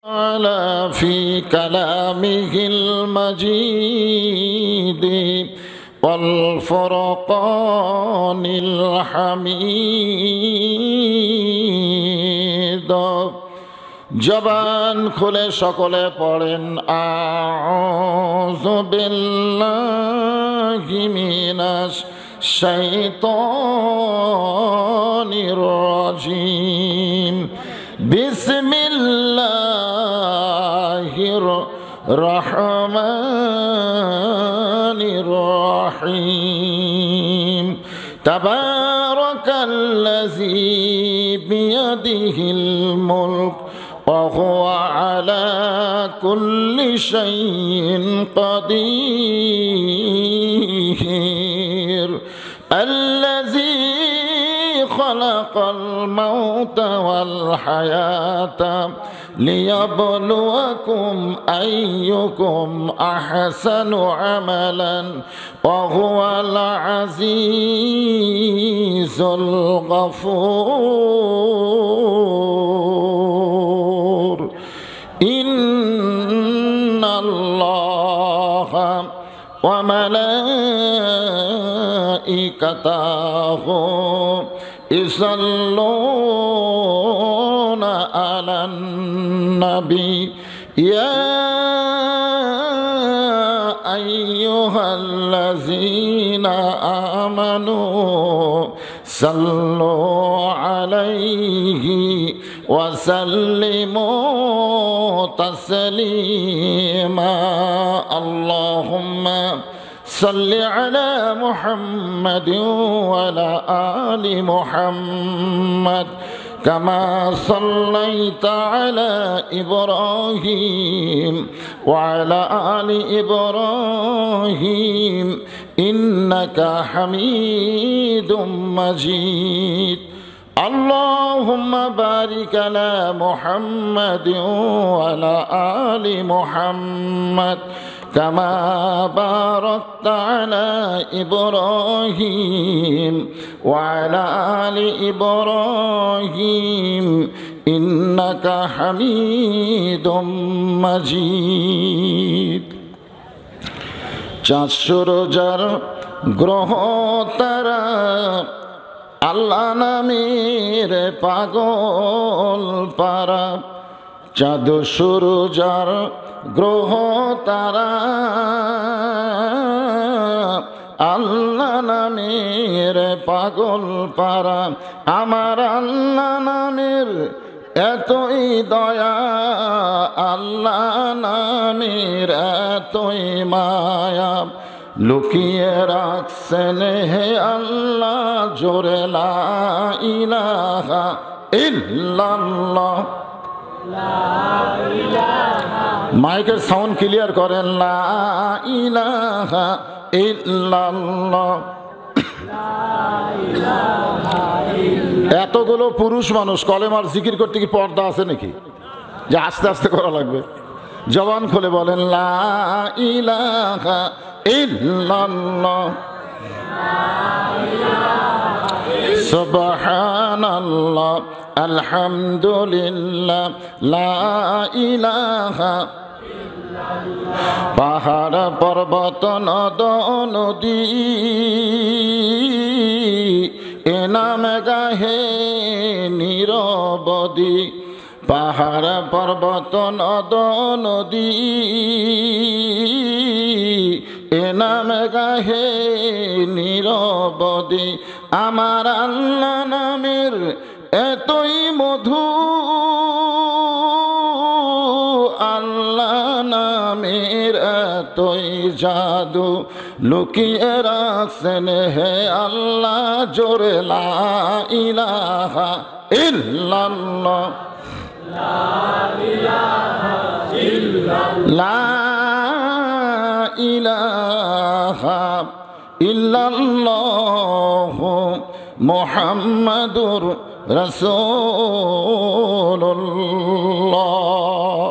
على في كلامه المجيد والفرقان الحميد জবান খুলে সকলে পড়েন আউযু বিল্লাহি মিনাশ শাইতানির রাজিম বিসমিল্লাহির রহমানির রহিম তাবারাকাল্লাযী বিয়াদিহিল মুলক وهو على كل شيء قدير الذي خلق الموت والحياة ليبلوكم أيكم أحسن عملا وهو العزيز الغفور إن الله وملائكته يصلون على النبي يا أيها الذين آمنوا صلوا عليه وسلموا تسليما اللهم صل على محمد وعلى آل محمد كما صليت على إبراهيم وعلى آل إبراهيم إنك حميد مجيد اللهم بارك على محمد وعلى آل محمد كما باركت على إبراهيم وعلى آل إبراهيم إنك حميد مجيد চাঁদ সূরজার গ্রহ তারা আল্লাহ নামের পাগল পারা চাঁদ সূরজার গ্রহ তারা আল্লাহ নামের পাগল পারা আমার আল্লাহ নামের এতই দয়া আল্লাহ নামের এতই মায়া লুকিয়ে রাখছেন হে আল্লাহ জোরে লা ইলাহা ইল্লাল্লাহ মাইকের সাউন্ড ক্লিয়ার করেন লা ইলাহা ইল্লাল্লাহ এতগুলো পুরুষ মানুষ কলেমার জিকির করতে কি পর্দা আছে নাকি যে আস্তে আস্তে করা লাগবে জবান খুলে বলেন লা ইলাহা ইল্লাল্লাহ সুবহানাল্লাহ আলহামদুলিল্লাহ লা ইলাহা পাহাড় পর্বত নদ নদী এ নামে গাহে নিরবধি পাহাড় পর্বত নদ নদী এ নামে গাহে নিরবধি আমার আল্লাহ নামের এতই মধু আল্লাহ নামের এতই জাদু লুকিয়ে রাখছেন হে আল্লাহ জোরে লা ইলাহা ইল্লাল্লাহ লা ইলাহা ইল্লাল্লাহ মুহাম্মাদুর রাসূলুল্লাহ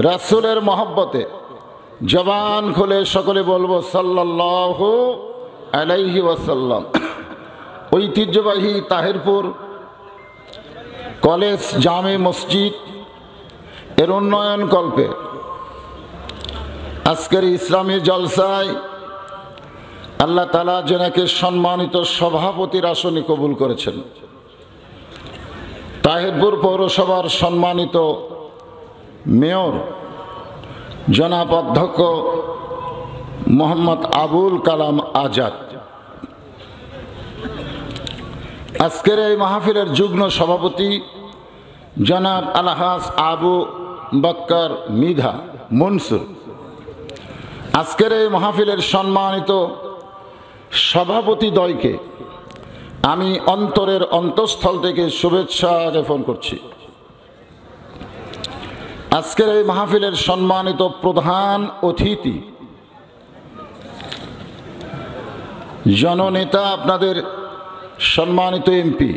রাসূলের মহব্বতে জবান খুলে সকলে বলবো সাল্লাল্লাহু আলাইহি ওয়াসাল্লাম। ঐতিহ্যবাহী তাহিরপুর কলেজ জামে মসজিদ এর উন্নয়ন কল্পে আজকের ইসলামী জলসায় আল্লাহ তাআলা যেনাকে সম্মানিত সভাপতির আসনে কবুল করেছেন, তাহিরপুর পৌরসভার সম্মানিত মেয়র জনাব অধ্যক্ষ মোহাম্মদ আবুল কালাম আজাদ, আজকের এই মাহফিলের যুগ্ম সভাপতি জনাব আলহাজ আবু বক্কর মৃধা মনসুর, আজকের এই মাহফিলের সম্মানিত সভাপতিদ্বয়কে আমি অন্তরের অন্তঃস্থল থেকে শুভেচ্ছা জ্ঞাপন করছি। আজকের এই মাহফিলের সম্মানিত প্রধান অতিথি জননেতা আপনাদের সম্মানিত এমপি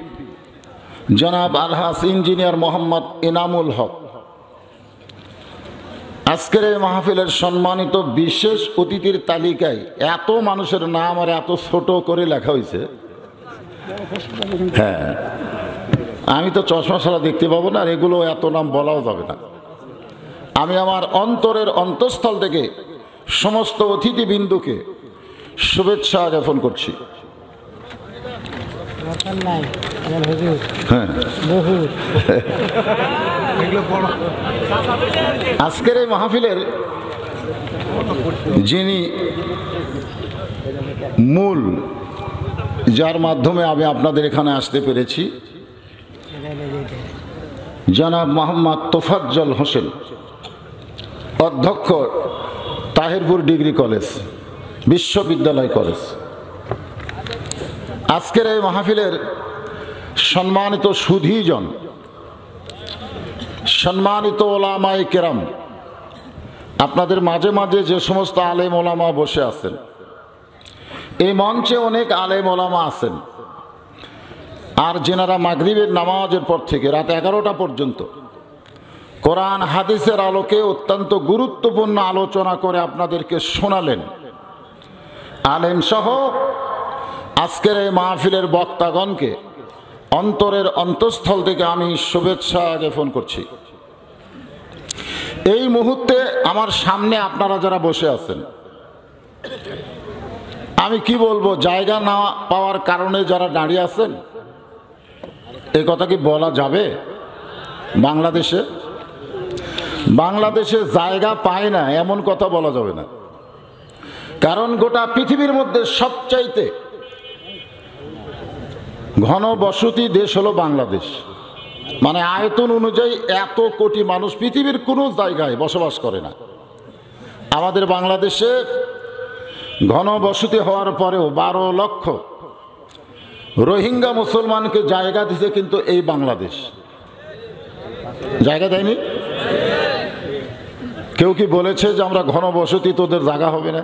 জনাব আলহাজ ইঞ্জিনিয়ার মোহাম্মদ এনামুল হক, আজকের এই মাহফিলের সম্মানিত বিশেষ অতিথির তালিকায় এত মানুষের নাম আর এত ছোট করে লেখা হয়েছে, হ্যাঁ আমি তো চশমা ছাড়া দেখতে পাবো না, আর এগুলো এত নাম বলাও যাবে না। আমি আমার অন্তরের অন্তঃস্থল থেকে সমস্ত অতিথিবৃন্দকে শুভেচ্ছা জ্ঞাপন করছি। হ্যাঁ, আজকের এই মাহফিলের যিনি মূল, যার মাধ্যমে আমি আপনাদের এখানে আসতে পেরেছি, জনাব মোহাম্মদ তোফাজ্জল হোসেন, অধ্যক্ষ তাহিরপুর ডিগ্রি কলেজ বিশ্ববিদ্যালয় কলেজ। আজকের এই মাহফিলের সম্মানিত সুধীজন, সম্মানিত ওলামায়ে কেরাম, আপনাদের মাঝে মাঝে যে সমস্ত আলেম ওলামা বসে আছেন, এই মঞ্চে অনেক আলেম ওলামা আছেন, আর যেনারা মাগরিবের নামাজের পর থেকে রাত 11টা পর্যন্ত কোরআন হাদিসের আলোকে অত্যন্ত গুরুত্বপূর্ণ আলোচনা করে আপনাদেরকে শোনালেন, আলেম সহ আজকের এই মাহফিলের বক্তাগণকে অন্তরের অন্তঃস্থল থেকে আমি শুভেচ্ছা জ্ঞাপন করছি। এই মুহূর্তে আমার সামনে আপনারা যারা বসে আছেন, আমি কি বলবো, জায়গা না পাওয়ার কারণে যারা দাঁড়িয়ে আছেন, এই কথা কি বলা যাবে? বাংলাদেশে জায়গা পায় না এমন কথা বলা যাবে না, কারণ গোটা পৃথিবীর মধ্যে সবচাইতে ঘনবসতি দেশ হলো বাংলাদেশ। মানে আয়তন অনুযায়ী এত কোটি মানুষ পৃথিবীর কোনো জায়গায় বসবাস করে না। আমাদের বাংলাদেশে ঘনবসতি হওয়ার পরেও 12 লক্ষ রোহিঙ্গা মুসলমানকে জায়গা দিছে, কিন্তু এই বাংলাদেশ জায়গা দেয়নি। কেউ কি বলেছে যে আমরা ঘনবসতি তোদের জায়গা হবে না?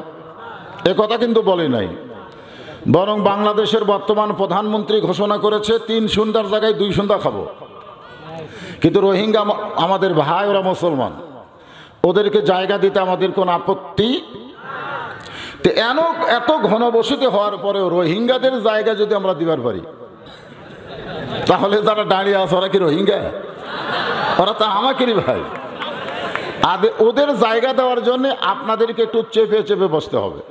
এ কথা কিন্তু বলে নাই, বরং বাংলাদেশের বর্তমান প্রধানমন্ত্রী ঘোষণা করেছে 3 সন্ধ্যার জায়গায় 2 সন্ধ্যা খাবো। কিন্তু রোহিঙ্গা আমাদের ভাই, ওরা মুসলমান, ওদেরকে জায়গা দিতে আমাদের কোনো আপত্তি। তো এত ঘনবসতি হওয়ার পরেও রোহিঙ্গাদের জায়গা যদি আমরা দিবার পারি, তাহলে যারা দাঁড়িয়ে আছে ওরা কি রোহিঙ্গা? ওরা তো আমাকেরই ভাই। ওদের জায়গা দেওয়ার জন্য আপনাদেরকে একটু চেপে চেপে বসতে হবে।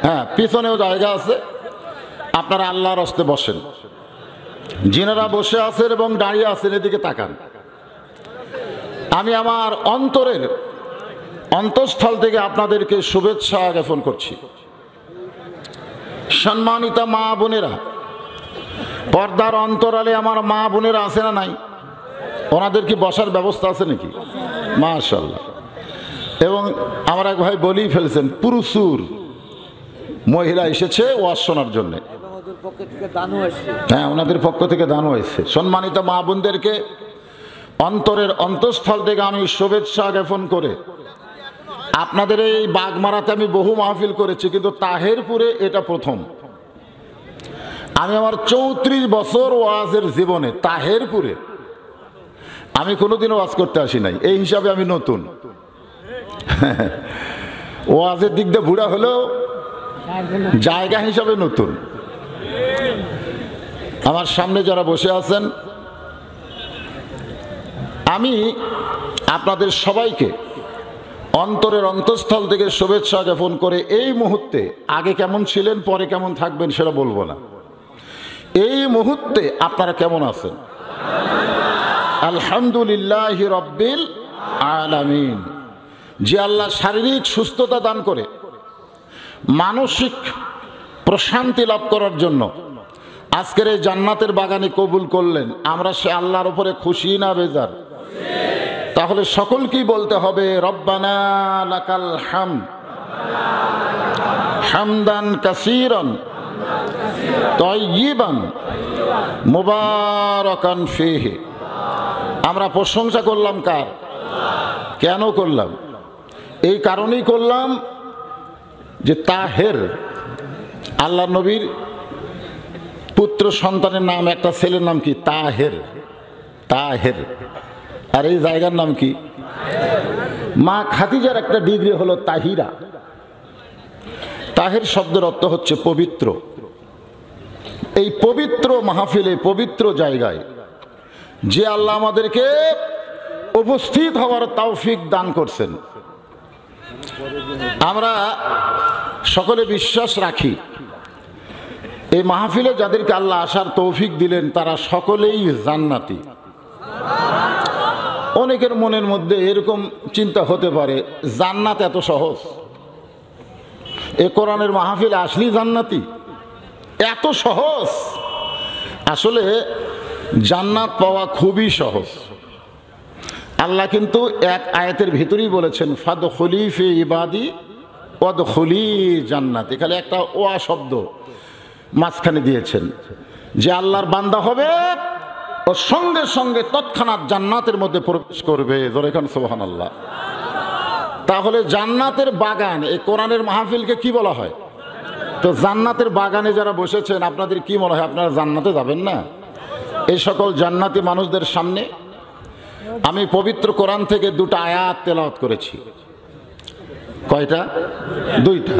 হ্যাঁ, পিছনেও জায়গা আছে, আপনারা আল্লাহর হস্তে বসেন। যিনারা বসে আছেন এবং দাঁড়িয়ে আছেন, এদিকে তাকান। আমি আমার অন্তরের অন্তঃস্থল থেকে আপনাদেরকে শুভেচ্ছা জ্ঞাপন করছি। সম্মানিতা মা বোনেরা, পর্দার অন্তরালে আমার মা বোনেরা আছে না নাই? ওনাদের কি বসার ব্যবস্থা আছে নাকি? মাশাআল্লাহ। এবং আমার এক ভাই বলেই ফেলছেন, প্রচুর মহিলা এসেছে ওয়াজ শোনার জন্য। হ্যাঁ, ওনাদের পক্ষ থেকে দান হয়েছে। সম্মানিত মা বোনদেরকে অন্তরের অন্তঃস্থল থেকে আমি শুভেচ্ছা জ্ঞাপন করে, আপনাদের এই বাগমারাতে আমি বহু মাহফিল করেছি, কিন্তু তাহেরপুরে এটা প্রথম। আমি আমার 34 বছর ওয়াজের জীবনে তাহেরপুরে আমি কোনোদিনও ওয়াজ করতে আসি নাই। এই হিসাবে আমি নতুন। ওয়াজের দিক দিয়ে বুড়া হলেও জায়গা হিসাবে নতুন। আমার সামনে যারা বসে আছেন, আমি আপনাদের সবাইকে অন্তরের অন্তঃস্থল থেকে শুভেচ্ছা জ্ঞাপন করে এই মুহূর্তে, আগে কেমন ছিলেন পরে কেমন থাকবেন সেটা বলবো না, এই মুহূর্তে আপনারা কেমন আছেন? আলহামদুলিল্লাহি রাব্বিল আলামিন। যে আল্লাহ শারীরিক সুস্থতা দান করে মানসিক প্রশান্তি লাভ করার জন্য আজকের এই জান্নাতের বাগানে কবুল করলেন, আমরা সে আল্লাহর উপরে খুশি না বেজার? তাহলে সকলকেই বলতে হবে রব্বানা লাকাল হামদ হামদান কাসীরান তাইয়িবান মুবারাকান ফীহি। আমরা প্রশংসা করলাম কার? কেন করলাম? এই কারণেই করলাম যে তাহের, আল্লাহ নবীর পুত্র সন্তানের নাম, একটা ছেলের নাম কি? তাহের। তাহের। আর এই জায়গার নাম কি? মা খাদিজার একটা ডিগ্রি হলো তাহিরা। তাহের শব্দের অর্থ হচ্ছে পবিত্র। এই পবিত্র মাহফিলে, পবিত্র জায়গায় যে আল্লাহ আমাদেরকে উপস্থিত হওয়ার তৌফিক দান করছেন, আমরা সকলে বিশ্বাস রাখি এই মাহফিলে যাদেরকে আল্লাহ আসার তৌফিক দিলেন তারা সকলেই জান্নাতি। অনেকের মনের মধ্যে এরকম চিন্তা হতে পারে, জান্নাত এত সহজ? এ কোরআনের মাহফিলে আসলেই জান্নাতি? এত সহজ? আসলে জান্নাত পাওয়া খুবই সহজ। আল্লাহ কিন্তু এক আয়াতের ভিতরেই বলেছেন ফাদখুলি ফি ইবাদি ওয়াদখুলি জান্নাতি। খালি একটা ওয়া শব্দ মাঝখানে দিয়েছেন যে আল্লাহর বান্দা হবে ও সঙ্গে সঙ্গে তৎক্ষণাৎ জান্নাতের মধ্যে প্রবেশ করবে। জোরে খান সুবহানাল্লাহ। তাহলে জান্নাতের বাগান, এই কোরআনের মাহফিলকে কি বলা হয়? তো জান্নাতের বাগানে যারা বসেছেন আপনাদের কি মনে হয় আপনারা জান্নাতে যাবেন না? এই সকল জান্নাতি মানুষদের সামনে আমি পবিত্র কোরআন থেকে দুটো আয়াত তেলাওয়াত করেছি। কয়টা? দুইটা।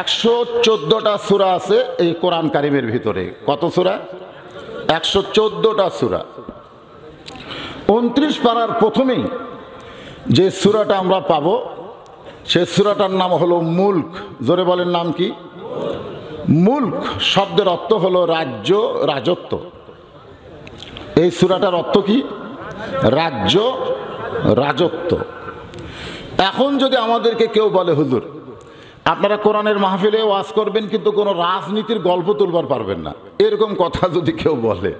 114টা সূরা আছে এই কোরআন কারিমের ভিতরে। কত সূরা? 114টা সূরা। 29 পারার প্রথমেই যে সূরাটা আমরা পাবো সে সূরাটার নাম হলো মুলক। জোরে বলেন, নাম কি? মুলক শব্দের অর্থ হলো রাজ্য, রাজত্ব। এই সূরাটার অর্থ কি? রাজ্য, রাজত্ব। এখন যদি আমাদেরকে কেউ বলে হুজুর আপনারা কোরআনের মাহফিলে ওয়াজ করবেন কিন্তু কোনো রাজনীতির গল্প তুলবার পারবেন না, এরকম কথা যদি কেউ বলে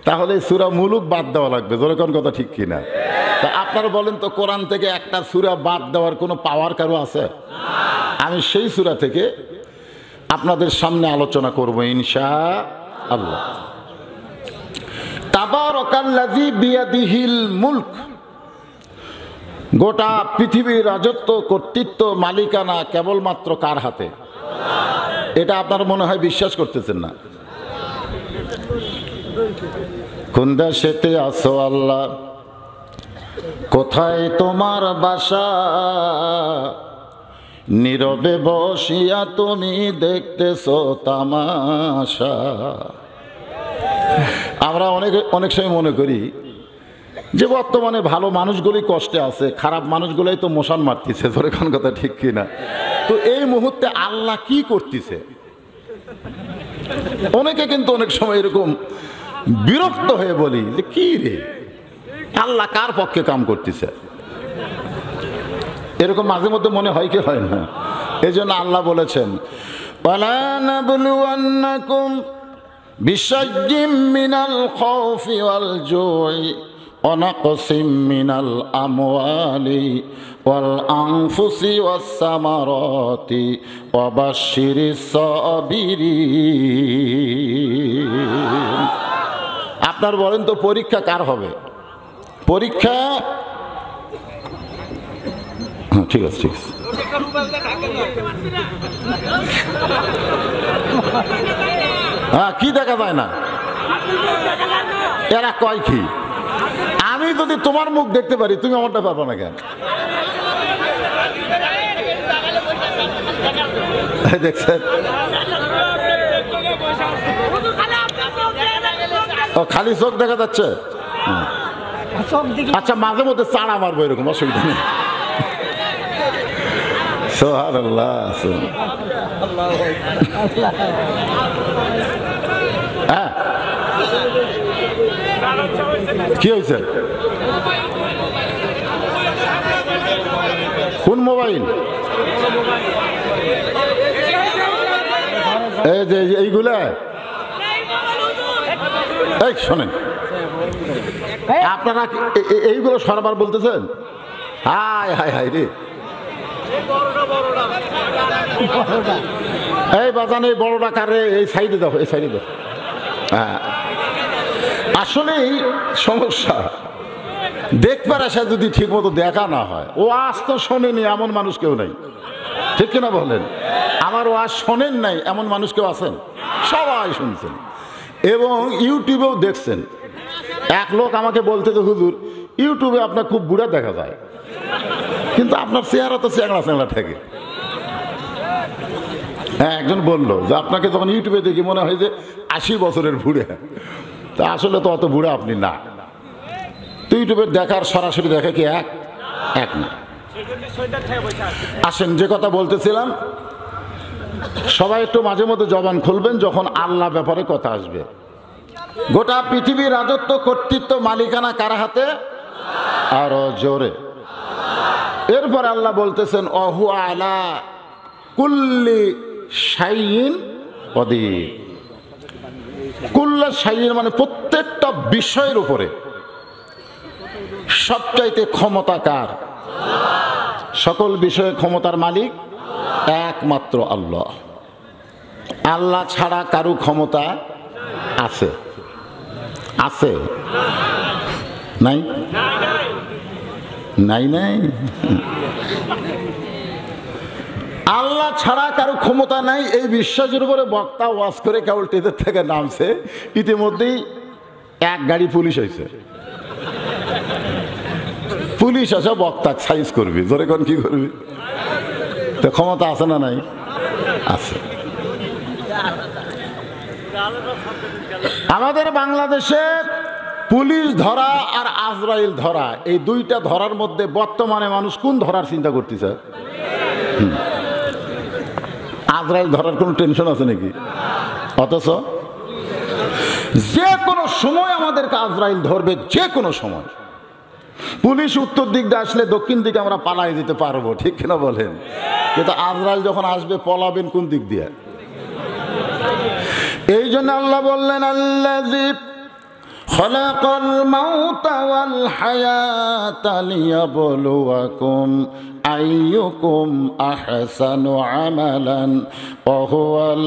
তাহলে সূরা মুলুক বাদ দেওয়া লাগবে। যেরকম কথা ঠিক কিনা? তা আপনারা বলেন তো কোরআন থেকে একটা সূরা বাদ দেওয়ার কোনো পাওয়ার কারো আছে? আমি সেই সূরা থেকে আপনাদের সামনে আলোচনা করব ইনশাআল্লাহ। তাবারাকাল্লাযী বিয়াদিহিল মুলক। গোটা পৃথিবীর রাজত্ব, কর্তৃত্ব, মালিকানা কেবলমাত্র কার হাতে? এটা আপনার মনে হয় বিশ্বাস করতেছেন না। কোন দেশেতে আছো আল্লাহ, কোথায় তোমার বাসা, নীরবে বসিয়া তুমি দেখতেছো তামাশা। আমরা অনেক সময় মনে করি যে বর্তমানে ভালো মানুষগুলোই কষ্টে আছে, খারাপ মানুষগুলোই তো মশান মারতেছে। ধরে কোন কথা ঠিক কিনা? তো এই মুহূর্তে আল্লাহ কি করতেছে? অনেকে কিন্তু অনেক সময় এরকম বিরক্ত হয়ে বলি যে কি রে, আল্লাহ কার পক্ষে কাম করতেছে? এরকম মাঝে মধ্যে মনে হয় কি হয় না? এই জন্য আল্লাহ বলেছেন ওয়ালা নাবলুওয়ান্নাকুম বিশাইয়্যিম মিনাল খাউফি ওয়াল জুই ওয়া নাকসিম মিনাল আমওয়ালি ওয়াল আনফুসি ওয়াস সামারাতি ওয়া বাশশিরিস সাবিরিন। আপনার বলেন তো পরীক্ষা কার হবে? পরীক্ষা ঠিক আছে, ঠিক আছে। হ্যাঁ, কি দেখা যায় না? এরা কয় কি? আমি যদি তোমার মুখ দেখতে পারি তুমি আমারটা পারবো না কেন? দেখছেন? ও খালি চোখ দেখা যাচ্ছে। আচ্ছা মাঝে মধ্যে চাড়া মারবো, এরকম অসুবিধা নেই। সুবহানাল্লাহ। হ্যাঁ কি হয়েছে? কোন মোবাইল? এই যে এইগুলা, এই শোনেন, আপনারা এইগুলো সরবার বলতেছেন? হায় হায় হায় রে, এই বাজান এই বড়টা কারে, এই সাইডে দেখো, এই সাইডে দেখো। হ্যাঁ আসলেই সমস্যা, দেখবার আসা যদি ঠিক মতো দেখা না হয়, ও আজ তো শোনেনি এমন মানুষ কেউ নাই, ঠিক কিনা বলেন? আমার ওয়াজ শোনেন নাই এমন মানুষ কেউ আছেন? সবাই শুনছেন এবং ইউটিউবেও দেখছেন। এক লোক আমাকে বলতে, যে হুজুর ইউটিউবে আপনার খুব বুড়া দেখা যায়, কিন্তু আপনার চেহারা তো চ্যাংড়া চ্যাংড়া থাকে। হ্যাঁ একজন বলল যে আপনাকে যখন ইউটিউবে দেখি মনে হয় যে 80 বছরের বুড়া, তা আসলে তো অত বুড়া আপনি না। তো ইউটিউবের দেখার সরাসরি দেখা কি এক না। আসেন যে কথা বলতেছিলাম, সবাই একটু মাঝে মধ্যে জবান খুলবেন যখন আল্লাহ ব্যাপারে কথা আসবে। গোটা পৃথিবীর রাজত্ব, কর্তৃত্ব, মালিকানা কার হাতে? আরো জোরে। এরপর আল্লাহ বলতেছেন অহু আলা কুল্লি শাইইন কদির। কুল্লা শাইইন মানে প্রত্যেকটা বিষয়ের উপরে সবচাইতে ক্ষমতা কার? সকল বিষয়ে ক্ষমতার মালিক একমাত্র আল্লাহ। আল্লাহ ছাড়া কারো ক্ষমতা আছে? আছে? নাই? নাই নাই। আল্লাহ ছাড়া কারো ক্ষমতা নাই, এই বিশ্বাসের উপরে বক্তা ওয়াজ করে কেবল টেদের থেকে নামছে, ইতিমধ্যেই এক গাড়ি পুলিশ হয়েছে। পুলিশ আসে বক্তা সাইজ করবি, জোরে কোন কি করবি? তো ক্ষমতা আছে না নাই? আছে। আমাদের বাংলাদেশে পুলিশ ধরা আর আজরাইল ধরা, এই দুইটা ধরার মধ্যে বর্তমানে মানুষ কোন ধরার চিন্তা করতেছে? আজরাইল ধরার কোনো টেনশন আছে নাকি? অথচ যে কোনো সময় আমাদেরকে আজরাইল ধরবে, যে কোনো সময়। পুলিশ উত্তর দিক দিয়ে আসলে দক্ষিণ দিকে আমরা পালাই দিতে পারবো, ঠিক কিনা বলেন? কিন্তু আজরাইল যখন আসবে পলাবেন কোন দিক দিয়ে? এই জন্য আল্লাহ বললেন আল্লাযী খালাকাল মাউতা ওয়াল হায়াতা লিয়াবলুয়াকুম আইয়ুকুম আহসানু আমালান ওয়া হুয়াল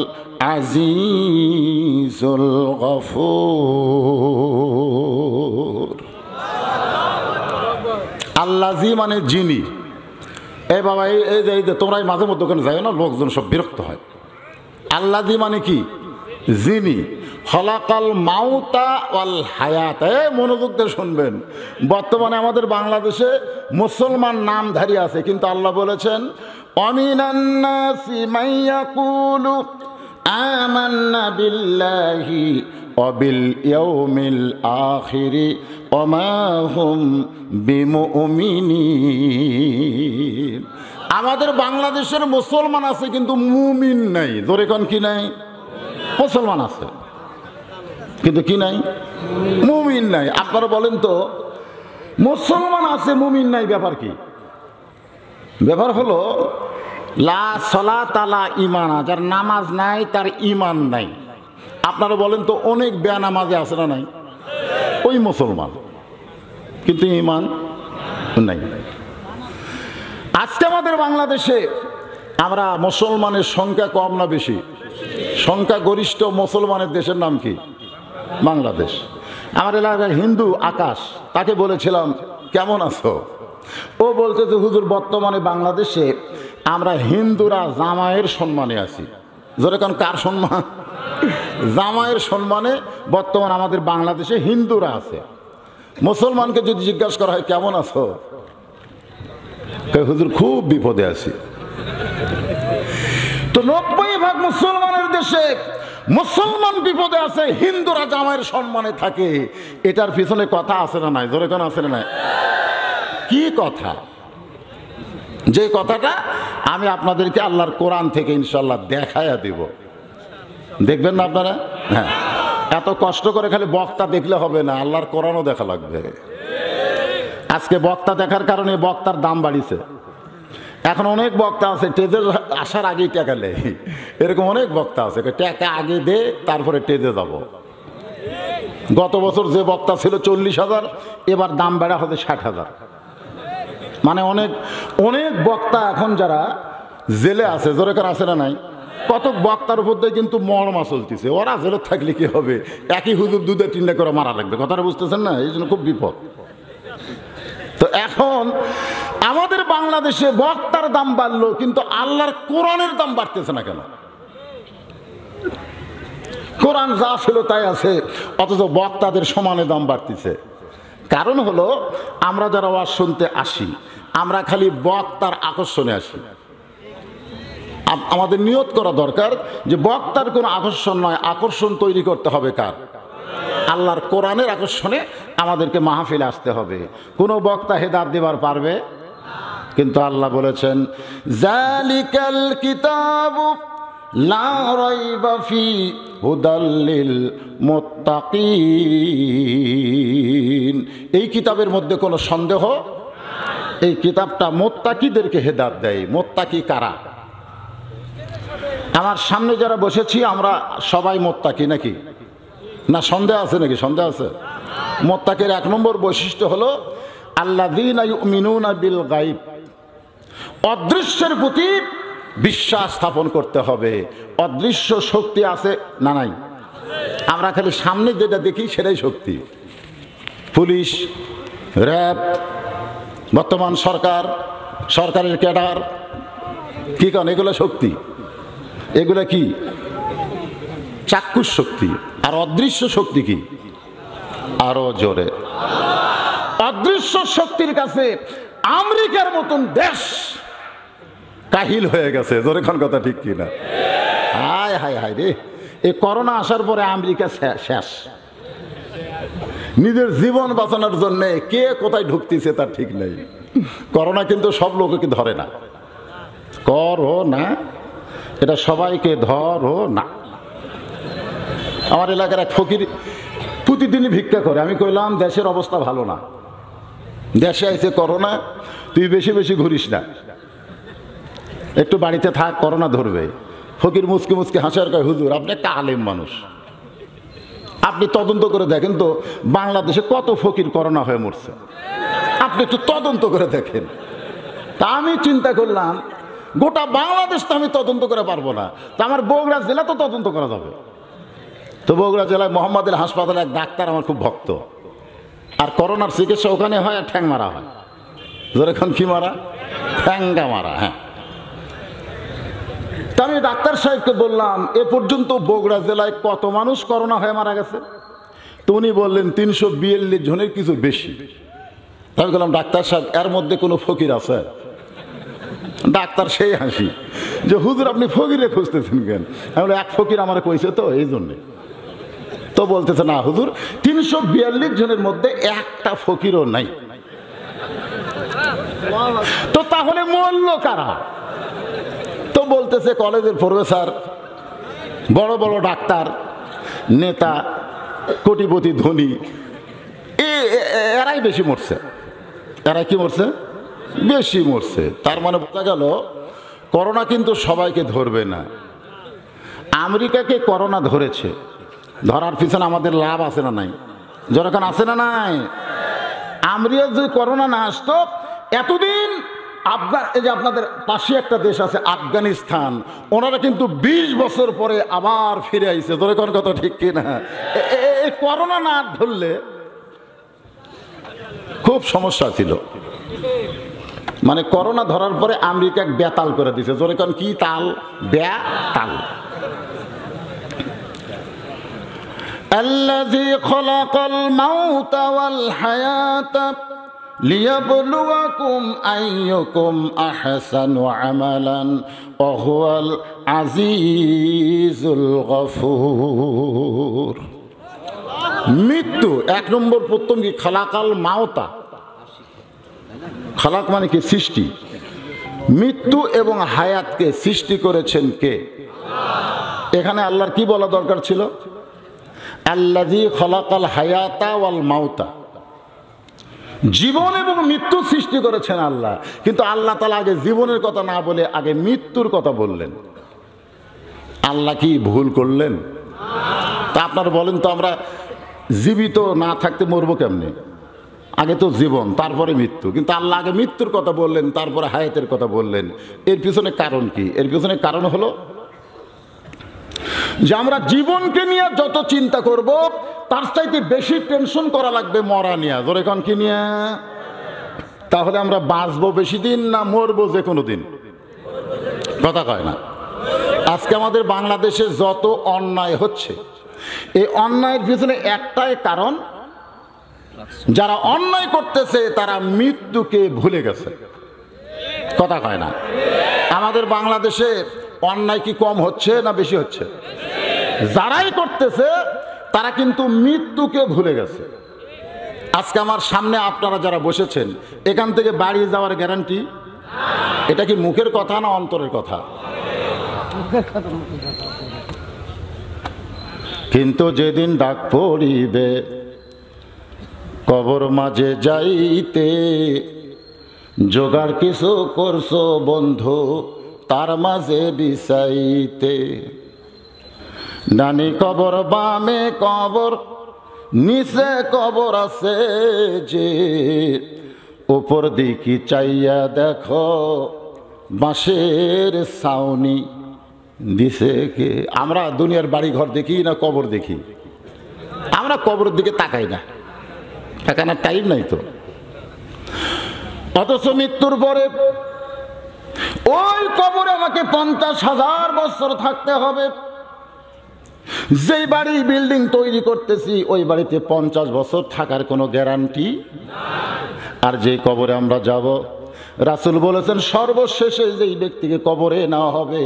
আজিজুল গফুর। আল্লাযী মানে যিনি। এই বাবা এই যে তোমরা মাঝে মধ্যে ওখানে যাও না, লোকজন সব বিরক্ত হয়। আল্লাযী মানে কি? যিনি। খলাকাল মাউতা ওয়াল হায়াত। মনোযোগ দিয়ে শুনবেন, বর্তমানে আমাদের বাংলাদেশে মুসলমান নামধারী আছে, কিন্তু আল্লাহ বলেছেন অমিনান নাসি মাইয়াকুলু আমান্না বিল্লাহি ওয়া বিল ইয়াউমিল আখিরি ওয়া মা হুম বিমুমিনিন। আমাদের বাংলাদেশের মুসলমান আছে কিন্তু মুমিন নাই। জোরে কোন কি নাই? মুসলমান আছে কিন্তু কি নাই? মুমিন নাই। আপনারা বলেন তো, মুসলমান আছে মুমিন নাই, ব্যাপার কি? ব্যাপার হলো লা সালাতা লা ঈমান, যার নামাজ নাই তার ঈমান নাই। আপনারা বলেন তো, অনেক বেনামাজি আছে না নাই? ওই মুসলমান, কিন্তু ঈমান নাই। আজকে আমাদের বাংলাদেশে আমরা মুসলমানের সংখ্যা কম না বেশি? সংখ্যা গরিষ্ঠ মুসলমানের দেশের নাম কি? বাংলাদেশ। আমার এলাকার হিন্দু আকাশ, তাকে বলেছিলাম কেমন আছো? ও বলতে যে হুজুর বর্তমানে বাংলাদেশে আমরা হিন্দুরা জামাইয়ের সম্মানে আছি। যেরকম কার সম্মান? জামাইয়ের সম্মানে বর্তমান আমাদের বাংলাদেশে হিন্দুরা আছে। মুসলমানকে যদি জিজ্ঞাসা করা হয় কেমন আছো, হুজুর খুব বিপদে আছি। তো 90% মুসলমানের দেশে মুসলমান বিপদে আছে, হিন্দুরা জামাইয়ের সম্মানে থাকে। এটার পিছনে কথা আছে না নাই? জোরে কোন আছে না নাই? কি কথা? যে কথাটা আমি আপনাদেরকে আল্লাহর কোরআন থেকে ইনশাল্লাহ দেখায়া দিব, দেখবেন না আপনারা? হ্যাঁ, এত কষ্ট করে খালি বক্তা দেখলে হবে না, আল্লাহর কোরআনও দেখা লাগবে। আজকে বক্তা দেখার কারণে বক্তার দাম বাড়িছে। এখন অনেক বক্তা আছে টেজে আসার আগেই টাকা নেই, এরকম অনেক বক্তা আছে টাকা আগে দে তারপরে টেজে যাব। গত বছর যে বক্তা ছিল 40,000, এবার দাম বেড়া হতে 60,000। মানে অনেক অনেক বক্তা এখন যারা জেলে আছে, জোরেকার আছে না নাই? কত বক্তার উপর দিয়ে কিন্তু মরমা চলতেছে। ওরা জেলে থাকলে কি হবে? একই হুজুর দুধে তিনটা করে মারা লাগবে, কথাটা বুঝতেছেন না? এই জন্য খুব বিপদ। তো এখন আমাদের বাংলাদেশে বক্তার দাম বাড়লো, কিন্তু আল্লাহর কোরআনের দাম বাড়তেছে না কেন? কোরআন যা ছিল তাই আছে, অথচ বক্তাদের সমানে দাম বাড়তেছে। কারণ হলো আমরা যারা ওয়াজ শুনতে আসি, আমরা খালি বক্তার আকর্ষণে আসি। আমাদের নিয়ত করা দরকার যে বক্তার কোনো আকর্ষণ নয়, আকর্ষণ তৈরি করতে হবে কার? আল্লাহর কোরআনের আকর্ষণে আমাদেরকে মাহফিলে আসতে হবে। কোনো বক্তা হেদায়েত দিবার পারবে? কিন্তু আল্লাহ বলেছেন, জালিকাল কিতাবু লা রাইবা ফি হুদাল লিল মুত্তাকিন। এই কিতাবের মধ্যে কোনো সন্দেহ, এই কিতাবটা মুত্তাকিদেরকে হেদায়েত দেয়। মুত্তাকি কারা? আমার সামনে যারা বসেছি আমরা সবাই মুত্তাকি নাকি? না সন্দেহ আছে নাকি? সন্দেহ আছে? মুত্তাকির 1 নম্বর বৈশিষ্ট্য হলো আল্লাযীনা ইউমিনুনা বিল গায়ব। অদৃশ্যের প্রতি বিশ্বাস স্থাপন করতে হবে। অদৃশ্য শক্তি আছে না নাই? আমরা খালি সামনে যেটা দেখি সেটাই শক্তি। পুলিশ, র্যাব, বর্তমান সরকার, সরকারের ক্যাডার, কি কারণ এগুলো শক্তি? এগুলো কি? চাক্ষুষ শক্তি। আর অদৃশ্য শক্তি কি? আরো জোরে। অদৃশ্য শক্তির কাছে আমেরিকার মতন দেশ কাহিল হয়ে গেছে। জোরে খান কথা ঠিক কিনা? হায় হায় হায় রে, এই করোনা আসার পরে আমেরিকা শেষ। নিজের জীবন বাঁচানোর জন্য কে কোথায় ঢুকতেছে তার ঠিক নেই। করোনা কিন্তু সব লোককে ধরে না। করোনা এটা সবাইকে ধরো না। আমার এলাকার এক ফকির প্রতিদিনই ভিক্ষা করে। আমি কইলাম দেশের অবস্থা ভালো না, দেশে আইছে করোনা, তুই বেশি বেশি ঘুরিস না, একটু বাড়িতে থাক, করোনা ধরবে। ফকির মুচকে মুচকে হাসে আর কয়, হুজুর আপনি একটা আলেম মানুষ, আপনি তদন্ত করে দেখেন তো বাংলাদেশে কত ফকির করোনা হয়ে মরছে, আপনি একটু তদন্ত করে দেখেন। তা আমি চিন্তা করলাম গোটা বাংলাদেশ তো আমি তদন্ত করে পারবো না, তা আমার বগুড়া জেলা তো তদন্ত করা যাবে। তো বগুড়া জেলায় মোহাম্মদের হাসপাতালে এক ডাক্তার আমার খুব ভক্ত, আর করোনার চিকিৎসা ওখানে হয় আর ঠ্যাং মারা হয়। যেরকম কি মারা? ঠ্যাঙ্গা মারা। হ্যাঁ, তা আমি ডাক্তার সাহেবকে বললাম এ পর্যন্ত বগুড়া জেলায় কত মানুষ করোনা হয়ে মারা গেছে? তো উনি বললেন 342 জনের কিছু বেশি। আমি বললাম ডাক্তার সাহেব এর মধ্যে কোনো ফকির আছে? ডাক্তার সেই হাসি যে হুজুর আপনি ফকিরে খুঁজতেছেন কেন? আমি বলি এক ফকির আমার কইছে তো এই জন্যে। তো বলতেছে না হুজুর 342 জনের মধ্যে একটা ফকিরও নাই। তো তাহলে মরল কারা? তো বলতেছে কলেজের প্রফেসর, বড় বড় ডাক্তার, নেতা, কোটিপতি, ধনী, এরাই বেশি মরছে। এরাই কি মরছে? বেশি মরছে। তার মানে বোঝা গেল করোনা কিন্তু সবাইকে ধরবে না। আমেরিকাকে করোনা ধরেছে, ধরার পিছনে আমাদের লাভ আছে না নাই? যখন আছে না নাই? আমেরিকা যদি করোনা না আসতো এতদিন এই যে আপনাদের পাশে একটা দেশ আছে আফগানিস্তান, ওনারা কিন্তু 20 বছর পরে আবার ফিরে আইছে। তোর কোন কথা ঠিক কিনা? এই করোনা না ধরলে খুব সমস্যা ছিল। মানে করোনা ধরার পরে আমেরিকা বেতাল করে দিছে। জোরে কোন কি তাল? বেতাল। الذي خلق الموت والحياة লিয়াবলুয়াকুম আইয়ুকুম আহসানু আমালান ওয়া হুয়াল আজিজুল গফুর। মৃত্যু এক নম্বর প্রথম কি খালাকাল মাওতা, খালাক মানে কি সৃষ্টি, মৃত্যু এবং হায়াতকে সৃষ্টি করেছেন কে? এখানে আল্লাহর কি বলা দরকার ছিল? আল্লাযী খালাকাল হায়াতা ওয়াল মাউতা, জীবন এবং মৃত্যু সৃষ্টি করেছেন আল্লাহ। কিন্তু আল্লাহ তাআলা আগে জীবনের কথা না বলে আগে মৃত্যুর কথা বললেন। আল্লাহ কি ভুল করলেন? তা আপনারা বলেন তো, আমরা জীবিত না থাকতে মরবো কেমনে? আগে তো জীবন, তারপরে মৃত্যু, কিন্তু আল্লাহ আগে মৃত্যুর কথা বললেন, তারপরে হায়াতের কথা বললেন। এর পিছনে কারণ কি? এর পিছনে কারণ হলো যে আমরা জীবনকে নিয়ে যত চিন্তা করব তার চাইতে বেশি টেনশন করা লাগবে মরা নিয়ে। ধরে কোন কি নিয়ে? তাহলে আমরা বাঁচবো বেশি দিন না মরবো যে কোনো দিন? কথা কয় না। আজকে আমাদের বাংলাদেশে যত অন্যায় হচ্ছে, এই অন্যায়ের পিছনে একটাই কারণ, যারা অন্যায় করতেছে তারা মৃত্যুকে ভুলে গেছে। কথা কয় না। আমাদের বাংলাদেশে অন্যায় কি কম হচ্ছে না বেশি হচ্ছে? যারাই করতেছে তারা কিন্তু মৃত্যুকে ভুলে গেছে। আজকে আমার সামনে আপনারা যারা বসেছেন, এখান থেকে বাড়ি যাওয়ার গ্যারান্টি? এটা কি মুখের কথা না অন্তরের কথা? কিন্তু যেদিন ডাক পড়িবে কবর মাঝে যাইতে, জোগাড় কিছু করছো বন্ধু তার মাঝে বিছাইতে। ডানি কবর বামে কবর, নিচে কবর আছে যে, উপর দিকে চাইয়া দেখো বাঁশের ছাউনি দিছে কে। আমরা দুনিয়ার বাড়ি ঘর দেখি না কবর দেখি? আমরা কবরের দিকে তাকাই না, তাকানোর টাইম নাই তো। অথচ মৃত্যুর পরে ওই কবরে আমাকে 50,000 বছর থাকতে হবে। যেই বাড়ি বিল্ডিং তৈরি করতেছি ওই বাড়িতে 50 বছর থাকার কোনো গ্যারান্টি। আর যে কবরে আমরা যাব, রাসূল বলেছেন সর্বশেষে যেই ব্যক্তিকে কবরে নেওয়া হবে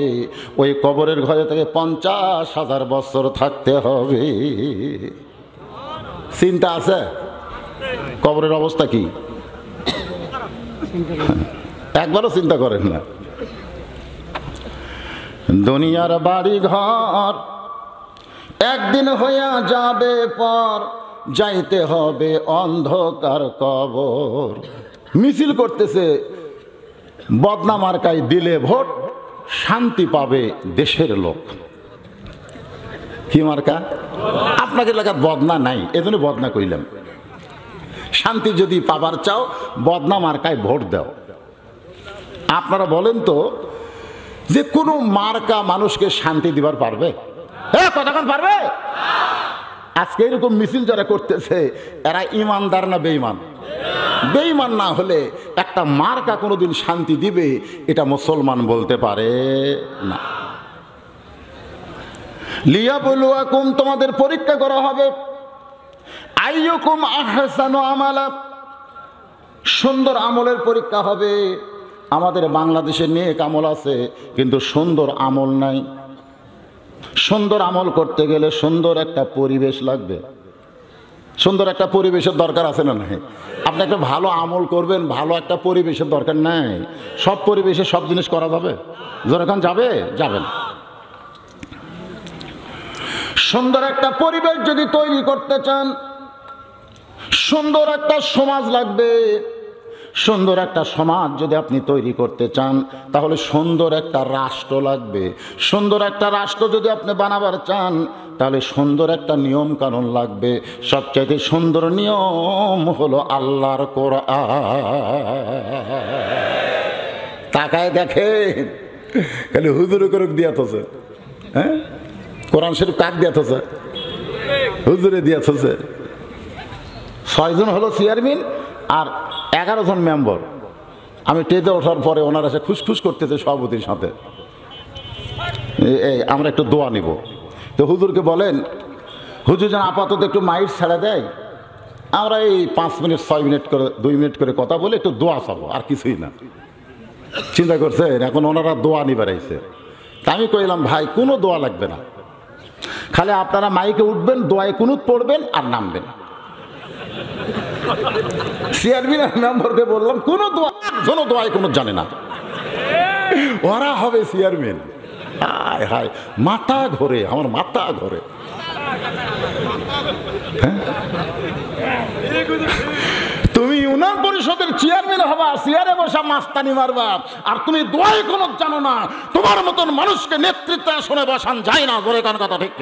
ওই কবরের ঘরে থেকে 50,000 বছর থাকতে হবে। চিন্তা আছে কবরের অবস্থা কি? একবারও চিন্তা করেন না। দুনিয়ার বাড়ি ঘর একদিন হইয়া যাবে পর, যাইতে হবে অন্ধকার কবর। মিছিল করতেছে বদনা মার্কায় দিলে ভোট, শান্তি পাবে দেশের লোক। কি মার্কা? আপনাকে এলাকার বদনা নাই, এজন্য বদনা কইলাম। শান্তি যদি পাবার চাও বদনা মার্কায় ভোট দাও। আপনারা বলেন তো, যে কোনো মার্কা মানুষকে শান্তি দিবার পারবে? কতক্ষণ পারবে? আজকে এরকম মিছিল যারা করতেছে এরা ইমানদার না বেঈমান? বেঈমান না হলে একটা মার্কা কোনোদিন শান্তি দিবে এটা মুসলমান বলতে পারে না। লিয়াবলুয়াকুম, তোমাদের পরীক্ষা করা হবে। আইয়ুকুম আহসানু আমালা, সুন্দর আমলের পরীক্ষা হবে। আমাদের বাংলাদেশে নেক আমল আছে কিন্তু সুন্দর আমল নাই। সুন্দর আমল করতে গেলে সুন্দর একটা পরিবেশ লাগবে। সুন্দর একটা পরিবেশের দরকার আছে না নাই? আপনি একটা ভালো আমল করবেন, ভালো একটা পরিবেশের দরকার নাই। সব পরিবেশে সব জিনিস করা যাবে? যখন যাবে যাবেন। সুন্দর একটা পরিবেশ যদি তৈরি করতে চান, সুন্দর একটা সমাজ লাগবে। সুন্দর একটা সমাজ যদি আপনি তৈরি করতে চান তাহলে সুন্দর একটা রাষ্ট্র লাগবে। সুন্দর একটা রাষ্ট্র যদি আপনি বানাবার চান তাহলে সুন্দর একটা নিয়ম কানুন লাগবে। সবচাইতে সুন্দর নিয়ম হলো আল্লাহর কোরআন। তাকায় দেখেন, খালি হুজুরে করে দিয়াছে। হ্যাঁ, কোরআন শরীফ কাক দিয়াছে? হুজুরে দিয়াছে। 6 জন হলো চেয়ারম্যান আর 11 জন মেম্বার। আমি টেজে ওঠার পরে ওনারা এসে খুশখুশ করতেছে সভাপতির সাথে, এই আমরা একটু দোয়া নিব। তো হুজুরকে বলেন, হুজুর যেন আপাতত একটু মাইক ছেড়ে দেয়, আমরা এই 5 মিনিট 6 মিনিট করে 2 মিনিট করে কথা বলে একটু দোয়া চাবো, আর কিছুই না। চিন্তা করছেন, এখন ওনারা দোয়া নিবার আইছে। তা আমি কইলাম ভাই কোনো দোয়া লাগবে না, খালি আপনারা মাইকে উঠবেন, দোয়ায় কুনুত পড়বেন আর নামবেন। চেয়ারম্যান মেম্বারকে বললাম কোনো দোয়ায় কুনুত জানে না, ওরা হবে চেয়ারম্যান। হায় হায়, মাথা ঘোরে, আমার মাথা ঘোরে। তুমি ইউনিয়ন পরিষদের চেয়ারম্যান হবা, চেয়ারে বসা মাস্তানি মারবা, আর তুমি দোয়াই কোনো জানো না। তোমার মতন মানুষকে নেতৃত্ব আসনে বসান যায় না। জোরে কান কথা ঠিক।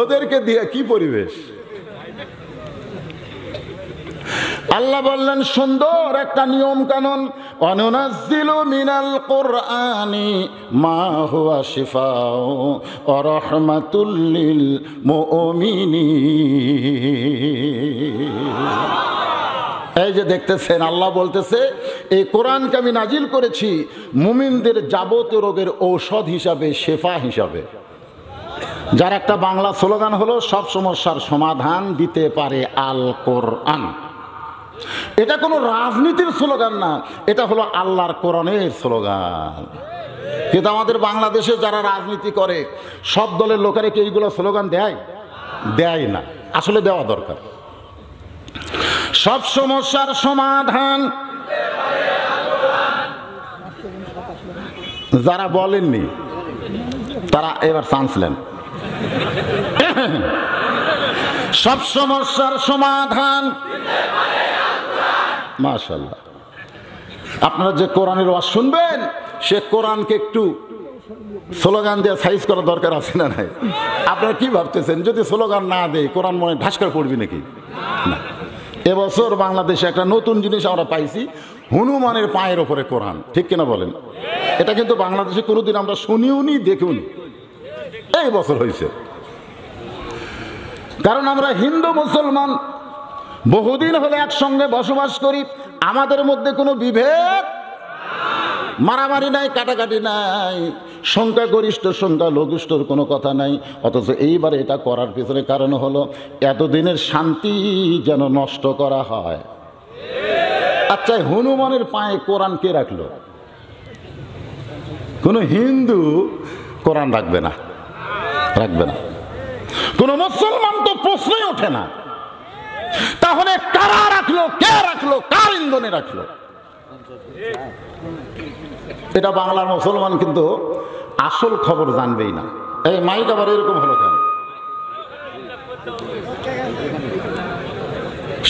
ওদেরকে দিয়ে কি পরিবেশ। আল্লাহ বললেন সুন্দর একটা নিয়ম কানুন, অনুনাজ্জিলু মিনাল কুরআনি মা হুয়া শিফাউ ওয়া রাহমাতুল লিল মুমিনিন। এই যে দেখতেছেন, আল্লাহ বলতেছে এই কোরআনকে আমি নাজিল করেছি মুমিনদের যাবতীয় রোগের ঔষধ হিসাবে, শেফা হিসাবে। যার একটা বাংলা স্লোগান হলো সব সমস্যার সমাধান দিতে পারে আল কোরআন। এটা কোনো রাজনীতির স্লোগান না, এটা হলো আল্লাহর কোরআনের স্লোগান। কিন্তু আমাদের বাংলাদেশে যারা রাজনীতি করে সব দলের লোকেরা কি এইগুলো স্লোগান দেয় না। আসলে দেওয়া দরকার। সব সমস্যার সমাধান যারা বলেননি তারা এবার চান্স নেন। সব সমস্যার সমাধান মাশাআল্লাহ। আপনারা যে কোরআনের ওয়াজ শুনবেন, সে কোরআনকে একটু স্লোগান দিয়ে সাইজ করা দরকার আছে না নাই? আপনারা কি ভাবতেছেন যদি স্লোগান না দেয় কোরআন মনে ঢাস করে পড়বি নাকি? না। এবছর বাংলাদেশে একটা নতুন জিনিস আমরা পাইছি, হনুমানের পায়ের ওপরে কোরআন। ঠিক কিনা বলেন? এটা কিন্তু বাংলাদেশে কোনোদিন আমরা শুনিওনি, দেখিওনি, এই বছর হয়েছে। কারণ আমরা হিন্দু মুসলমান বহুদিন হলে একসঙ্গে বসবাস করি, আমাদের মধ্যে কোনো বিভেদ, মারামারি নাই, কাটাকাটি নাই, সংখ্যাগরিষ্ঠ সংখ্যালঘিষ্ঠর কোনো কথা নাই। অথচ এইবারে এটা করার পিছনে কারণ হলো এতদিনের শান্তি যেন নষ্ট করা হয়। আচ্ছা, হনুমানের পায়ে কোরআন কে রাখলো? কোনো হিন্দু কোরআন রাখবে না। কোনো মুসলমান তো প্রশ্নই ওঠে না। তাহলে কারা রাখলো, কে রাখলো, কার ইন্ধনে রাখলো? এটা বাংলার মুসলমান কিন্তু আসল খবর জানবেই না। এই মাইক আবার এরকম হলো কেন?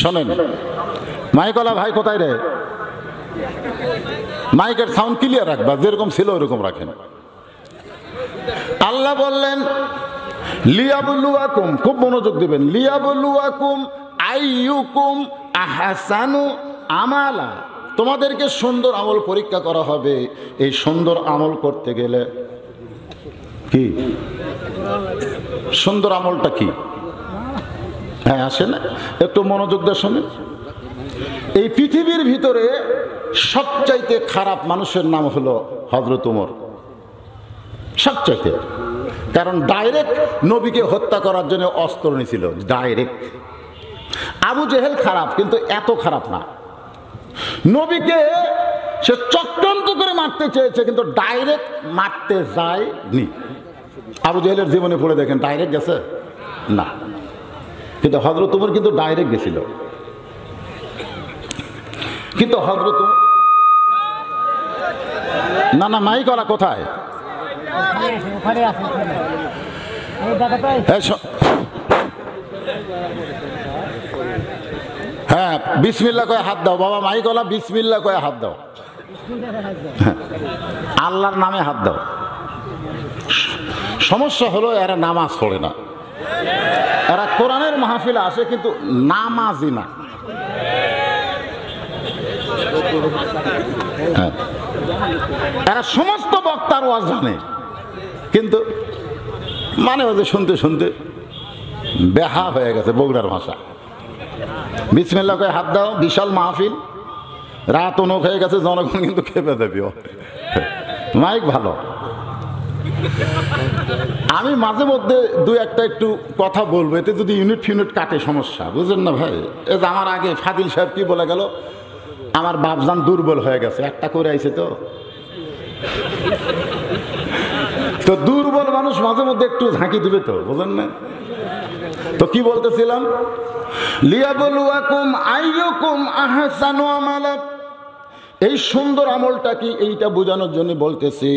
শোনেন, মাইকওয়ালা ভাই কোথায় রে? মাইকের সাউন্ড ক্লিয়ার রাখবা, যেরকম ছিল ওরকম রাখেন। আল্লাহ বললেন লিয়াবলুয়াকুম, খুব মনোযোগ দিবেন, লিয়াবলুয়াকুম আইয়ুকুম আহসানু আমালা। তোমাদেরকে সুন্দর আমল পরীক্ষা করা হবে। এই সুন্দর আমল করতে গেলে কি সুন্দর আমলটা কি? হ্যাঁ, আসে না? একটু মনোযোগ দিয়ে শোনেন। এই পৃথিবীর ভিতরে সবচাইতে খারাপ মানুষের নাম হলো হযরত ওমর, সবচাইতে। কারণ ডাইরেক্ট নবীকে হত্যা করার জন্য অস্ত্র নিয়েছিল, ডাইরেক্ট। আবু জেহেল খারাপ, কিন্তু এত খারাপ না। নবীকে সে চক্রান্ত করে মারতে চেয়েছে, কিন্তু ডাইরেক্ট মারতে যায়নি। আবু জেহেলের জীবনে পড়ে দেখেন, ডাইরেক্ট গেছে না। কিন্তু হযরত ওমর কিন্তু ডাইরেক্ট গেছিল। কিন্তু হযরত না না মাইক ওরা কোথায়? হ্যাঁ, বিসমিল্লাহ কয়ে হাত দাও বাবা। মাইকওয়ালা বিসমিল্লাহ কয়ে হাত দাও, আল্লাহর নামে হাত দাও। সমস্যা হলো এরা নামাজ পড়ে না। এরা কোরআনের মাহফিলে আসে কিন্তু নামাজি না। এরা সমস্ত বক্তার ওয়াজ জানে, কিন্তু মানে ওদের শুনতে শুনতে বেহা হয়ে গেছে বগুড়ার ভাষা। বিসমিল্লাহ করে হাত দাও, বিশাল মাহফিল, রাত অনেক হয়ে গেছে, জনগণ কিন্তু খেপে দেবে। মাইক ভালো, আমি মাঝে মধ্যে দুই একটা একটু কথা বলবো, এতে যদি ইউনিট ফিউনিট কাটে সমস্যা, বুঝলেন না ভাই? এই যে আমার আগে ফাদিল সাহেব কি বলে গেল, আমার বাপজান দুর্বল হয়ে গেছে, একটা করে আইছে তো তো দুর্বল মানুষ মাঝে মধ্যে একটু ঝাঁকি দিবে তো, বুঝলেন না? তো কি বলতেছিলাম, লিয়াবলুয়াকুম আইয়ুকুম আহসানু আমালা, এই সুন্দর আমলটা কি এইটা বোঝানোর জন্য বলতেছি।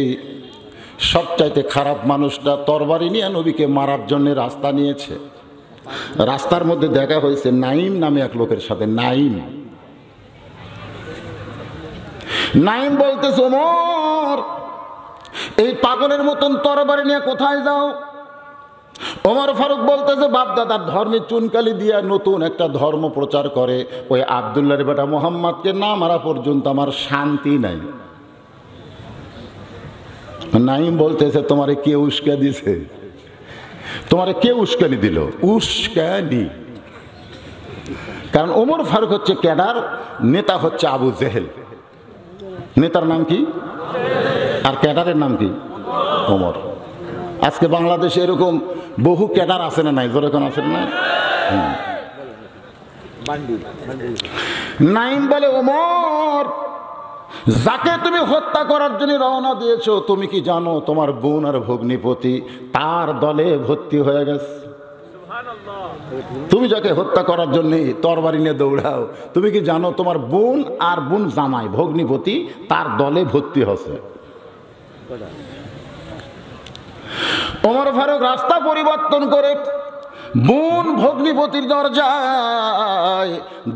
সবচাইতে খারাপ মানুষটা তরবারি নিয়ে নবীকে মারার জন্য রাস্তা নিয়েছে। রাস্তার মধ্যে দেখা হয়েছে নাইম নামে এক লোকের সাথে। নাইম বলতেছে, ওমর এই পাগলের মতন তরবারি নিয়ে কোথায় যাও? ওমর ফারুক বলতেছে, বাপ দাদার ধর্মে চুনকালি দিয়া নতুন একটা ধর্ম প্রচার করে ওই আব্দুল্লাহর বেটা মোহাম্মদকে না মারা পর্যন্ত আমার শান্তি নাই। নাইম বলতেছে, তোমারে কে উস্কা দিছে? তোমারে কে উস্কানি দিল? উস্কানি। কারণ ওমর ফারুক হচ্ছে ক্যাডার, নেতা হচ্ছে আবু জেহেল। নেতার নাম কি আর ক্যাডারের নাম কি? ওমর। আজকে বাংলাদেশে এরকম বহু ক্যাডার আছে না নাই? যেরকম আছে না? নাইম বলে, ওমর যাকে তুমি হত্যা করার জন্য রওনা দিয়েছো, তুমি কি জানো তোমার বোন আর ভগ্নিপতি তার দলে ভর্তি হয়ে গেছে? তুমি যাকে হত্যা করার জন্য তরবারি নিয়ে দৌড়াও, তুমি কি জানো তোমার বোন আর বোন জামাই ভগ্নিপতি তার দলে ভর্তি হচ্ছে? ওমর ফারুক রাস্তা পরিবর্তন করে বোন ভগ্নিপতির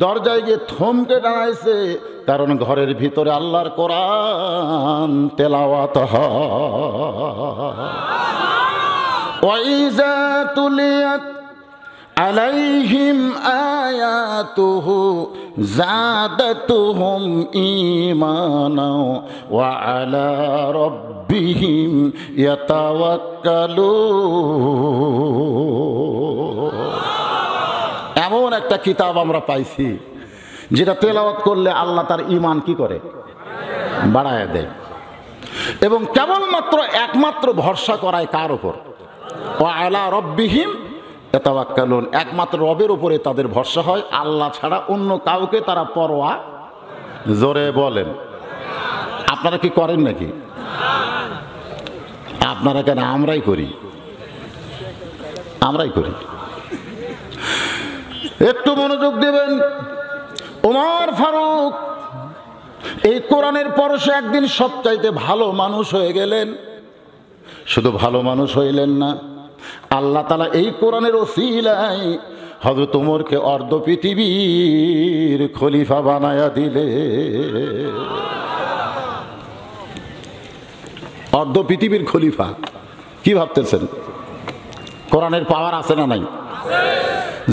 দরজায় গিয়ে থমকে দাঁড়াইছে, কারণ ঘরের ভিতরে আল্লাহর কোরআন তেলাওয়াত ওয়াইজা তুলিয়াত আলাইহিম আয়াতুহু যাদাতুহুম ঈমানা ওয়া আলা রাব্বিহিম ইয়াতাওয়াক্কালুন। এমন একটা কিতাব আমরা পাইছি যেটা তেলাওয়াত করলে আল্লাহ তার ঈমান কি করে? বাড়ায় দেয়। এবং কেবলমাত্র একমাত্র ভরসা করায় কার উপর? ওয়া আলা রাব্বিহিম ইয়াতাওয়াক্কালুন, একমাত্র রবের উপরে তাদের ভরসা হয়, আল্লাহ ছাড়া অন্য কাউকে তারা পরোয়া। জোরে বলেন। আপনারা কি করেন নাকি? আপনারা কেন? আমরাই করি। একটু মনোযোগ দেবেন। ওমর ফারুক এই কোরআনের পরশে একদিন সবচাইতে ভালো মানুষ হয়ে গেলেন। শুধু ভালো মানুষ হইলেন না, আল্লাহ তাআলা এই কোরআনের ওসিলায় হযরত ওমরকে অর্ধ পৃথিবীর খলিফা বানায়া দিলে। অর্ধ পৃথিবীর খলিফা। কি ভাবতেছেন? কোরআনের পাওয়ার আছে না নাই?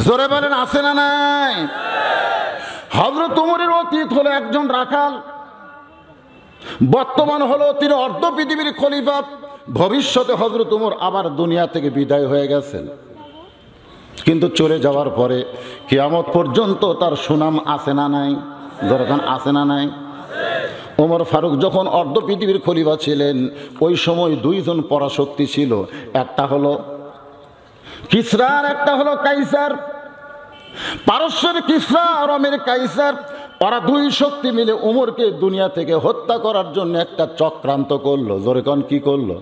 জোরে বলেন, আছে না নাই? হযরত ওমরের অতীত হলো একজন রাখাল, বর্তমান হলো তিনি অর্ধ পৃথিবীর খলিফা। ভবিষ্যতে হযরত ওমর আবার দুনিয়া থেকে বিদায় হয়ে গেছেন, কিন্তু চলে যাওয়ার পরে কিয়ামত পর্যন্ত তার সুনাম আছে না নাই? যখন আছে না নাই? ওমর ফারুক যখন অর্ধ পৃথিবীর খলিফা ছিলেন, ওই সময় দুইজন পরাশক্তি ছিল, একটা হলো কিসরা আর একটা হলো কাইসার। পারস্যের কিসরা, রোমের কাইসার, ওরা দুই শক্তি মিলে ওমরকে দুনিয়া থেকে হত্যা করার জন্য একটা চক্রান্ত করলো। জোরে কোন কি করলো?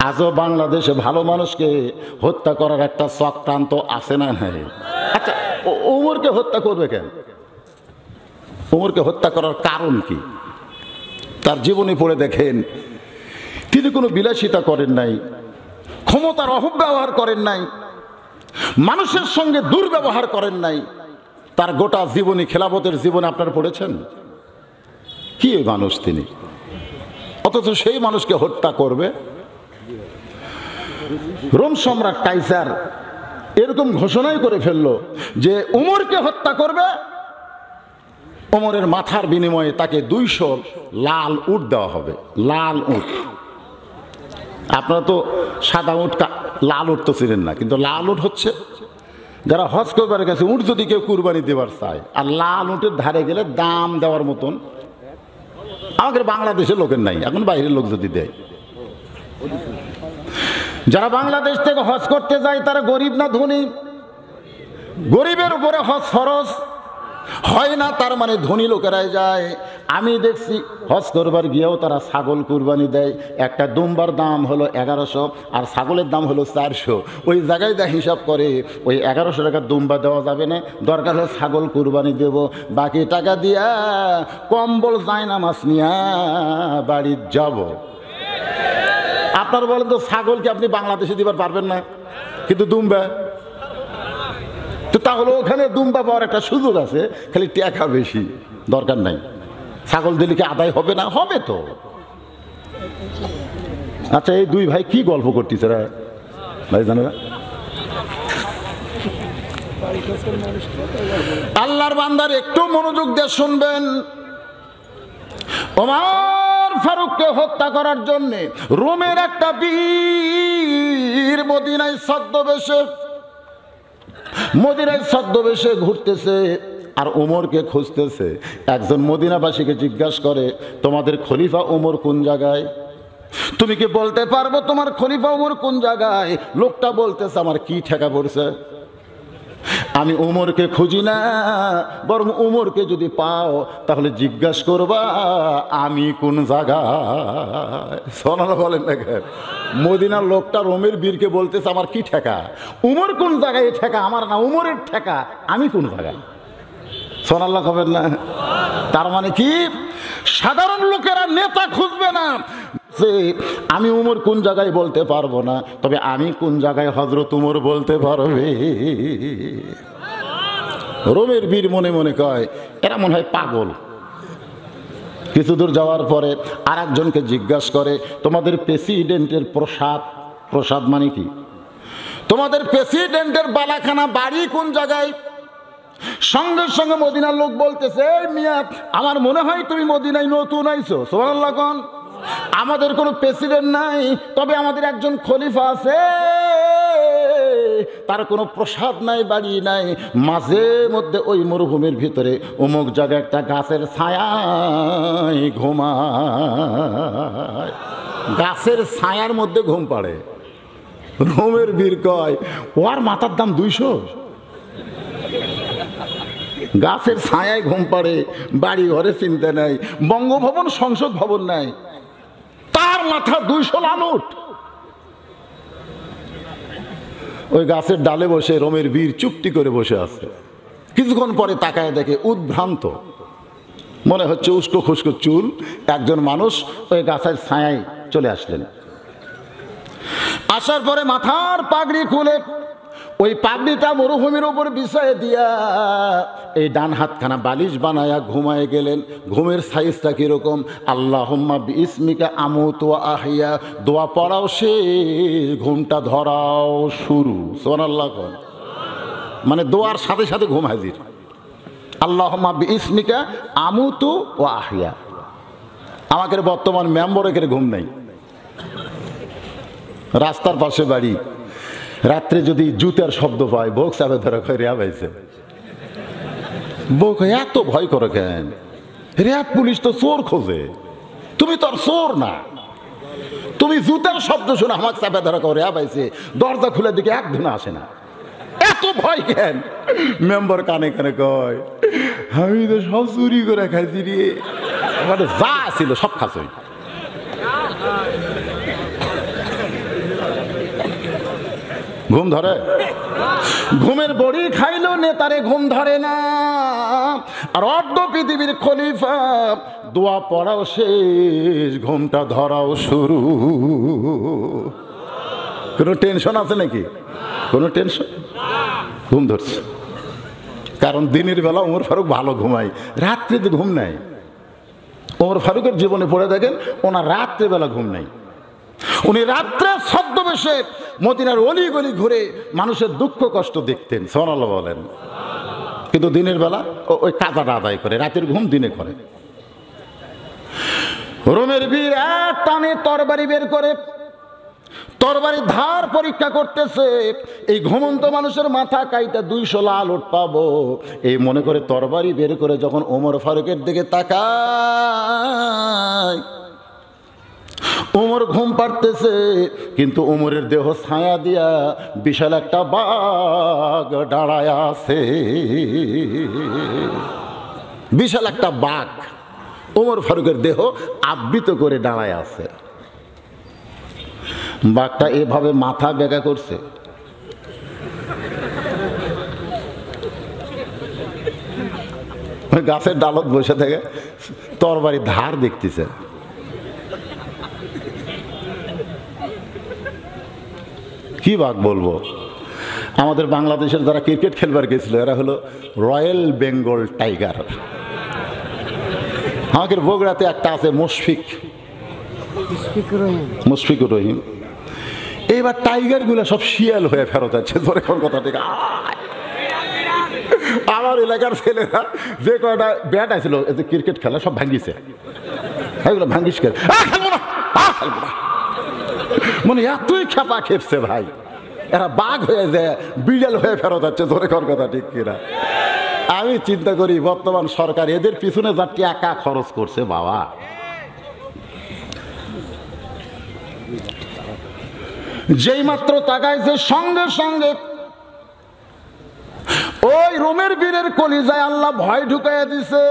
আজও বাংলাদেশে ভালো মানুষকে হত্যা করার একটা চক্রান্ত আছে না নাই? আচ্ছা, ওমরকে হত্যা করবে কেন? ওমরকে হত্যা করার কারণ কি? তার জীবনী পড়ে দেখেন, তিনি কোনো বিলাসিতা করেন নাই, ক্ষমতার অপব্যবহার করেন নাই, মানুষের সঙ্গে দুর্ব্যবহার করেন নাই। তার গোটা জীবনী, খেলাফতের জীবনে আপনারা পড়েছেন? কি মানুষ তিনি, অথচ সেই মানুষকে হত্যা করবে। রোম সম্রাট কাইসার এরকম ঘোষণাই করে ফেললো যে ওমরকে হত্যা করবে, ওমরের মাথার বিনিময়ে তাকে 200 লাল উট দেওয়া হবে। লাল উট, আপনারা তো সাদা উট, লাল উট তো চিনেন না, কিন্তু লাল উট হচ্ছে যারা হজ করবার কাছে উট যদি কেউ কুরবানি দেবার চায়, আর লাল উটের ধারে গেলে দাম দেওয়ার মতন আমাদের বাংলাদেশের লোকের নাই, এখন বাইরের লোক যদি দেয়। যারা বাংলাদেশ থেকে হজ করতে যায় তারা গরিব না ধনী? গরিবের উপরে হজ ফরজ হয় না, তার মানে ধনী লোকেরাই যায়। আমি দেখছি হজ করবার গিয়েও তারা ছাগল কুরবানি দেয়। একটা দুম্বার দাম হলো 1100 আর ছাগলের দাম হলো 400। ওই জায়গায় যা হিসাব করে ওই 1100 টাকা দুম্বা দেওয়া যাবে না, দরকার হলে ছাগল কুরবানি দেব, বাকি টাকা দিয়া কম্বল জায়না মাছ নিয়া বাড়ি যাব। আপনার বলেন তো, ছাগলকে আপনি বাংলাদেশে দিবার পারবেন না, কিন্তু দুম্বা তো, তাহলে ওখানে দুম্বা পাওয়ার একটা সুযোগ আছে, খালি টাকা বেশি, দরকার নাই। ছাগল দিলে কি আদায় হবে না? হবে তো। আচ্ছা, এই দুই ভাই কি গল্প করতেছে রা ভাই, জানে না? আল্লাহর বান্দার একটু মনোযোগ দিয়ে শুনবেন। ওমর ফারুককে হত্যা করার জন্য রোমের একটা বীর মদিনায় ছদ্মবেশে ঘুরতেছে আর ওমরকে খুঁজতেছে। একজন মদিনাবাসীকে জিজ্ঞাসা করে, তোমাদের খলিফা ওমর কোন জায়গায়? তুমি কি বলতে পারবো তোমার খলিফা ওমর কোন জায়গায়? লোকটা বলতেছে, আমার কি ঠেকা পড়ছে, আমি ওমরকে খুঁজি না, বরং ওমরকে যদি পাও তাহলে জিজ্ঞাসা করবা আমি কোন জায়গায়। সোনালা বলেন না, মদিনার লোকটা রোমের বীরকে বলতেছে, আমার কি ঠেকা, ওমর কোন জায়গায়? ঠেকা আমার না, ওমরের ঠেকা, আমি কোন জায়গায়। সোনাল্লাহ খবর না? তার মানে কি, সাধারণ লোকেরা নেতা খুঁজবে না, আমি উমর কোন জায়গায় বলতে পারবো না, তবে আমি কোন জায়গায় হযরত উমর বলতে পারবে। রোমের বীর মনে মনে কয়, এরা মনে হয় পাগল। কিছু দূর যাওয়ার পরে আর একজনকে জিজ্ঞাসা করে, তোমাদের প্রেসিডেন্টের প্রসাদ মানে কি? তোমাদের প্রেসিডেন্টের বালাখানা বাড়ি কোন জায়গায়? সঙ্গে সঙ্গে মদিনার লোক বলতেছে, মিয়া আমার মনে হয় তুমি মদিনায় নতুন আইছো। সুবহানাল্লাহ কোন? আমাদের কোনো প্রেসিডেন্ট নাই, তবে আমাদের একজন খলিফা আছে, তার কোনো প্রসাদ নাই, বাড়ি নাই, মাঝে মধ্যে ওই মরুভূমির ভিতরে অমুক জায়গায় একটা গাছের ছায়ায় ঘুমায়, গাছের ছায়ার মধ্যে ঘুম পাড়ে। রোমের বীর কয়, ওর মাথার দাম 200, গাছের ছায়ায় ঘুম পাড়ে, বাড়ি ঘরে চিন্তা নাই, বঙ্গভবন সংসদ ভবন নাই, তার মাথা 200 লালুট। ওই গাছের ডালে বসে রোমের বীর চুপটি করে বসে আছে। কিছুক্ষণ পরে তাকায় দেখে উদ্ভ্রান্ত, মনে হচ্ছে উস্কো খুস্কো চুল একজন মানুষ ওই গাছের ছায়ায় চলে আসলেন। আসার পরে মাথার পাগড়ি খুলে ওই পাগড়িটা মরুভূমির উপর বিছায় দিয়া এই ডান হাতখানা বালিশ বানায়া ঘুমায় গেলেন। ঘুমের সাইজটা কিরকম? আল্লাহুম্মা বিইসমিকা আমুতু ওয়া আহইয়া, দোয়া পড়াও শেষ, ঘুমটা ধরাও শুরু। সুবহানাল্লাহ। মানে দোয়ার সাথে সাথে ঘুম হাজির। আল্লাহুম্মা বিইসমিকা আমুতু ওয়া আহইয়া। আমাদের বর্তমান মেম্বরের ঘুম নাই, রাস্তার পাশে বাড়ি, রাত্রে যদি জুতার শব্দ পায় বউক চাপে ধরা কয় রেয়া পাইছে। বউক এত ভয় করে কেন? র্যাব পুলিশ তো চোর খোঁজে, তুমি তো আর চোর না, তুমি জুতার শব্দ শুনে আমাকে চাপে ধরা কয় রেয়া পাইছে, দরজা খুলে দিকে এক ধুনা আসে না, এত ভয় কেন? মেম্বার কানে কানে কয়, আমি তো সব চুরি করে খাইছি রে, মানে যা ছিল সব খাসই। ঘুম ধরে? ঘুমের বড়ি খাইলো নেতারে ঘুম ধরে না। আর অর্ধ পৃথিবীর খলিফা দোয়া পড়াও শেষ, ঘুমটা ধরাও শুরু। কোনো টেনশন আছে নাকি? কোনো টেনশন? ঘুম ধরছে, কারণ দিনের বেলা ওমর ফারুক ভালো ঘুমায়, রাত্রিতে ঘুম নাই। ওমর ফারুকের জীবনে পড়ে দেখেন, ওনার রাত্রেবেলা ঘুম নাই। উনি রাত্রে ছদ্মবেশে মদিনার অলি গলি ঘুরে মানুষের দুঃখ কষ্ট দেখতেন। সুবহানাল্লাহ বলেন। কিন্তু দিনের বেলা ওই কাজাটা আদায় করে, রাতের ঘুম দিনে করে। রোমের বীর এক টানে তরবারি বের করে তরবারির ধার পরীক্ষা করতেছে। এই ঘুমন্ত মানুষের মাথা কাইটা 200 লালুট পাবো এই মনে করে তরবারি বের করে যখন ওমর ফারুকের দিকে তাকায়, উমর ঘুম পাড়তেছে, কিন্তু উমরের দেহ ছায়া দিয়া বিশাল একটা বাঘ দাঁড়ায় আছে। বিশাল একটা বাঘ উমর ফারুকের দেহ আবৃত করে দাঁড়ায় আছে। বাঘটা এভাবে মাথা বেঁকা করছে, গাছের ডালত বসে থেকে তরবারি ধার দেখতেছে। কি বাঘ বলবো, আমাদের বাংলাদেশের যারা ক্রিকেট খেলবার গেছিল এরা হলো রয়্যাল বেঙ্গল টাইগার। আমাদের বগুড়াতে একটা আছে মুশফিকুর রহিম। এইবার টাইগার গুলা সব শিয়াল হয়ে ফেরত যাচ্ছে। ধরে কোন কথা ঠিক, আমার এলাকার ছেলেরা যে কয়টা ব্যাট আছিল ক্রিকেট খেলা সব ভাঙ্গিছে, এগুলো ভাঙ্গিস খেল মানে এতই খেপা খেপছে ভাই, এরা বাঘ হয়ে যায় বিড়াল হয়ে ফেরত যাচ্ছে। ধরে কোন কথা ঠিক কিনা? আমি চিন্তা করি বর্তমান সরকার এদের পিছনে যা টাকা খরচ করছে বাবা, যেই মাত্র তাকাইছে সঙ্গে সঙ্গে ওই রোমের বীরের কলিজায় আল্লাহ ভয় ঢুকাইয়া দিছে।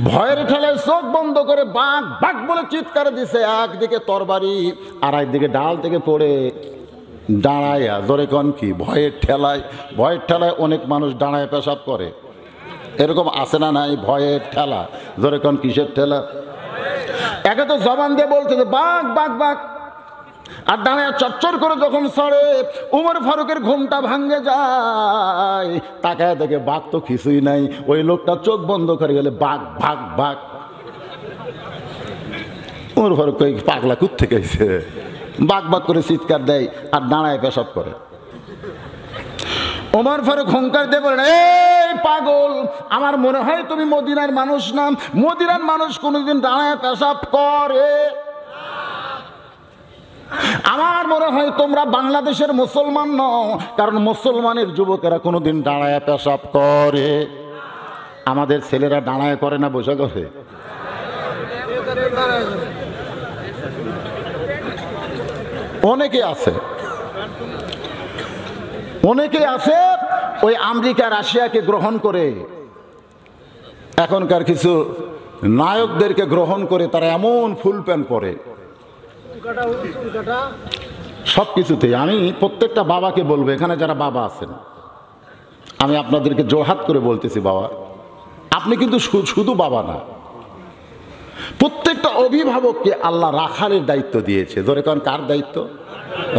ভয়ের ঠেলায় চোখ বন্ধ করে বাঘ বাঘ বলে চিৎকার দিছে। একদিকে তরবারি আর একদিকে ডাল থেকে পড়ে দাঁড়াইয়া, জোরে কন কি, ভয়ের ঠেলায় অনেক মানুষ দাঁড়ায় পেশাব করে, এরকম আছে না নাই? ভয়ের ঠেলা, জোরে কন কিসের ঠেলা? একে তো জবান দিয়ে বলতে বাঘ বাঘ বাঘ, আর দাঁড়ায় চচ্চর করে যখন সরে উমর ফারুকের ঘুমটা ভাঙ্গে যায়, তাকায় দেখে বাঘ তো কিছুই নাই। ওই লোকটা চোখ বন্ধ করে গেলে বাঘ বাঘ বাঘ। উমর ফারুক পাগলা কোত্থেকে আইছে, বাঘ বাঘ করে চিৎকার দেয় আর দাঁড়ায় পেশাব করে। উমর ফারুক হুঙ্কার দিয়ে বলেন, এই পাগল, আমার মনে হয় তুমি মদিনার মানুষ না। মদিনার মানুষ কোনোদিন দাঁড়ায় পেশাব করে? আমার মনে হয় তোমরা বাংলাদেশের মুসলমান নও, কারণ মুসলমানের যুবকেরা কোনোদিন দাঁড়ায় পেশাব করে। আমাদের ছেলেরা দাঁড়ায় করে না, বসে করে। অনেকে আছে ওই আমেরিকা রাশিয়াকে গ্রহণ করে, এখনকার কিছু নায়কদেরকে গ্রহণ করে তারা এমন ফুল প্যান্ট পরে সব কিছুতেই। আমি প্রত্যেকটা বাবাকে বলবো, এখানে যারা বাবা আছেন, আমি আপনাদেরকে জোরহাত করে বলতেছি, বাবা আপনি কিন্তু শুধু বাবা না, প্রত্যেকটা অভিভাবককে আল্লাহ রাখালের দায়িত্ব দিয়েছে। ধরে কারণ কার দায়িত্ব?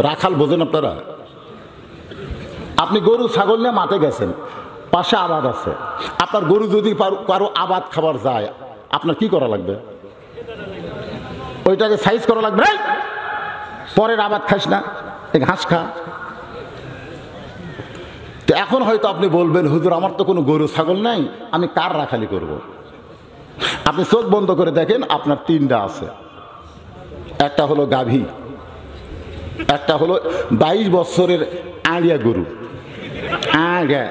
রাখাল বোঝেন আপনারা? আপনি গরু ছাগল নিয়ে মাঠে গেছেন, পাশে আবাদ আছে, আপনার গরু যদি কারো আবাদ খাবার যায়, আপনার কি করা লাগবে? ওইটাকে সাইজ করা লাগবে, পরের আবাদ খাস না, ঘাস খা। তো এখন হয়তো আপনি বলবেন, হুজুর আমার তো কোনো গরু ছাগল নাই, আমি কার রাখালি করব? আপনি চোখ বন্ধ করে দেখেন, আপনার তিনটা আছে। একটা হলো গাভী, একটা হলো 22 বছরের আড়িয়া গরু,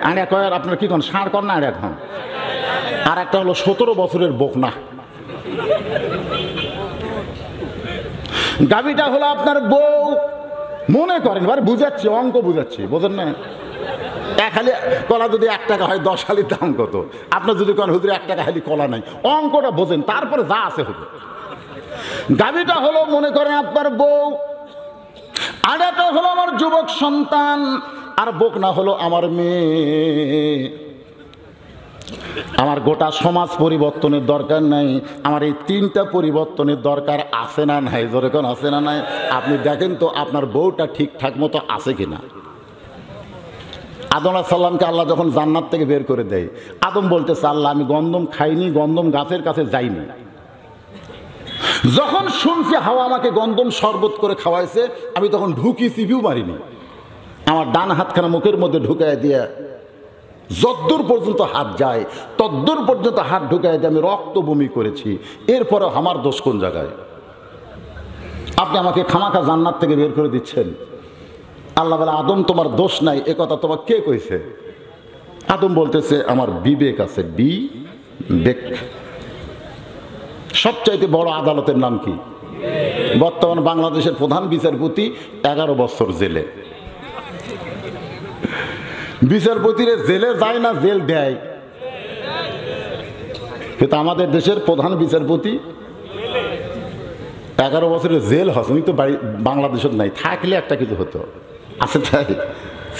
আড়িয়া কয় আপনার কি কোন ষাঁড় কর না আড়িয়া খান, আর একটা হলো 17 বছরের বকনা। গাভীটা হলো আপনার বউ, মনে করেন বুঝাচ্ছি, অঙ্ক বুঝাচ্ছি, বোঝেন না? এক হালি কলা যদি 1 টাকা হয়, 10 হালির দাম কত? আপনার যদি কোন হুজুর 1 টাকা হালি কলা নাই, অঙ্কটা বোঝেন, তারপরে যা আছে হবে। গাভীটা হলো মনে করেন আপনার বউ, আড়াটা হলো আমার যুবক সন্তান, আর বকনা হলো আমার মেয়ে। আমার গোটা সমাজ পরিবর্তনের দরকার নাই, আমার এই 3টা পরিবর্তনের দরকার আছে না নাই? যেরকম আছে না নাই? আপনি দেখেন তো আপনার বউটা ঠিকঠাক মতো আছে কিনা। আদম আলাইহিস সালামকে আল্লাহ যখন জান্নাত থেকে বের করে দেয়, আদম বলতেছে, আল্লাহ আমি গন্ধম খাইনি, গন্ধম গাছের কাছে যাইনি। যখন শুনছি হাওয়া আমাকে গন্ধম শরবত করে খাওয়াইছে, আমি তখন ঢুকি চিবিও মারিনি, আমার ডান হাতখানা মুখের মধ্যে ঢুকাই দিয়ে যদ্দূর পর্যন্ত হাত যায় তদ্দূর পর্যন্ত হাত ঢুকাই দিয়ে আমি রক্ত বমি করেছি। এরপরে আমার দোষ কোন জায়গায়? আপনি আমাকে খামাখা জান্নাত থেকে বের করে দিচ্ছেন। আল্লাহ বলে, আদম তোমার দোষ নাই, এ কথা তোমার কে কইছে? আদম বলতেছে, আমার বিবেক আছে, বিবেক। সবচাইতে বড় আদালতের নাম কি? বর্তমান বাংলাদেশের প্রধান বিচারপতি 11 বছর জেলে। বিচারপতিরা জেলে যায় না, জেল দেয়, কিন্তু আমাদের দেশের প্রধান বিচারপতি 11 বছরের জেল হসনি তো বাংলাদেশের নাই, থাকলে একটা কিছু হতো। আছে তাই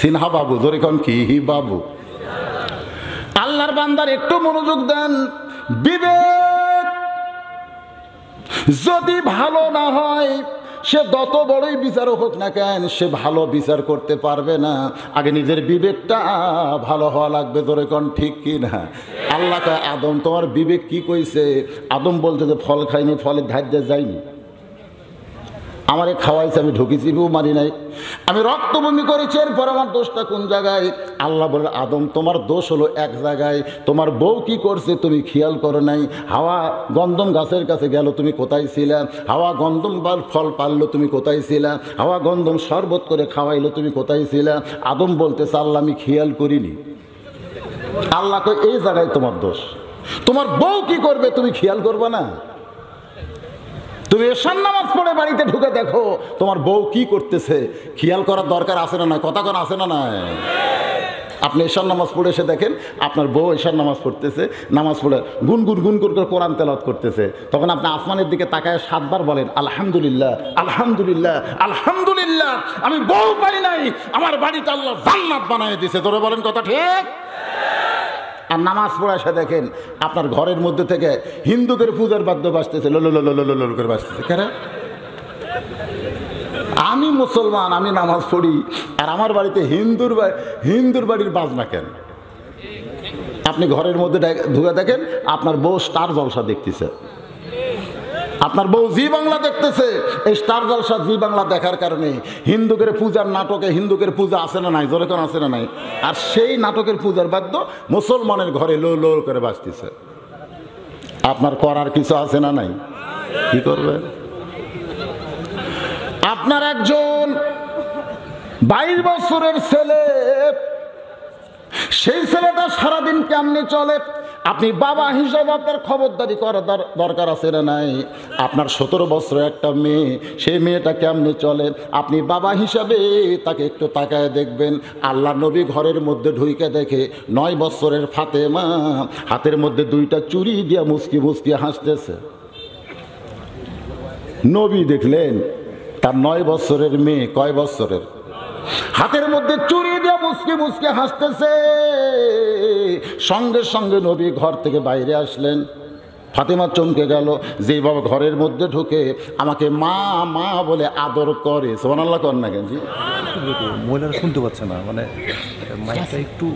সিনহা বাবু ধরে কন কি বাবু। আল্লাহর বান্দার একটু মনোযোগ দেন। বিবেক যদি ভালো না হয়, সে যত বড়ই বিচারক হোক না কেন, সে ভালো বিচার করতে পারবে না। আগে নিজের বিবেকটা ভালো হওয়া লাগবে, ধরে কন ঠিক কি না। আল্লাহ কয় আদম তোমার বিবেক কি কইছে? আদম বলতে যে ফল খাইনি, ফলের ধার্যে যাইনি, আমারে খাওয়াইছে, আমি ঢুকেছি মারি নাই, আমি রক্ত বমি করেছি, এরপর আমার দোষটা কোন জায়গায়? আল্লাহ বলে আদম তোমার দোষ হলো এক জায়গায়, তোমার বউ কি করছে তুমি খেয়াল করো নাই। হাওয়া গন্ধম গাছের কাছে গেল, তুমি কোথায় ছিলা? হাওয়া গন্ধম ফল পারলো, তুমি কোথায় ছিলা? হাওয়া গন্ধম শরবত করে খাওয়াইলো, তুমি কোথায় ছিলা? আদম বলতেছে আল্লাহ আমি খেয়াল করিনি। আল্লাহ কয় এই জায়গায় তোমার দোষ। তোমার বউ কি করবে তুমি খেয়াল করবে না? তুমি এশার নামাজ পড়ে বাড়িতে ঢুকে দেখো তোমার বউ কি করতেছে, খেয়াল করার দরকার আছে না নাই? কথা কোন আছে না নাই? আপনি এশার নামাজ পড়ে এসে দেখেন আপনার বউ এশার নামাজ পড়তেছে, নামাজ পড়ে গুনগুন গুন করে কোরআন তেলাওয়াত করতেছে, তখন আপনি আসমানের দিকে তাকায় 7 বার বলেন আলহামদুলিল্লাহ আলহামদুলিল্লাহ আলহামদুলিল্লাহ, আমি বউ পাই নাই, আমার বাড়িতে আল্লাহ জান্নাত বানায় দিয়েছে। ধরে বলেন কথা ঠিক? আর নামাজ পড়ে এসে দেখেন আপনার ঘরের মধ্যে থেকে হিন্দুদের পূজার বাদ্য বাজতেছে, লোল করে বাজতেছে। কেন? আমি মুসলমান, আমি নামাজ পড়ি, আর আমার বাড়িতে হিন্দুর বাড়ির বাজনা কেন? আপনি ঘরের মধ্যে ঢুকে দেখেন আপনার বউ স্টার জলসা দেখতেছে, আপনার বউ জি বাংলা দেখতেছে। এই স্টার জলসা জি বাংলা দেখার কারণে হিন্দুদের পূজার নাটকে হিন্দুদের পূজা আছে না নাই? জোরে কোন আছে না নাই? আর সেই নাটকের পূজার বাদ্য মুসলমানের ঘরে লো লো করে বাজতেছে। আপনার করার কিছু আছে না নাই? কি করবে? আপনার একজন 22 বছরের ছেলে, সেই ছেলেটা সারাদিন কেমনে চলে? আপনি বাবা হিসাবে আপনার খবরদারি করার দরকার আছে না নাই? আপনার 17 বছরের একটা মেয়ে, সেই মেয়েটা কেমনে চলে? আপনি বাবা হিসাবে তাকে একটু তাকায় দেখবেন। আল্লাহ নবী ঘরের মধ্যে ঢুইকে দেখে 9 বছরের ফাতেমা হাতের মধ্যে 2টা চুড়ি দিয়া মুসকি মুসকি হাসতেছে। নবী দেখলেন তার 9 বছরের মেয়ে, কয় বছরের, হাতের মধ্যে চুড়ি দিয়ে মুসকে মুসকে হাসতেছে। সঙ্গে সঙ্গে নবী ঘর থেকে বাইরে আসলেন। ফাতেমা চমকে গেল, যে বাবা ঘরের মধ্যে ঢুকে আমাকে মা মা বলে আদর করে। সুবহানাল্লাহ কর না কেন? মহিলারা শুনতে পাচ্ছে না, মানে মাইকটা একটু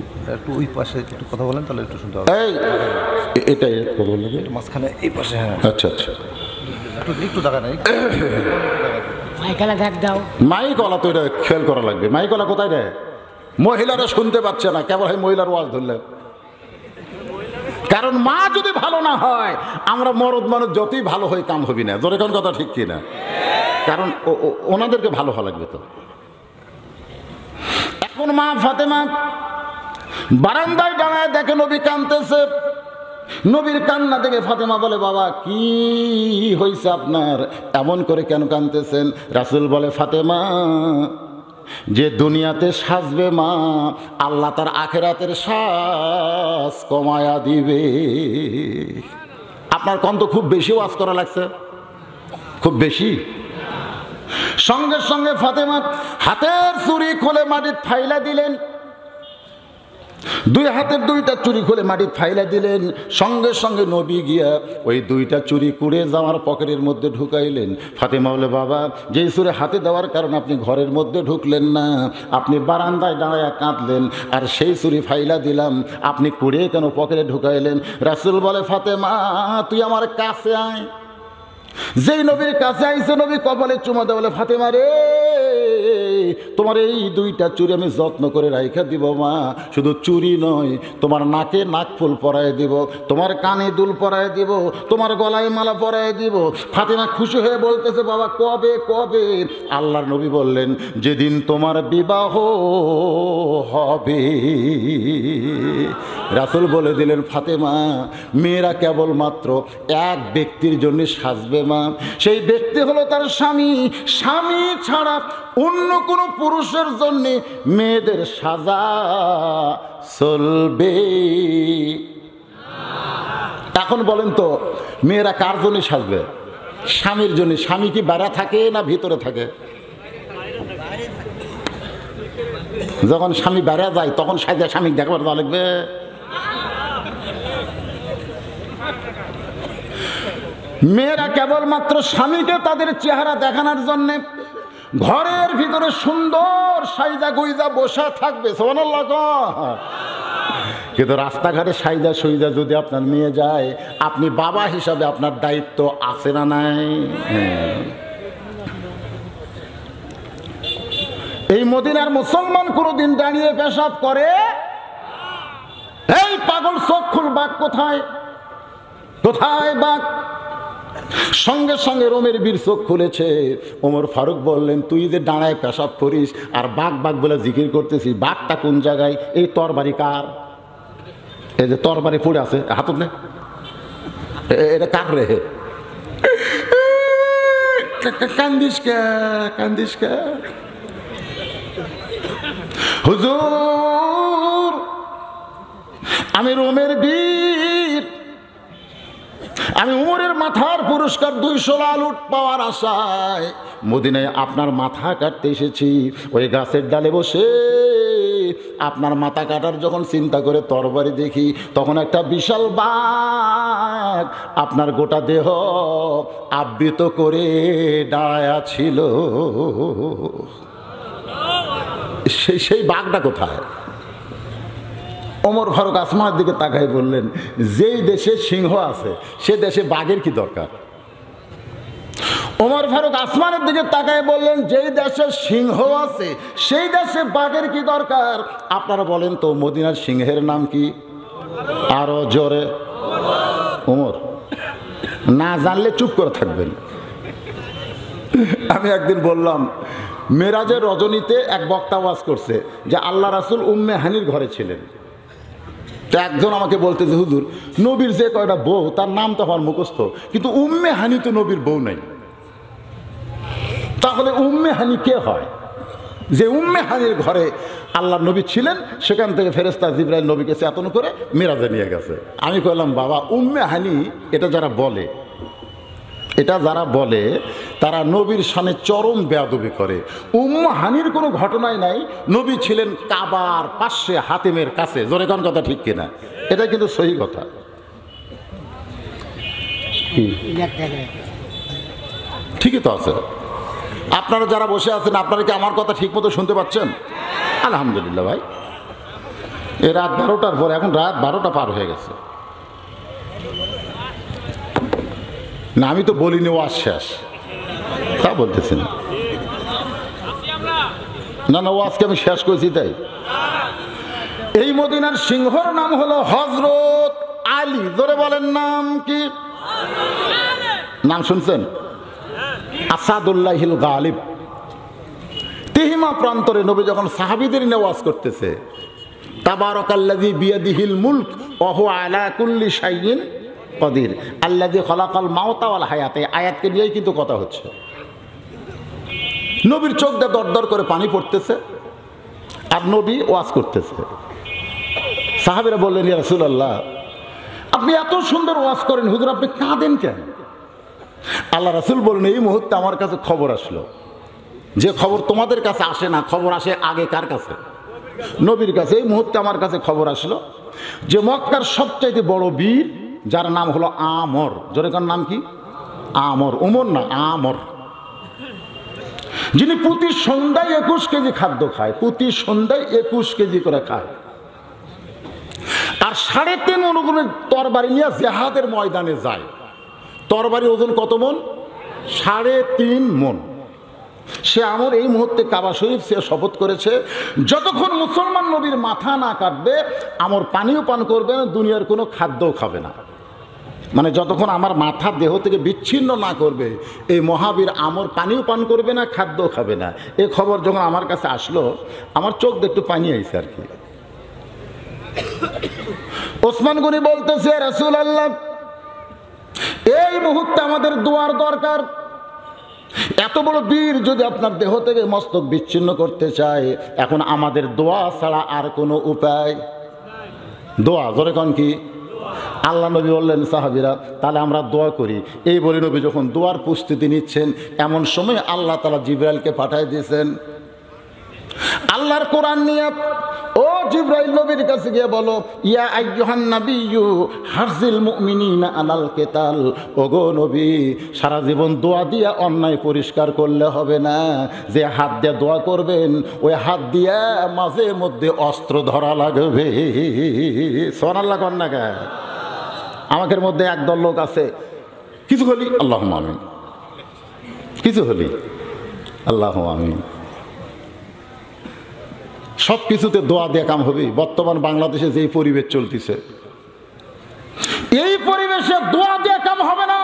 ওই পাশে একটু কথা বলেন, তাহলে একটু শুনতে হবে। এই এটাই কথা বললে মাঝখানে এই পাশে। হ্যাঁ আচ্ছা আচ্ছা, একটু দেখা নাই, মাইকালা ডাক দাও। মাইকলা তো এটা খেয়াল করা লাগবে। মাইকলা কোথায় রে? মহিলারা শুনতে পাচ্ছে না, কেবল হয় মহিলার ওয়াজ ধরলে। কারণ মা যদি ভালো না হয়, আমরা মরদ মানুষ যতই ভালো হয়ে কাম হবি না। জোরে কোন কথা ঠিক কিনা? কারণ ওনাদেরকে ভালো হওয়া লাগবে। তো এখন মা ফাতেমা বারান্দায় দাঁড়ায় দেখে নবী কাঁদতেছে। নবীর কান্না দেখে ফাতেমা বলে বাবা কি হয়েছে আপনার, এমন করে কেন কাঁদতেছেন? রাসূল বলে ফাতেমা, যে দুনিয়াতে সাজবে মা, আল্লাহ তার আখেরাতের সাজ কমায়া দিবে। আপনার কন্ত খুব বেশি ওয়াজ করা লাগছে, খুব বেশি। সঙ্গে সঙ্গে ফাতেমা হাতের চুড়ি খুলে মাটির ফাইলা দিলেন, 2 হাতের 2টা চুড়ি খুলে মাটির ফাইলা দিলেন। সঙ্গে সঙ্গে নবী গিয়া ওই 2টা চুড়ি কুড়ে জামার পকেটের মধ্যে ঢুকাইলেন। ফাতেমা বলে বাবা, যেই চুড়ি হাতে দেওয়ার কারণে আপনি ঘরের মধ্যে ঢুকলেন না, আপনি বারান্দায় দাঁড়ায় কাঁদলেন, আর সেই চুড়ি ফাইলা দিলাম, আপনি কুড়ে কেন পকেটে ঢুকাইলেন? রাসূল বলে ফাতেমা তুই আমার কাছে আয়। যেই নবীর কাছে আইছে নবী কপালে চুমা দেয়, বলে ফাতেমা রে, তোমার এই 2টা চুড়ি আমি যত্ন করে রাইখা দিব মা। শুধু চুড়ি নয়, তোমার নাকে নাক ফুল পরায় দিব, তোমার কানে দুল পরায় দিব, তোমার গলায় মালা পরায় দিব। ফাতেমা খুশি হয়ে বলতেছে বাবা কবে কবে? আল্লাহর নবী বললেন যেদিন তোমার বিবাহ হবে। রাসূল বলে দিলেন ফাতেমা, মেয়েরা কেবলমাত্র এক ব্যক্তির জন্য সাজবে আহাদুহুমা, সেই ব্যক্তি হলো তার স্বামী। স্বামী ছাড়া অন্য কোনো পুরুষের জন্য মেয়েদের সাজা চলবে। এখন বলেন তো মেয়েরা কার জন্য সাজবে? স্বামীর জন্য। স্বামী কি বাইরে থাকে না ভিতরে থাকে? যখন স্বামী বাইরে যায় তখন সাজা স্বামী দেখবার দেওয়া লাগবে। মেয়েরা কেবলমাত্র স্বামীকে তাদের চেহারা দেখানোর জন্যে ঘরের ভিতরে সুন্দর সাইজা গুইজা বসা থাকবে, সুবহানাল্লাহ। কিন্তু রাস্তাঘাটে সাইজা সুইজা যদি আপনার মেয়ে যায়, আপনি বাবা হিসাবে আপনার দায়িত্ব আছে না নাই? এই মদিনার মুসলমান কোনদিন দাঁড়িয়ে পেশাব করে? এই পাগল চোখ খুল, বাঘ কোথায়? কোথায় বাঘ? সঙ্গে সঙ্গে রোমের বীর চোখ খুলেছে। ওমর ফারুক বললেন, তুই যে দাঁড়ায় পেশাব করিস আর বাঘ বাঘ বলে জিকির করতেছিস, বাঘটা কোন জায়গায়? এই তরবারি কার? এই যে তরবারি পড়ে আছে হাতত নে, এটা কার রে? কান্দিস কে? কান্দিস কে? হুজুর, আমি রোমের বীর, আমি উমরের মাথার পুরস্কার 200 লাল উট পাওয়ার আশায় মদিনায় আপনার মাথা কাটতে এসেছি। ওই গাছের ডালে বসে আপনার মাথা কাটার যখন চিন্তা করে তরবারি দেখি, তখন একটা বিশাল বাঘ আপনার গোটা দেহ আবৃত করে দাঁড়ায়া ছিল। সেই বাঘটা কোথায়? ওমর ফারুক আসমানের দিকে তাকাই বললেন, যেই দেশে সিংহ আছে সে দেশে বাঘের কি দরকার? ওমর ফারুক আসমানের দিকে তাকাই বললেন, যেই দেশে সিংহ আছে সেই দেশে বাঘের কি দরকার? আপনারা বলেন তো মদিনার সিংহের নাম কি? আরো জোরে। ওমর। না জানলে চুপ করে থাকবেন। আমি একদিন বললাম, মেরাজের রজনীতে এক বক্তা ওয়াজ করছে যে আল্লাহ রাসূল উম্মে হানির ঘরে ছিলেন। তো একজন আমাকে বলতেছে, হুজুর নবীর যে কয়টা বউ তার নাম তো আমার মুখস্থ, কিন্তু উম্মে হানি তো নবীর বউ নাই। তাহলে উম্মে হানি কে হয়? যে উম্মে হানির ঘরে আল্লাহ নবী ছিলেন, সেখান থেকে ফেরেশতা জিবরাইল নবীকে চেতন করে মেরাজে নিয়ে গেছে। আমি কইলাম, বাবা উম্মে হানি এটা যারা বলে তারা নবীর সামনে চরম বেয়াদবি করে। উম্মে হানির কোনো ঘটনাই নাই। নবী ছিলেন কাবার পাশে হাতিমের কাছে। জোরে কোন কথা ঠিক কিনা? এটা কিন্তু সহি কথা। ঠিকই তো আছে। আপনারা যারা বসে আছেন, আপনারা কি আমার কথা ঠিক মতো শুনতে পাচ্ছেন? আলহামদুলিল্লাহ ভাই। এই রাত 12টার পর, এখন রাত 12টা পার হয়ে গেছে। না আমি তো বলিনি ওয়াজ শেষ, তা বলতেছি না। না ওয়াজকে আমি শেষ করেছি তাই। এই মদিনার সিংহর নাম হলো হযরত আলী। ধরে বলেন নাম কি? নাম শুনছেন? আসাদুল্লাহিল গালিব। তিহিমা প্রান্তরে নবী যখন সাহাবীদের নিয়ে ওয়াজ করতেছে, তাবারাকাল্লাযী বিয়াদিহিল মুলক ওয়া হুয়া আলা কুল্লি শাইইন কদির আল্লাযী খলাকাল মাউতা ওয়াল হায়াত, এই আয়াতকে নিয়েই কিন্তু কথা হচ্ছে। নবীর চোখ দিয়ে দরদর করে পানি পড়তেছে আর নবী ওয়াজ করতেছে। সাহাবীরা বললেন, ইয়া রাসূলুল্লাহ আপনি এত সুন্দর ওয়াজ করেন, হুজুর আপনি কাঁদেন কেন? আল্লাহ রাসূল বললেন, এই মুহূর্তে আমার কাছে খবর আসলো, যে খবর তোমাদের কাছে আসে না, খবর আসে আগে কার কাছে? নবীর কাছে। এই মুহূর্তে আমার কাছে খবর আসলো যে মক্কার সবচাইতে বড় বীর, যার নাম হলো আমর। জোরে কার নাম কি? আমর। উমর না, আমর। যিনি প্রতি সন্ধ্যায় 21 কেজি খাদ্য খায়, প্রতি সন্ধ্যায় 21 কেজি করে খায়, আর 3.5 মণ ওজনের তরবারি নিয়ে জিহাদের ময়দানে যায়। তরবারি ওজন কত মণ? 3.5 মণ। সে আমর এই মুহূর্তে কাবা শরীফ সে শপথ করেছে, যতক্ষণ মুসলমান নবীর মাথা না কাটবে আমর পানিও পান করবে না, দুনিয়ার কোনো খাদ্যও খাবে না। মানে যতক্ষণ আমার মাথা দেহ থেকে বিচ্ছিন্ন না করবে, এই মহাবীর আমর পানিও পান করবে না, খাদ্যও খাবে না। এই খবর যখন আমার কাছে আসলো, আমার চোখ দিয়ে একটু পানি আইছে আর কি। ওসমান গনি বলতেছে, রাসূলুল্লাহ এই মুহূর্তে আমাদের দোয়ার দরকার। এত বড় বীর যদি আপনার দেহ থেকে মস্তক বিচ্ছিন্ন করতে চায়, এখন আমাদের দোয়া ছাড়া আর কোনো উপায়? দোয়া জোরে কোন কি? আল্লাহ নবী বললেন সাহাবীরা তাহলে আমরা দোয়া করি। এই বলে নবী যখন দোয়ার প্রস্তুতি নিচ্ছেন, এমন সময় আল্লাহ তাআলা জিবরাইলকে পাঠিয়ে দিয়েছেন। আল্লাহর কোরআন নিয়ে ও জিবরাইল নবীর কাছে গিয়ে বলো, ইয়া আইয়ুহান নাবিয়্যু হারজিল মুমিনিনা আলাল কিতাল। ওগো নবী, সারা জীবন দোয়া দিয়া অন্যায় পরিষ্কার করলে হবে না। যে হাত দিয়ে দোয়া করবেন, ওই হাত দিয়া মাঝে মধ্যে অস্ত্র ধরা লাগবে। সুবহানাল্লাহ কন না কে? আমাদের মধ্যে একদল লোক আছে, কিছু হলি আল্লাহুম্মা আমিন, কিছু হলি আল্লাহুম্মা আমিন। সব কিছুতে দোয়া দিয়ে কাম হবে? বর্তমান বাংলাদেশে যেই পরিবেশ চলতেছে, এই পরিবেশে দোয়া দিয়ে কাম হবে না।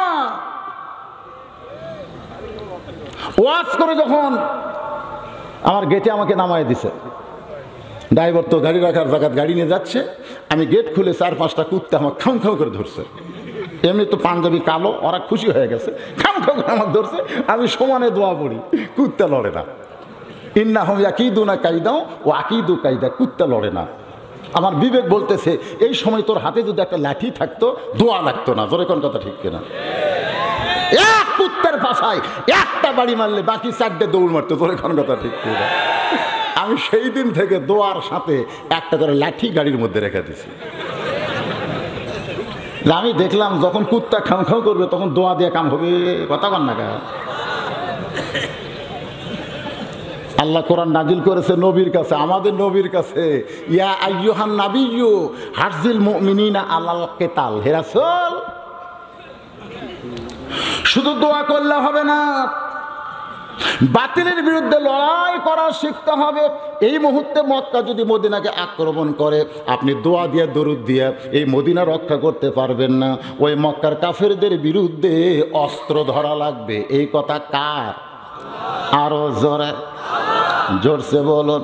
ওয়াজ করে যখন আমার গেটে আমাকে নামায় দিছে, ড্রাইভার তো গাড়ি রাখার জায়গা গাড়ি নিয়ে যাচ্ছে, আমি গেট খুলে 4-5টা কুত্তে আমার খাম খাম করে ধরছে। এমনি তো পাঞ্জাবি কালো, ওরা খুশি হয়ে গেছে, খাম খাম করে আমার ধরছে। আমি সমানে দোয়া পড়ি, কুত্তে লড়ে না। ইন্নাহুম ইয়াকিদুনা কাইদাও ওয়া আকিদু কাইদা, কুত্তা লড়ে না। আমার বিবেক বলতেছে এই সময় তোর হাতে যদি একটা লাঠি থাকতো, দোয়া লাগতো না। জোরে কোন কথা ঠিক কিনা? এক কুত্তার পাশায় একটা বাড়ি মারলে বাকি 4টে দৌড় মারতো। জোরে কোন কথা ঠিক কিনা? আমি সেই দিন থেকে দোয়ার সাথে একটা করে লাঠি গাড়ির মধ্যে রেখে দিছি। আমি দেখলাম যখন কুত্তা খাম খাম করবে তখন দোয়া দিয়ে কাম হবে। কথা কন না কা? আল্লাহ কোরআন নাজিল করেছে নবীর কাছে, আমাদের নবীর কাছে, ইয়া আইয়ুহান নাবিয়্যু হারজিল মুমিনিনা আলাল কিতাল। হে রাসূল, শুধু দোয়া করলে হবে না, বাতিলের বিরুদ্ধে লড়াই করা শিখতে হবে। এই মুহূর্তে মক্কা যদি মদিনাকে আক্রমণ করে, আপনি দোয়া দিয়ে দরুদ দিয়ে এই মদিনা রক্ষা করতে পারবেন না। ওই মক্কার কাফেরদের বিরুদ্ধে অস্ত্র ধরা লাগবে। এই কথা কার? আরো জোরে জোরসে বলুন।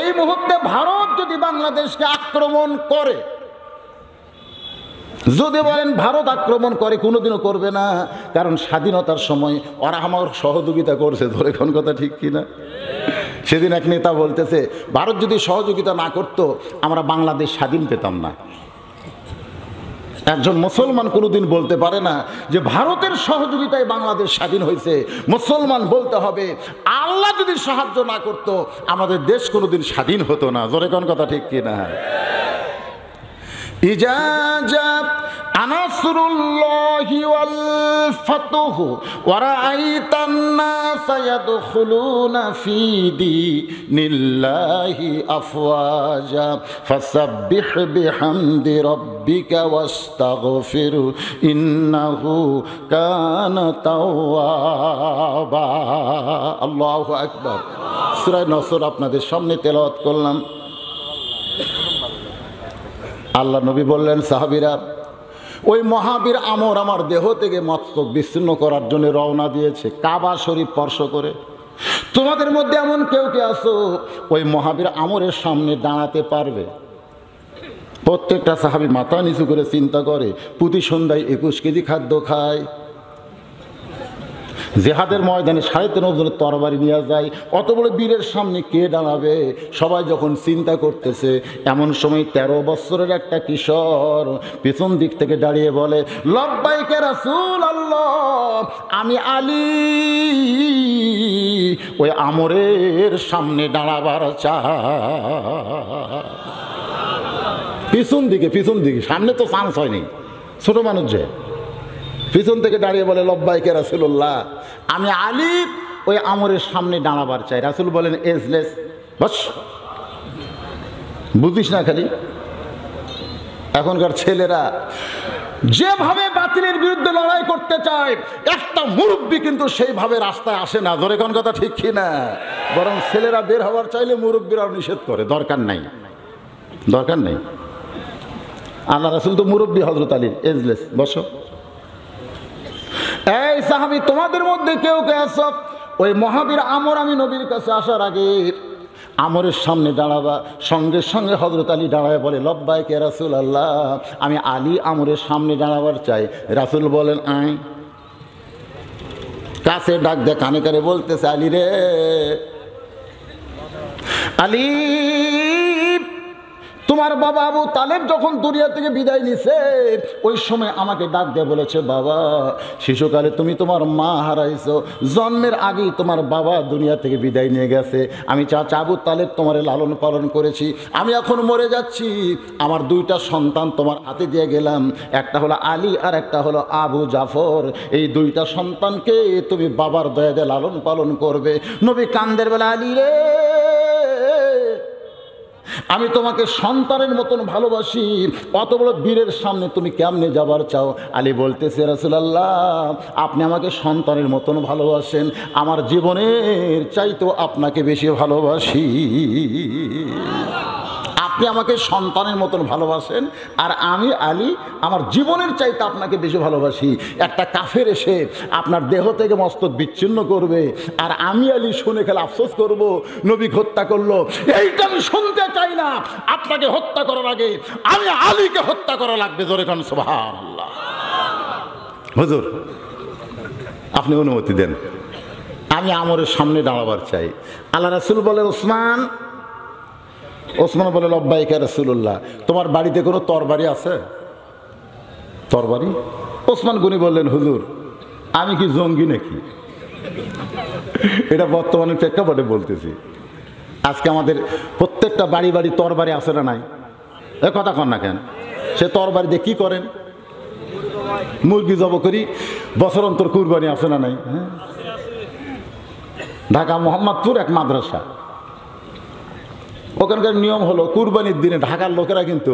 এই মুহূর্তে ভারত যদি বাংলাদেশকে আক্রমণ করে, যদি বলেন ভারত আক্রমণ করে, কোনোদিনও করবে না, কারণ স্বাধীনতার সময় ওরা আমার সহযোগিতা করছে। ধরে কোন কথা ঠিক কিনা? সেদিন এক নেতা বলতেছে ভারত যদি সহযোগিতা না করতো আমরা বাংলাদেশ স্বাধীন পেতাম না। একজন মুসলমান কোনোদিন বলতে পারে না যে ভারতের সহযোগিতায় বাংলাদেশ স্বাধীন হয়েছে। মুসলমান বলতে হবে আল্লাহ যদি সাহায্য না করতো আমাদের দেশ কোনোদিন স্বাধীন হতো না। জোরে কোন কথা ঠিক কিনা? ইজা জা আনাসরুল্লাহি ওয়াল ফাতহু ওয়া রাআইতান নাসা ইয়াদখুলুনা ফি দীনিল্লাহি আফওয়াজা ফাসাব্বিহ বিহামদি রাব্বিকা ওয়াস্তাগফিরু ইন্নাহু কানা তাওয়াবা। আল্লাহু আকবার। সূরা নসর আপনাদের সামনে তেলাওয়াত করলাম। আল্লাহ নবী বললেন সাহাবীরা, ওই মহাবীর আমর আমার দেহ থেকে মস্তক বিচ্ছিন্ন করার জন্য রওনা দিয়েছে কাবা শরীফ স্পর্শ করে। তোমাদের মধ্যে এমন কেউ কে আছো ওই মহাবীর আমরের সামনে দাঁড়াতে পারবে? প্রত্যেকটা সাহাবী মাথা নিচু করে চিন্তা করে, প্রতি সন্ধ্যায় 21 কেজি খাদ্য খায়, জেহাদের ময়দানে 3.5 ওজনের তরবারি নিয়ে যায়, অত বড় বীরের সামনে কে দাঁড়াবে? সবাই যখন চিন্তা করতেছে, এমন সময় 13 বছরের একটা কিশোর পিছন দিক থেকে দাঁড়িয়ে বলে, লব্বাইকে রাসূলুল্লাহ, আমি আলী ওই আমরের সামনে দাঁড়াবার চাই। পিছন দিকে, সামনে তো চান্স হয়নি, ছোট মানুষ যে পিছন থেকে দাঁড়িয়ে বলে, লব্বাইকে রাসূলুল্লাহ, আমি আলী ওই আমরের সামনে দাঁড়াবার চাই। রাসূল বলেন, এজলেস, বস। বুঝিস না খালি এখনকার ছেলেরা যেভাবে বাতিলের বিরুদ্ধে লড়াই করতে চায়, একটা মুরব্বী কিন্তু সেইভাবে রাস্তায় আসে না। ধরে কোন কথা ঠিক কিনা? বরং ছেলেরা বের হওয়ার চাইলে মুরব্বীরা নিষেধ করে, দরকার নাই। আল্লাহ রাসূল তো মুরব্বী হযরত আলী, এজলেস, বসো। এই সাহাবী, তোমাদের মধ্যে কেউ কে আছো ওই মহাবীর আমর আমি নবীর কাছে আসার আগে আমরের সামনে দাঁড়াবা। সঙ্গে সঙ্গে হযরত আলী দাঁড়ায় বলে, লব্বাইক ইয়া রাসূলুল্লাহ, আমি আলী আমরের সামনে দাঁড়াবার চাই। রাসূল বলেন, আয়। কাছে ডাক দেয়, কানে কানে বলতেছে, আলী রে, আলী, তোমার বাবা আবু তালেব যখন দুনিয়া থেকে বিদায় নিছে, ওই সময় আমাকে ডাক দিয়ে বলেছে, বাবা, শিশুকালে তুমি তোমার মা হারাইছো, জন্মের আগেই তোমার বাবা দুনিয়া থেকে বিদায় নিয়ে গেছে। আমি চাচা আবু তালেব তোমার লালন পালন করেছি। আমি এখন মরে যাচ্ছি, আমার দুইটা সন্তান তোমার হাতে দিয়ে গেলাম, একটা হলো আলী আর একটা হলো আবু জাফর। এই দুইটা সন্তানকে তুমি বাবার দয়া দিয়ে লালন পালন করবে। নবী কান্দের বেলা, আলী রে, আমি তোমাকে সন্তানের মতন ভালোবাসি, অত বড় বীরের সামনে তুমি কেমনে যাবার চাও? আলী বলতেছে, রাসূলুল্লাহ, আপনি আমাকে সন্তানের মতন ভালোবাসেন, আমার জীবনের চাইতেও আপনাকে বেশি ভালোবাসি। আপনি আমাকে সন্তানের মতন ভালোবাসেন, আর আমি আলী আমার জীবনের চাইতে আপনাকে বেশি ভালোবাসি। একটা কাফের এসে আপনার দেহ থেকে মস্তক বিচ্ছিন্ন করবে, আর আমি আলী শুনে খেলে আফসোস করব, নবী হত্যা করলো। এইটা আমি শুনতে চাই না। আপনাকে হত্যা করার আগে আমি আলীকে হত্যা করা লাগবে। জোরে কান সুবহানাল্লাহ। হুজুর, আপনি অনুমতি দেন, আমি আমরের সামনে দাঁড়াবার চাই। আল্লাহ রাসূল বলে, ওসমান। ওসমান বলে, লব্বাইক ইয়া রাসূলুল্লাহ, তোমার বাড়িতে কোনো তরবারি আছে? তরবারি? ওসমান গনি বললেন, হুজুর, আমি কি জঙ্গি নাকি? এটা বর্তমানে প্রেক্ষাপটে বলতেছি। আজকে আমাদের প্রত্যেকটা বাড়ি বাড়ি তরবারি আছে না নাই? এ কথা কন না কেন? সে তরবারি দিয়ে কি করেন? মুরগি জব করি, বছর অন্তর কুরবানি আছে না নাই? হ্যাঁ, ঢাকা মোহাম্মদপুর এক মাদ্রাসা, ওখানকার নিয়ম হলো কুরবানির দিনে ঢাকার লোকেরা কিন্তু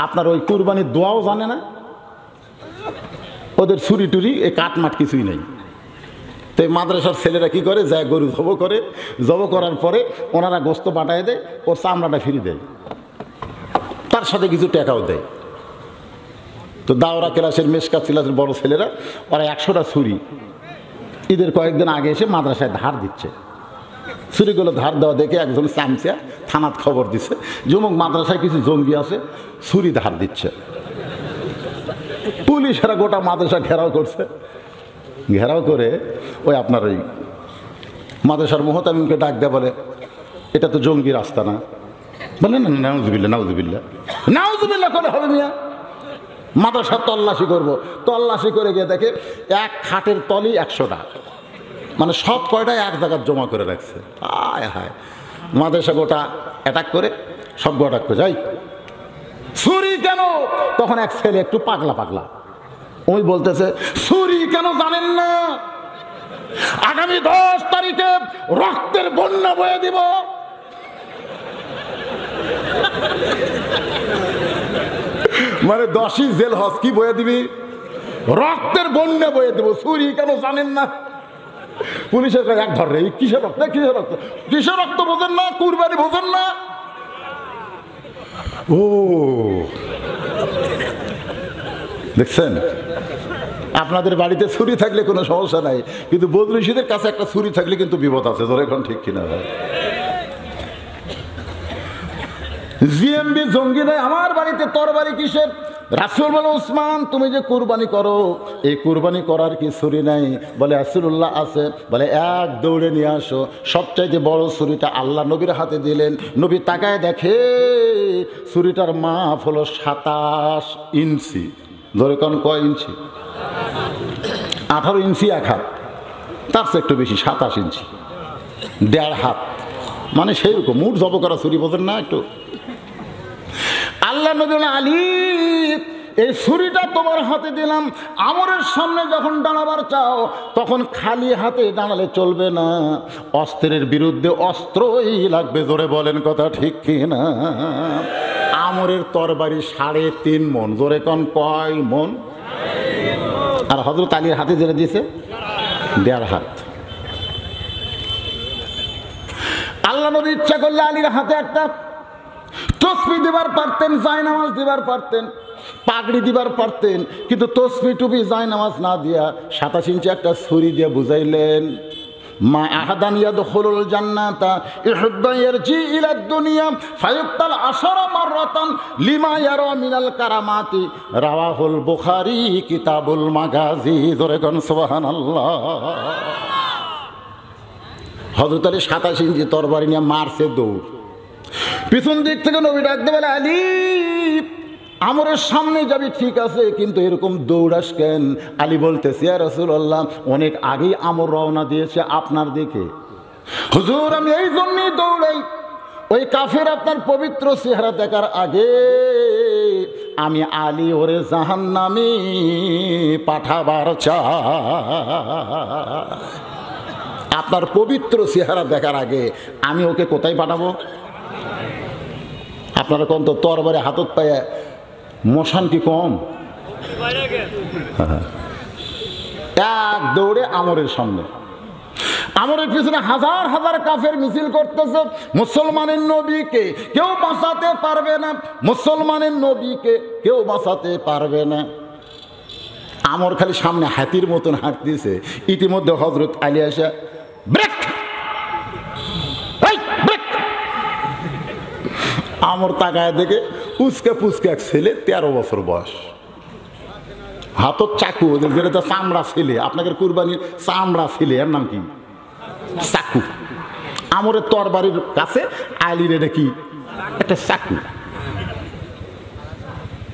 আপনার ওই কুরবানির দোয়াও জানে না, ওদের ছুরি টুরি এই কাটমাট কিছুই নেই। তো এই মাদ্রাসার ছেলেরা কি করে, যায় গরু জব করে, জব করার পরে ওনারা গোস্ত বাটায় দেয়, ওর চামড়াটা ফিরে দেয়, তার সাথে কিছু টাকাও দেয়। তো দাওরা ক্লাসের মেসকা ক্লাসের বড় ছেলেরা ওরা 100টা ছুরি ঈদের কয়েকদিন আগে এসে মাদ্রাসায় ধার দিচ্ছে। ছুরিগুলো ধার দেওয়া দেখে একজন চামচা থানাত খবর দিচ্ছে, যমুক মাদ্রাসায় কিছু জঙ্গি আছে, ছুরি ধার দিচ্ছে। পুলিশেরা গোটা মাদ্রাসা ঘেরাও করছে। ঘেরাও করে ওই আপনার ওই মাদ্রাসার মুহতামিমকে ডাক দেয়, বলে, এটা তো জঙ্গি রাস্তা না? বলে, না, নাউজুবিল্লাহ, নাউজুবিল্লাহ। নাউজুবিল্লাহ করে হবে মিয়া? মাদ্রাসার তল্লাশি করবো। তল্লাশি করে গিয়ে দেখে এক খাটের তলি 100টা, মানে সব কয়টায় এক জায়গায় জমা করে রাখছে। আয় হায়, মাদ্রাসা গোটা অ্যাটাক করে, সব গোটা করে যাই। ছুরি কেন? তখন এক ছেলে একটু পাগলা পাগলা, ওই বলতেছে, ছুরি কেন জানেন না? আগামী 10 তারিখে রক্তের বন্যা বয়ে দিব। মানে 10ই জেল হজ কি বয়ে দিবি? রক্তের বন্যা বয়ে দেবো। ছুরি কেন জানেন না? পুলিশের কাছে এক ধরে, কিসের রক্ত, কিসের রক্ত, কিসের রক্ত বোঝেন না? কুরবানি বোঝেন না? ও দেখছেন, আপনাদের বাড়িতে ছুরি থাকলে কোনো সমস্যা নাই, কিন্তু বদরুশিদের কাছে একটা ছুরি থাকলে কিন্তু বিপদ আছে। ধরে এখন ঠিক কিনা ভাই? জিএমবি জঙ্গি নেই, আমার বাড়িতে তরবারি কিসের? রাসূল বলে, উসমান, তুমি যে কুরবানি করো, এই কুরবানি করার কি ছুরি নাই? বলে, রাসূলুল্লাহ আছে। বলে, এক দৌড়ে নিয়ে আসো। সবচাইতে বড় ছুরিটা আল্লাহ নবীর হাতে দিলেন। নবী তাকায় দেখে ছুরিটার মাপ হলো 27 ইঞ্চি। ধরে কোন কয় ইঞ্চি? 18 ইঞ্চি এক হাত, তার চেয়ে একটু বেশি, 27 ইঞ্চি, 1.5 হাত, মানে সেই রকম মুঠ জব করা ছুরি, বোঝেন না একটু? আল্লাহ নবী বলেন, আলী, এই ছুরিটা তোমার হাতে দিলাম, আমরের সামনে যখন দাঁড়াবার চাও তখন খালি হাতে দাঁড়ালে চলবে না, অস্ত্রের বিরুদ্ধে অস্ত্রই লাগবে। জোরে বলেন কথা ঠিক কিনা? আমরের তরবারি 3.5 মণ। জোরে কোন কয় মণ? আর হযরত আলীর হাতে যেটা দিয়েছে 1.5 হাত। আল্লাহ নবী ইচ্ছা করলে আলীর হাতে একটা তসবিহ দিবার পারতেন, জায়নামাজ দিবার পারতেন, পাগড়ি দিবার পারতেন, কিন্তু তসবিহ টুপি জায়নামাজ না দিয়া 27 ইঞ্চি একটা ছুরি দিয়ে বুঝাইলেন, মা আহাদান ইয়াদখুলুল জান্নাতা ইহুব্বা ইয়ারজি ইলাদ দুনিয়া ফায়ুক্তাল আশারা মাররাতান লিমা ইয়ারা মিনাল কারামাতি রাওয়াহুল বুখারী কিতাবুল মাগাজি। ধরে কোন সুবহানাল্লাহ। হযরত আলী 27 ইঞ্চি তরবারি নিয়ে মারছে দৌড়। পিছন দিক থেকে নবী ডাকতে বলে, আলী আমরের সামনে যাবি ঠিক আছে, কিন্তু এরকম দৌড়াস কেন? আলী বলতেছে, ইয়া রাসূলুল্লাহ, অনেক আগেই আমর রওনা দিয়েছে আপনার দিকে। হুজুর আমি এই জন্যই দৌড়াই, ওই কাফের আপনার পবিত্র চেহারা দেখার আগে আমি আলী ওরে জাহান্নামে পাঠাবার চাই। আপনার পবিত্র চেহারা দেখার আগে আমি ওকে কোথায় পাঠাবো? আপনারা কোন তো তরবারে হাতত পায়ে মশান কি কম? এক দৌড়ে আমরের সামনে, আমরের পিছনে হাজার হাজার কাফের মিছিল করতেছে। মুসলমানের নবীকে কেউ বাঁচাতে পারবে না, মুসলমানের নবীকে কেউ বাঁচাতে পারবে না। আমর খালি সামনে হাতির মতন হাঁটতেছে। ইতিমধ্যে হযরত আলী আসা ব্রেক, আমর তাকায় দেখে উস্কে পুস্কে এক ছেলে, 13 বছর বয়স, হাতত চাকু, যেটা তো চামড়া ছেলে, আপনাদের কুরবানির চামড়া ছেলে, এর নাম কি? চাকু। আমরের তরবারির কাছে আলীর এটা কি? একটা চাকু।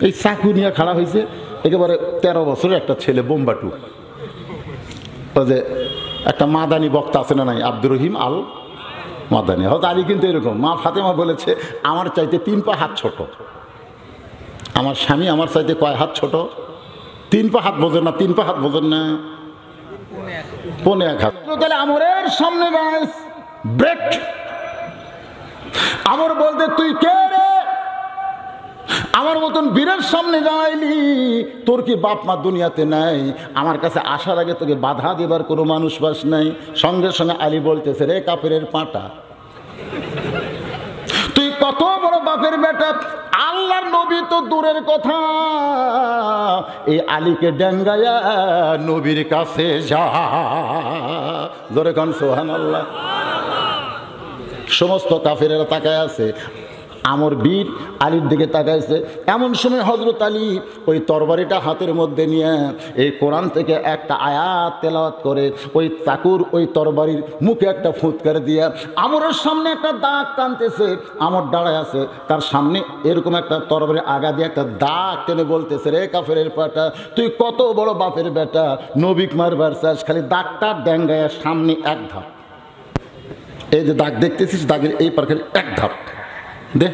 এই চাকু নিয়ে খাড়া হয়েছে একেবারে 13 বছরের একটা ছেলে, বোম্বাটু। ওই যে একটা মাদানি বক্তা আছে না নাই, আব্দুর রহিম আল মাদানি। হয়তো আলী কিন্তু এরকম, মা ফাতেমা বলেছে আমার চাইতে 3 পা হাত ছোট। আমার স্বামী আমার চাইতে কয় হাত ছোট? 3 পা হাত বোঝেন না, 3 পা হাত বোঝেন না, 1.5 হাত। তাহলে আমরের সামনে ব্রেক। আমর বলতে, তুই কে রে? আমার মতন বীরের সামনে যাইলি? তোর কি বাপ মা দুনিয়াতে নাই? আমার কাছে আসার আগে তোকে বাধা দেবার কোনো মানুষ বাস নাই। সঙ্গে সঙ্গে আলী বলতেছে, রে কাফেরের পাটা, তুই কত বড় বাপের বেটা! আল্লাহর নবী তো দূরের কথা, এই আলীকে ডেঙ্গায়া নবীর কাছে যা। জোরে কান সুবহানাল্লাহ। সমস্ত কাফেরেরা তাকায় আছে, আমর বীর আলীর দিকে তাকাইছে। এমন সময় হযরত আলী ওই তরবারিটা হাতের মধ্যে নিয়ে এই কোরআন থেকে একটা আয়াত তেলাওয়াত করে ওই চাকুর ওই তরবারির মুখে একটা ফুৎকার দিয়া আমরের সামনে একটা দাগ টানতেছে। আমর দাঁড়ায় আছে, তার সামনে এরকম একটা তরবারির আগা দিয়ে একটা দাগ টেনে বলতেছে, রে কাফেরের পাটা, তুই কত বড় বাপের বেটা, নবিক মারবার চাস, খালি দাগটা ডেঙ্গায়া সামনে এক ধাপ। এই যে দাগ দেখতেছিস, দাগের এই পার খালি এক ধাপ দে।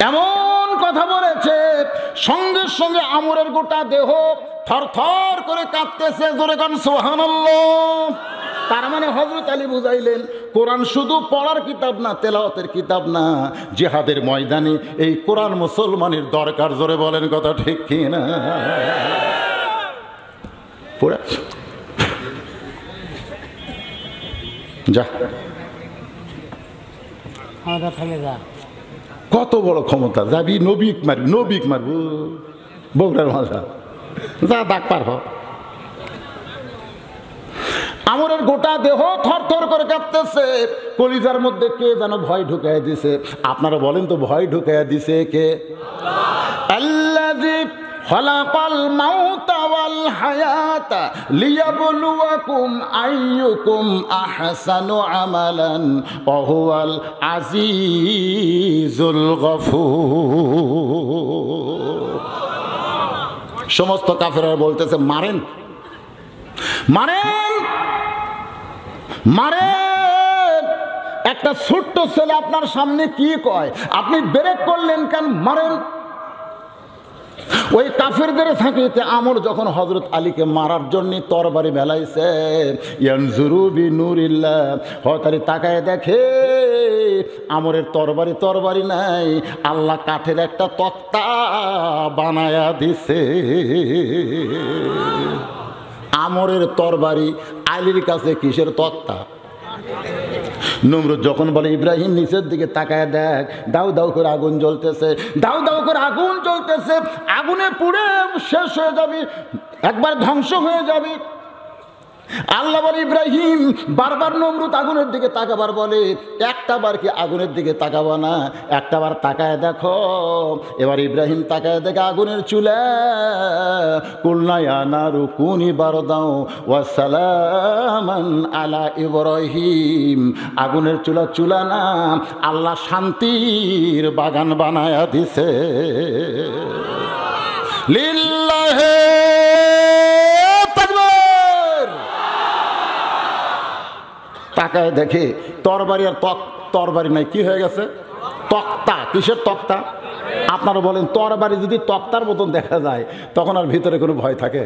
এমন কথা বলেছে, সঙ্গে সঙ্গে আমরের গোটা দেহ থরথর করে কাঁপতেছে। জোরে গান সুবহানাল্লাহ। তার মানে হযরত আলী বুঝাইলেন, কোরআন শুধু পড়ার কিতাব না, তেলাওয়াতের কিতাব না, জিহাদের ময়দানে এই কোরআন মুসলমানের দরকার। জোরে বলেন কথা ঠিক কি না? পড়ে যা, কত বড় ক্ষমতা! যাবি নবিক মারবি, নবিক মারব, বগুড়ার মাজা যা, দাগ পার হ। আমরের গোটা দেহ থরথর করে কাঁপতেছে, কলিজার মধ্যে কে যেন ভয় ঢুকাই দিছে। আপনারা বলেন তো, ভয় ঢুকাই দিছে কে? আল্লাযী খালাকাল মাউতা ওয়াল হায়াতা লিয়াবলুয়াকুম আইয়ুকুম আহসানু আমালান ওয়া হুয়াল আজিজুল গফুর। সমস্ত কাফেররা বলতেছে, মারেন মারেন মারেন। একটা ছোট্ট ছেলে আপনার সামনে কি কয়, আপনি ব্রেক করলেন কেন? মারেন। ওই কাফেরদের থাকিতে আমর যখন হযরত আলীকে মারার জন্য তরবারি মেলাইছে, ইয়ানজুরু বিনুরিল্লাহ, হতারি তাকায় দেখে আমরের তরবারি নাই, আল্লাহ কাঠের একটা তক্তা বানায়া দিছে। আমরের তরবারি, আলীর কাছে কিসের তক্তা? নমরুদ যখন বলে, ইব্রাহিম নিচের দিকে তাকায় দেখ, দাউ দাউ করে আগুন জ্বলতেছে, দাউ দাউ করে আগুন জ্বলতেছে, আগুনে পুড়ে শেষ হয়ে যাবি, একবার ধ্বংস হয়ে যাবি। আল্লাহ বলে ইব্রাহিম বারবার নমরুদ আগুনের দিকে তাকাবার বলে, একটা বার কি আগুনের দিকে তাকাবা না, একটা বার তাকায় দেখো। এবার ইব্রাহিম তাকায় দেখে আগুনের চুলা, কুলনা ইয়া নারু কুনি বারদাও ওয়া সালামান আলা ইব্রাহিম। আগুনের চুলা চুলা না, আল্লাহ শান্তির বাগান বানায়া দিছে। লিল্লাহে তাকবীর। তাকায় দেখে তরবারি আর তরবারি নাই, কি হয়ে গেছে? তক্তা। কিসের তক্তা? আপনারা বলেন তরবারি যদি তক্তার মতন দেখা যায় তখন আর ভিতরে কোনো ভয় থাকে?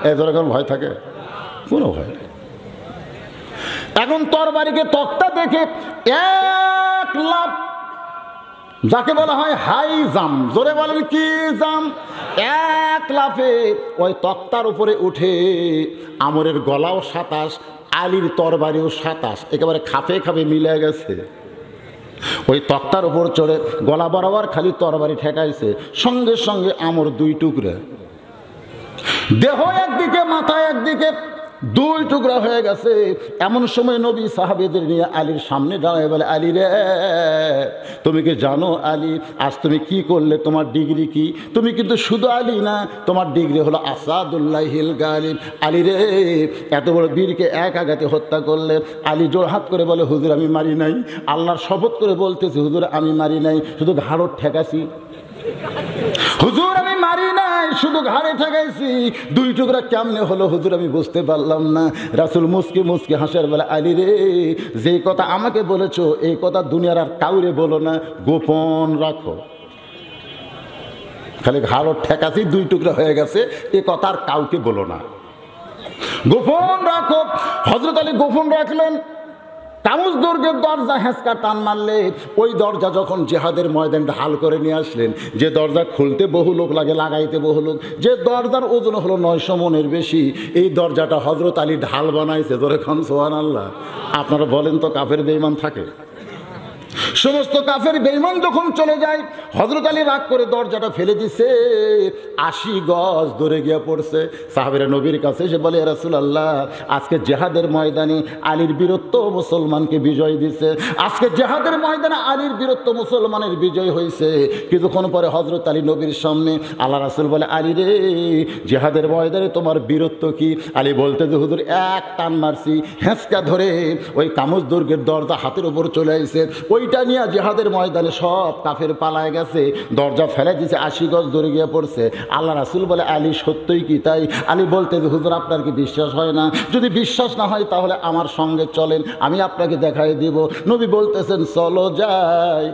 এই ধরে কোনো ভয় থাকে? কোনো ভয় নেই। এখন তরবারিকে তক্তা দেখে এক লাফ, যাকে বলা হয় হাই জাম্প, জোরে বলেন কি জাম্প, এক লাফে ওই তক্তার উপরে উঠে আমরের গলাও 27, আলীর তরবারিও 27, একেবারে খাপে খাপে মিলে গেছে। ওই তক্তার উপর চড়ে গলা বরাবর খালি তরবারি ঠেকাইছে, সঙ্গে সঙ্গে আমর 2 টুকরা, দেহ একদিকে মাথা একদিকে, 2 টুকরা হয়ে গেছে। এমন সময় নবী সাহাবীদের নিয়ে আলীর সামনে দাঁড়ায় বলে, আলী রে, তুমি কি জানো আলী আজ তুমি কি করলে? তোমার ডিগ্রি কি? তুমি কিন্তু শুধু আলী না, তোমার ডিগ্রি হলো আসাদুল্লাহিল গালিব। আলী রে, এত বড় বীরকে এক আঘাতে হত্যা করলে। আলী জোড়হাত করে বলে, হুজুর আমি মারি নাই, আল্লাহর শপথ করে বলতেছি হুজুর আমি মারি নাই, শুধু ঘাড়ত ঠেকাছি। হুজুর আমি মারি নাই, শুধু ঘাড়ে ঠেকাইছি। 2 টুকরা কেমনে হলো হুজুর আমি বুঝতে পারলাম না। রাসূল মুস্কি মুস্কি হাসার বেলা, আলী রে, যে কথা আমাকে বলেছো এই কথা দুনিয়ার আর কাউরে বলো না, গোপন রাখো। খালি ঘাড় ঠেকাছি, 2 টুকরা হয়ে গেছে, এ কথা আর কাউকে বলো না, গোপন রাখো। হযরত আলী গোপন রাখলেন। কামুজ দুর্গের দরজা হেঁচকা টান মারলে ওই দরজা যখন জিহাদের ময়দান ঢাল করে নিয়ে আসলেন, যে দরজা খুলতে বহু লোক লাগে, লাগাইতে বহু লোক, যে দরজার ওজন হলো 900 মনের বেশি, এই দরজাটা হযরত আলী ঢাল বানাইছে। ধরে খান সুবহানাল্লাহ। আপনারা বলেন তো কাফের বেঈমান থাকে? সমস্ত কাফের বেঈমান যখন চলে যায়, হযরত আলী রাগ করে দরজাটা ফেলে দিছে, 80 গজ দূরে গিয়ে পড়ছে। সাহাবীরা নবীর কাছে এসে বলে, ইয়া রাসূলুল্লাহ, আজকে জিহাদের ময়দানে আলীর বীরত্ব মুসলমানকে বিজয় দিছে, আজকে জিহাদের ময়দানে আলীর বীরত্ব মুসলমানের বিজয় হয়েছে। কিছুক্ষণ পরে হযরত আলী নবীর সামনে, আল্লাহ রাসূল বলে, আলী রে, জিহাদের ময়দানে তোমার বীরত্ব কি? আলী বলতে যে হুজুর এক টান মারছি, হেঁচকা ধরে ওই কামুজ দুর্গের দরজা হাতের উপর চলে আইছে, ওইটা নিয়ে জিহাদের ময়দানে সব কাফের পালায় গেছে, দরজা ফেলে দিয়েছে, 80 গজ দূরে গিয়ে পড়ছে। আল্লাহ রাসূল বলে, আলী সত্যই কি তাই? আলী বলতে যে হুজুর আপনার কি বিশ্বাস হয় না? যদি বিশ্বাস না হয় তাহলে আমার সঙ্গে চলেন, আমি আপনাকে দেখাই দিব। নবী বলতেছেন চলো যাই।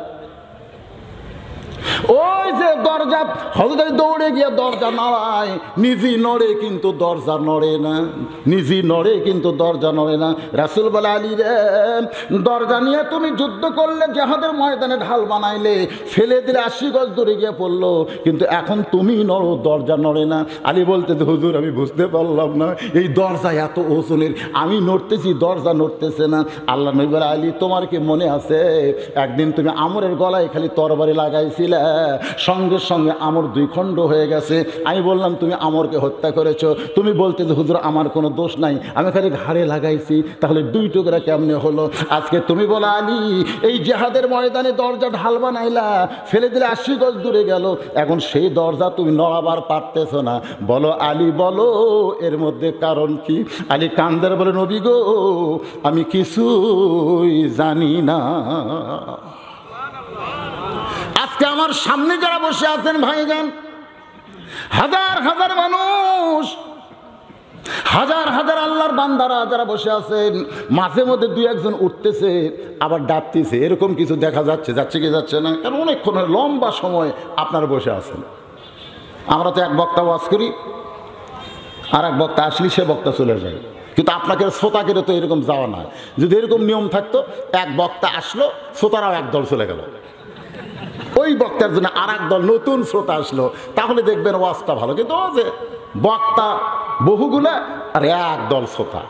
ওই যে দরজা, হযরত দৌড়ে গিয়ে দরজা নড়ায়, নিজে নড়ে কিন্তু দরজা নড়ে না, নিজে নড়ে কিন্তু দরজা নড়ে না। রাসূল বলে, আলী রে, দরজা নিয়ে তুমি যুদ্ধ করলে, জিহাদের ময়দানে ঢাল বানাইলে, ফেলে দিলে 80 গজ দূরে গিয়ে পড়লো, কিন্তু এখন তুমি নড়ো, দরজা নড়ে না। আলী বলতে হুজুর আমি বুঝতে পারলাম না, এই দরজা এত ওজনের, আমি নড়তেছি দরজা নড়তেছে না। আল্লাহ নবী বলে, আলী তোমার কি মনে আছে একদিন তুমি আমরের গলায় খালি তরবারি লাগাইছিলে, সঙ্গে সঙ্গে আমর 2 খণ্ড হয়ে গেছে। আমি বললাম তুমি আমরকে হত্যা করেছো, তুমি বলতে যে হুজুর আমার কোনো দোষ নাই, আমি খালি ঘাড়ে লাগাইছি, তাহলে 2 টুকরা কেমনে হলো? আজকে তুমি বলো আলী, এই জিহাদের ময়দানে দরজা ঢাল বানাইলা, ফেলে দিলে 80 গজ দূরে গেল, এখন সেই দরজা তুমি নড়াবার পারতেছো না, বলো আলী বলো এর মধ্যে কারণ কি? আলী কান্দের বলে, নবী গো আমি কিছুই জানি না। আজকে আমার সামনে যারা বসে আছেন ভাইজান, হাজার হাজার মানুষ, হাজার হাজার আল্লাহর বান্দারা যারা বসে আছেন, মাঝে মধ্যে 2-1 উঠতেছে আবার ডাকতেছে, এরকম কিছু দেখা যাচ্ছে, যাচ্ছে কি যাচ্ছে না? কারণ অনেকক্ষণ লম্বা সময় আপনারা বসে আছেন। আমরা তো এক বক্তা ওয়াজ করি, আর এক বক্তা আসলে সে বক্তা চলে যায়, কিন্তু আপনাকে শ্রোতাকে তো এরকম যাওয়া না। যদি এরকম নিয়ম থাকতো, এক বক্তা আসলো, শ্রোতারাও একদল চলে গেল, ওই বক্তার জন্য আর এক দল নতুন শ্রোতা আসলো, তাহলে দেখবেন ওয়াজটা ভালো। কিন্তু ও যে বক্তা বহুগুলা আর এক দল শ্রোতা,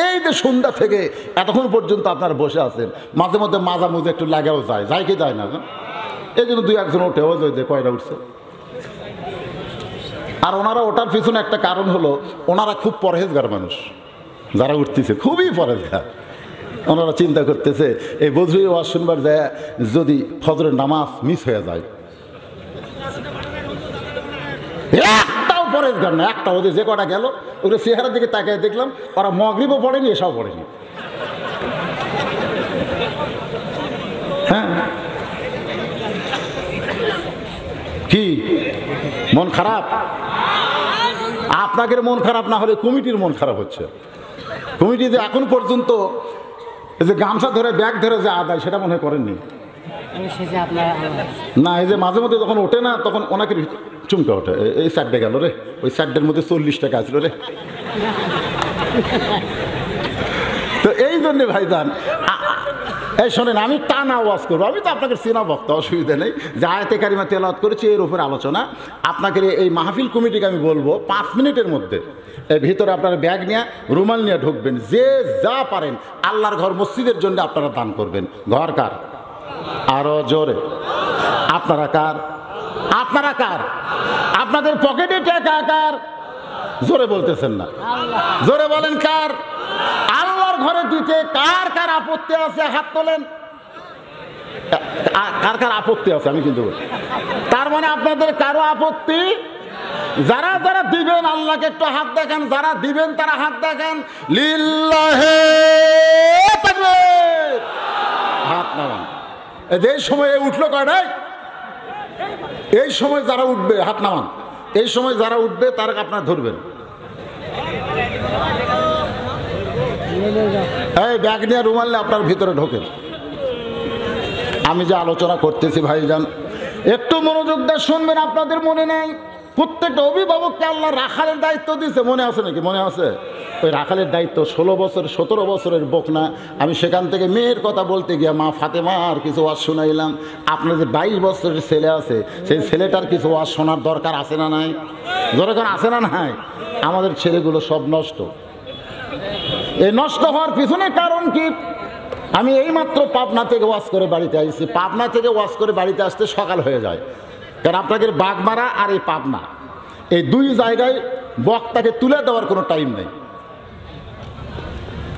এই যে সন্ধ্যা থেকে এতক্ষণ পর্যন্ত আপনারা বসে আছেন, মাঝে মধ্যে মাঝামুঝে একটু লাগেও যায়, যায় কি যায় না? এই জন্য 2-1 ওঠে, ওই যে কয়টা উঠছে। আর ওনারা ওঠার পিছনে একটা কারণ হলো, ওনারা খুব পরহেজগার মানুষ, যারা উঠতেছে খুবই পরেজগার। ওনারা চিন্তা করতেছে এই বজরি ওয়াজ শুনবার যায় যদি ফজরের নামাজ মিস হয়ে যায়, একটাও পরেজগার না, একটা ওদের যে কটা গেল ওদের চেহারার দিকে তাকিয়ে দেখলাম ওরা মগরিবও পড়েনি, এসব পড়েনি। হ্যাঁ, কি মন খারাপ? আপনাদের মন খারাপ না হলে কমিটির মন খারাপ হচ্ছে। কমিটি যে এখন পর্যন্ত এই যে গামছা ধরে ব্যাগ ধরে যে আদায় সেটা মনে হয় করেননি না। এই যে মাঝে মধ্যে যখন ওঠে না তখন ওনাকে চুমকে ওঠে, এই সাইডে গেল রে, ওই সাইডের মধ্যে 40 টাকা আসলো রে। তো এই জন্যে ভাইজান এই শোনেন, আমি টানা ওয়াজ করবো, আমি তো আপনাকে চেনা বক্তা, অসুবিধা নেই। যে আয়াতে কারিমা তেলাওয়াত করেছি এর উপর আলোচনা। আপনাকে এই মাহফিল কমিটিকে আমি বলবো 5 মিনিটের মধ্যে এর ভিতরে আপনারা ব্যাগ নিয়ে রুমাল নিয়ে ঢুকবেন, যে যা পারেন আল্লাহর ঘর মসজিদের জন্য আপনারা দান করবেন। ঘর কার? আরো জোরে। আপনারা কার? আপনারা কার? আপনাদের পকেটে টাকা কার? জোরে বলতেছেন না, জোরে বলেন কার? আল্লাহর ঘরে দিতে কার কার আপত্তি আছে হাত তোলেন। কার কার আপত্তি আছে আমি কিন্তু বলি। তার মানে আপনাদের কারো আপত্তি? যারা যারা দিবেন আল্লাহকে একটু হাত দেখান, যারা দিবেন তারা হাত দেখান। লিল্লাহে তাকবীর, হাত নামান। এই সময় উঠলো কয়টাই? এই সময় যারা উঠবে হাত নামান। এই সময় যারা উঠবে তারা আপনার ধরবেন। এই ব্যাগ নিয়ে রুমাল নিয়ে আপনার ভিতরে ঢোকেন। আমি যে আলোচনা করতেছি ভাইজান একটু মনোযোগ দিয়ে শুনবেন। আপনাদের মনে নেই প্রত্যেকটা অভিভাবককে আল্লাহ রাখালের দায়িত্ব দিয়েছে, মনে আছে নাকি? মনে আছে? ওই রাখালের দায়িত্ব 16 বছর 17 বছরের বকনা। আমি সেখান থেকে মেয়ের কথা বলতে গিয়ে মা ফাতেমার কিছু ওয়াজ শোনাইলাম। আপনাদের 22 বছরের ছেলে আছে, সেই ছেলেটার কিছু ওয়াজ শোনার দরকার আছে না নাই? দরকার আছে না নাই? আমাদের ছেলেগুলো সব নষ্ট। এই নষ্ট হওয়ার পিছনে কারণ কি? আমি এইমাত্র পাবনা থেকে ওয়াজ করে বাড়িতে আসছি। পাবনা থেকে ওয়াজ করে বাড়িতে আসতে সকাল হয়ে যায়, কারণ আপনাদের বাগমারা আর এই পাবনা এই দুই জায়গায় বক্তাকে তুলে দেওয়ার কোনো টাইম নেই।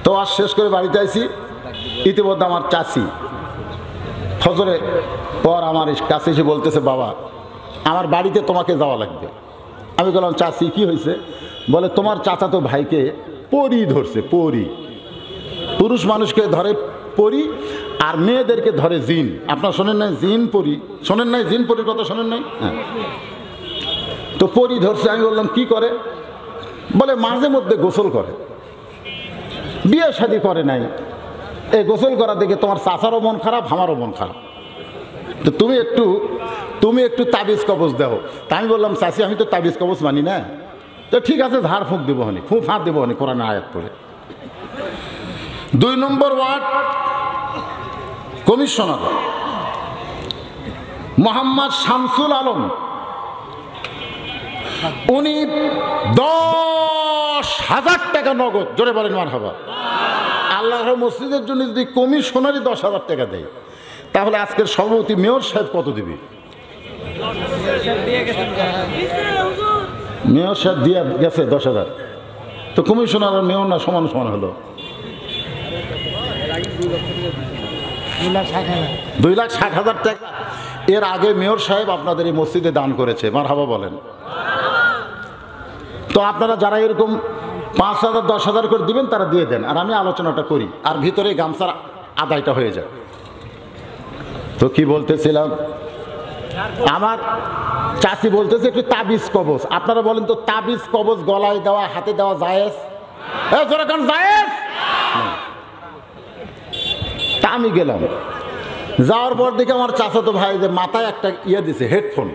তো আজ শেষ করে বাড়িতে আসি। ইতিমধ্যে আমার চাচি ফজরে পর আমার কাছে এসে বলতেছে, বাবা আমার বাড়িতে তোমাকে যাওয়া লাগবে। আমি বললাম, চাচি কি হয়েছে? বলে, তোমার চাচাতো ভাইকে পরি ধরছে। পরি, পুরুষ মানুষকে ধরে পরি আর মেয়েদেরকে ধরে জিন। আপনার শোনেন নাই জিন পরি? শোনেন নাই জিন পরির কথা? শোনেন নাই? হ্যাঁ। তো পরি ধরছে। আমি বললাম, কি করে? বলে, মাঝে মধ্যে গোসল করে, বিয়ে শাদী করে নাই। এই গোসল করা দেখে তোমার চাচারও মন খারাপ, আমারও মন খারাপ। তো তুমি একটু তাবিজ কবজ দাও। তা আমি বললাম, চাচি আমি তো তাবিজ কবজ মানি না। তো ঠিক আছে, ঝাড় ফুঁক দেবো হনি, ফুঁ ফাঁক দেবো হনি, কোরআন আয়াত পড়ে। 2 নম্বর ওয়ার্ড কমিশনার মোহাম্মদ শামসুল আলম, উনি 10,000 টাকা নগদ, জোরে বলেন মারহাবা। আল্লাহর মসজিদের জন্য যদি কমিশনারই 10,000 টাকা দেয়, তাহলে আজকের সভাপতি মেয়র সাহেব কত দিবি? মেয়র সাহেব দিয়ে গেছে 10,000। তো কমিশনার আর মেয়র না সমান সমান হলো? 2,60,000 টাকা এর আগে মেয়র সাহেব আপনাদের এই মসজিদে দান করেছে, মারহাবা বলেন। তো আপনারা যারা এরকম 5,000 10,000 করে দিবেন তারা দিয়ে দেন, আর আমি আলোচনাটা করি, আর ভিতরে গামছার আদায়টা হয়ে যায়। তো কি বলতেছিলাম, আমার চাচি বলতেছে একটু তাবিজ কবজ। আপনারা বলেন তো, তাবিজ কবজ গলায় দেওয়া হাতে দেওয়া জায়েজ? জায়েজ? তা আমি গেলাম, যাওয়ার পর দেখে আমার চাচাতো ভাই যে মাথায় একটা ইয়ে দিছে, হেডফোন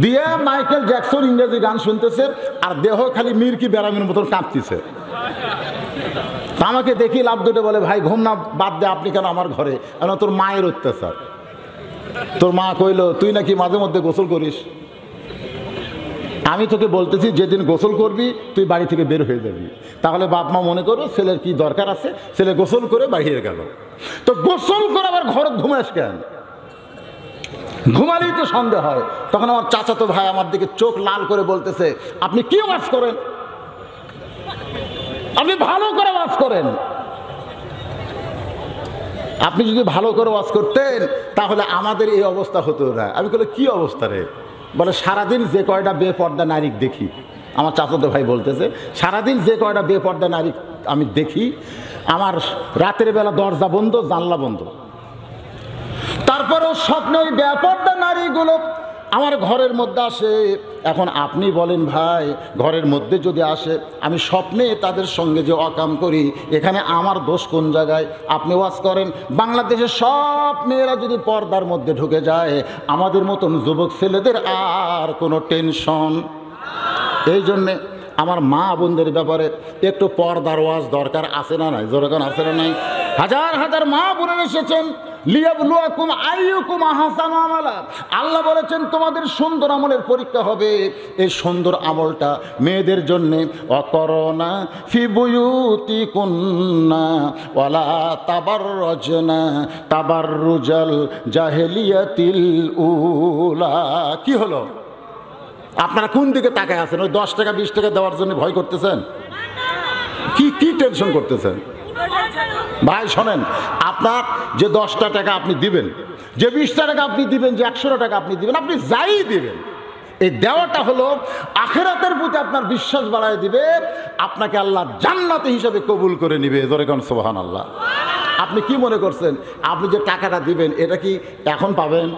দিয়ে মাইকেল জ্যাকসন ইংরেজি গান শুনতেছে, আর দেহ খালি মির্কি বেরামের মতন কাঁপতেছে। আমাকে দেখি লাভ দুটো বলে, ভাই ঘুম না বাদ দে, আপনি কেন আমার ঘরে? তোর মায়ের অত্যাচার। তোর মা কইল, তুই নাকি মাঝে মধ্যে গোসল করিস। আমি তোকে বলতেছি, যেদিন গোসল করবি তুই বাড়ি থেকে বের হয়ে যাবি, তাহলে বাপ মা মনে করো ছেলের কি দরকার আছে, ছেলে গোসল করে বাহিরে গেল। তো গোসল করে আবার ঘরে ঘুমাস কেন? ঘুমালেই তো সন্দেহ হয়। তখন আমার চাচাতো ভাই আমার দিকে চোখ লাল করে বলতেছে, আপনি কি ওয়াজ করেন? আপনি ভালো করে ওয়াজ করেন। আপনি যদি ভালো করে ওয়াজ করতেন তাহলে আমাদের এই অবস্থা হতো না। আমি বলি কি অবস্থা রে? বলে সারাদিন যে কয়টা বেপর্দা নারী দেখি, আমার চাচাতো ভাই বলতেছে, সারাদিন যে কয়টা বেপর্দা নারী আমি দেখি, আমার রাতের বেলা দরজা বন্ধ, জানলা বন্ধ, তারপরেও স্বপ্নে ওই বেপর্দা নারীগুলো আমার ঘরের মধ্যে আসে। এখন আপনি বলেন ভাই, ঘরের মধ্যে যদি আসে, আমি স্বপ্নে তাদের সঙ্গে যে অকাম করি, এখানে আমার দোষ কোন জায়গায়? আপনি ওয়াজ করেন বাংলাদেশের সব মেয়েরা যদি পর্দার মধ্যে ঢুকে যায়, আমাদের মতন যুবক ছেলেদের আর কোনো টেনশন। এই জন্যে আমার মা বোনদের ব্যাপারে একটু পর্দার ওয়াজ দরকার আছে না নাই? যেরকম আছে না নাই? হাজার হাজার মা বোনেরা এসেছেন, লিয়াবলুয়াকুম আইয়ুকুম আহসানু আমালা। আল্লাহ বলেছেন তোমাদের সুন্দর আমলের পরীক্ষা হবে। এই সুন্দর আমলটা মেয়েদের জন্যে অকরনা ফি বুয়ুতিকুন্না ওয়ালা তাবাররাজনা তাবাররুজাল জাহেলিয়াতিল উলা। কি হলো? আপনারা কোন দিকে তাকায় আছেন? ওই 10 টাকা 20 টাকা দেওয়ার জন্য ভয় করতেছেন? কি টেনশন করতেছেন? ভাই শোনেন, আপনার যে 10টা টাকা আপনি দিবেন, যে 20টা টাকা আপনি দিবেন, যে 100 টাকা আপনি দিবেন, আপনি যাই দিবেন, এই দেওয়াটা হলো আখিরাতের প্রতি আপনার বিশ্বাস বাড়ায় দিবে, আপনাকে আল্লাহ জান্নাতি হিসাবে কবুল করে নিবে। জোরে কোন সুবহানাল্লাহ। আপনি কি মনে করছেন আপনি যে টাকাটা দিবেন এটা কি এখন পাবেন?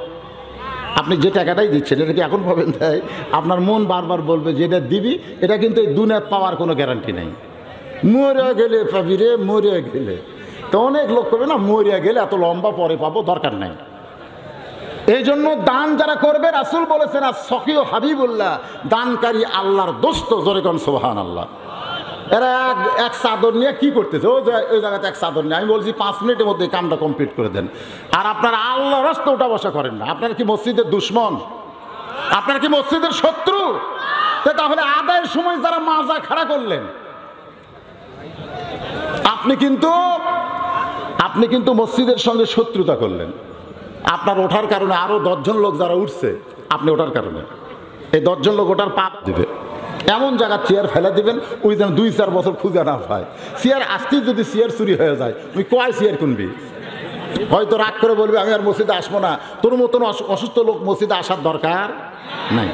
আপনি যে টাকাটাই দিচ্ছেন এটা কি এখন পাবেন? তাই আপনার মন বারবার বলবে যে এটা দিবি, এটা কিন্তু এই দুনিয়াত পাওয়ার কোনো গ্যারান্টি নেই। মরিয়া গেলে পাবি রে, মরিয়া গেলে। তো অনেক লোক করবে না, মরিয়া গেলে এত লম্বা পরে পাবো, দরকার নাই। এই জন্য দান যারা করবে, রাসূল বলেছেন সখিও হাবিবুল্লাহ, দানকারী আল্লাহর দোস্ত। জোরে কোন সুবহানাল্লাহ। এরা এক চাদর নিয়ে কি করতেছে? ওই জায়গাতে এক চাদর নিয়ে, আমি বলছি 5 মিনিটের মধ্যে কামটা কমপ্লিট করে দেন। আর আপনারা আল্লাহর রাস্তায় উঠা বসা করেন না। আপনারা কি মসজিদের দুশ্মন? আপনারা কি মসজিদের শত্রু? তাহলে আদায়ের সময় যারা মাজা খাড়া করলেন, আপনি কিন্তু মসজিদের সঙ্গে শত্রুতা করলেন। আপনার ওঠার কারণে আরো 10 জন লোক যারা উঠছে, আপনি ওঠার কারণে এই 10 জন লোক ওঠার পাপ দিবে। এমন জায়গা চেয়ার ফেলে দিবেন ওই যেন 2-4 বছর খুঁজে না পায়। চেয়ার আসতেই যদি চেয়ার চুরি হয়ে যায়, তুই কয় চেয়ার কিনবি? হয়তো রাগ করে বলবি আমি আর মসজিদে আসবো না। তোর মতন অসুস্থ লোক মসজিদে আসার দরকার নাই।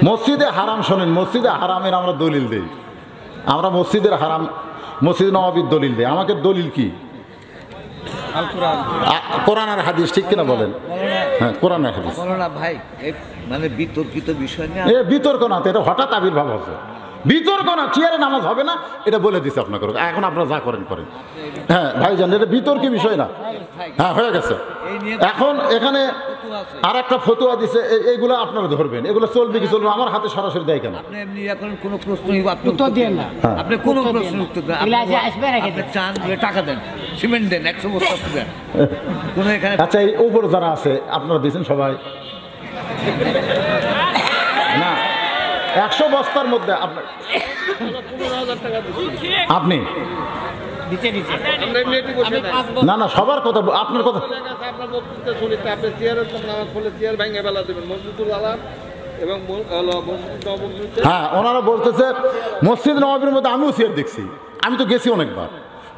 মসজিদে হারাম শোনেন, মসজিদে হারামের আমরা দলিল দেই। আমরা মসজিদের হারাম, মসজিদ নববীর দলিল দেই। আমাকে দলিল কি? কোরআন আর হাদিস, ঠিক কিনা বলেন? হ্যাঁ, কোরআন আর হাদিস। ভাই মানে বিতর্কিত বিষয় নিয়ে বিতর্ক না, এটা হঠাৎ আবির্ভাব হচ্ছে। বিতর্ক না, চেয়ারে নামাজ হবে না, এটা বলে দিচ্ছে আপনাকে। এখন আপনারা যা করেন করেন। হ্যাঁ ভাইজান, এটা বিতর্কী বিষয় না। হ্যাঁ, হয়ে গেছে। এখন এখানে আর একটা ফতুয়া দিছে, এইগুলো আপনারা ধরবেন। এগুলো চলবে কি চলবে? আমার হাতে সরাসরি দেয় কেন? আপনি এমনি এখন কোনো প্রশ্ন উত্তর দেন না। আপনি কোনো প্রশ্ন উত্তর দেন, আপনি চান বলে টাকা দেন, সিমেন্ট দেন, 100 বস্তা দেন। কোনো এখানে আচ্ছা, এই উপর যারা আছে আপনারা দিয়েছেন সবাই না? 100 বস্তার মধ্যে আপনি না না, সবার কথা, আপনার কথা। হ্যাঁ, ওনারা বলতেছে মসজিদ নববীর মধ্যে আমিও চেয়ার দেখছি। আমি তো গেছি অনেকবার।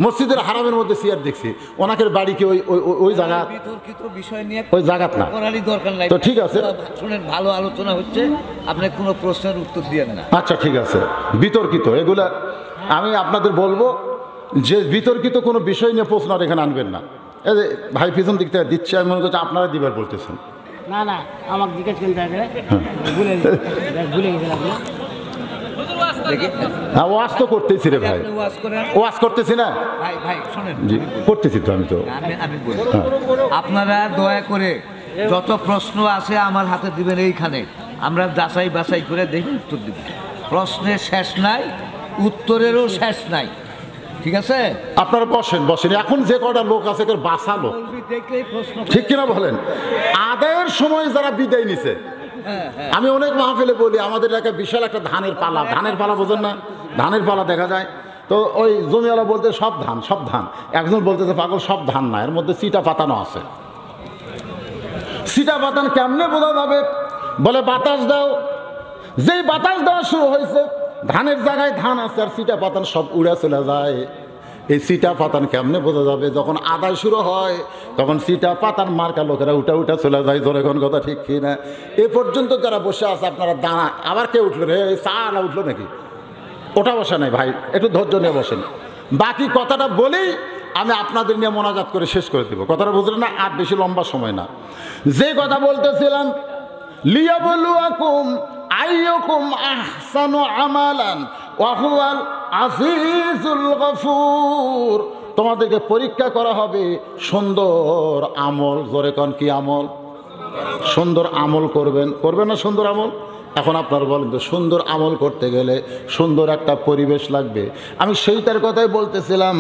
মসজিদের হারামের মধ্যে চেয়ার দেখছি। ওনাকে বাড়ি কি ওই জায়গা? বিতর্কিত বিষয় নিয়ে ওই জায়গা না, করারই দরকার নাই। তো ঠিক আছে, শুনেন, ভালো আলোচনা হচ্ছে, আপনি কোনো প্রশ্নের উত্তর দিয়েন না। আচ্ছা ঠিক আছে। বিতর্কিত এগুলা আমি আপনাদের বলবো যে বিতর্কিত কোনো বিষয় নিয়ে প্রশ্ন আর এখানে আনবেন না। এই যে ভাই পিছন দিক থেকে দিচ্ছে, আমি মনে করছি আপনারা দিবার বলতেছেন। না না, আমাকে জিজ্ঞেস করতে হবে, ভুলে গেছিলাম। হ্যাঁ, ওয়াজ তো করতেছি রে ভাই, ওয়াজ করতেছি না ভাই। ভাই শোনেন, জি করতেছি তো আমি। তো আমি বলি, আপনারা দয়া করে যত প্রশ্ন আছে আমার হাতে দিবেন। এইখানে আমরা যাচাই বাছাই করে দেখি, উত্তর দিব। প্রশ্নের শেষ নাই, উত্তরেরও শেষ নাই। ঠিক আছে, আপনারা বসেন বসেন। এখন যে কটা লোক আছে বাঁচালো, ঠিক কিনা বলেন? আদায়ের সময় যারা বিদায় নিছে, আমি অনেক মাহফিলে বলি আমাদের এলাকায় বিশাল একটা ধানের পালা। ধানের পালা বোঝেন না? ধানের পালা দেখা যায়। তো ওই জমিওয়ালা বলতে সব ধান, সব ধান। একজন বলতেছে পাগল, সব ধান না, এর মধ্যে চিটা পাতানো আছে। চিটা পাতান কেমনে বোঝা যাবে? বলে বাতাস দাও, যেই বাতাস দেওয়া শুরু হয়েছে, ধানের জায়গায় ধান আছে আর সিটা পাতান সব উড়ে চলে যায়। এই সিটা পাতান কেমনে বোঝা যাবে? যখন আদায় শুরু হয় তখন সিটা পাতান মার্কা লোকেরা উঠা চলে যায়। ধরে কোন কথা ঠিক কি না? এ পর্যন্ত যারা বসে আছে আপনারা দাঁড়া, আবার কে উঠলো রে? চালা উঠলো নাকি? ওটা বসে নাই ভাই, একটু ধৈর্য নিয়ে বসেন। বাকি কথাটা বলেই আমি আপনাদের নিয়ে মোনাজাত করে শেষ করে দেবো। কথাটা বুঝলেন না? আর বেশি লম্বা সময় না। যে কথা বলতেছিলাম, লিয়াবলুয়াকুম আইয়ুকুম আহসানু আমালান ওয়া হুয়াল আজিজুল গফুর। তোমাদেরকে পরীক্ষা করা হবে সুন্দর আমল। জোরে কোন কি আমল? সুন্দর আমল করবেন না সুন্দর আমল? এখন আপনারা বলেন তো, সুন্দর আমল করতে গেলে সুন্দর একটা পরিবেশ লাগবে। আমি সেইটার কথাই বলতেছিলাম।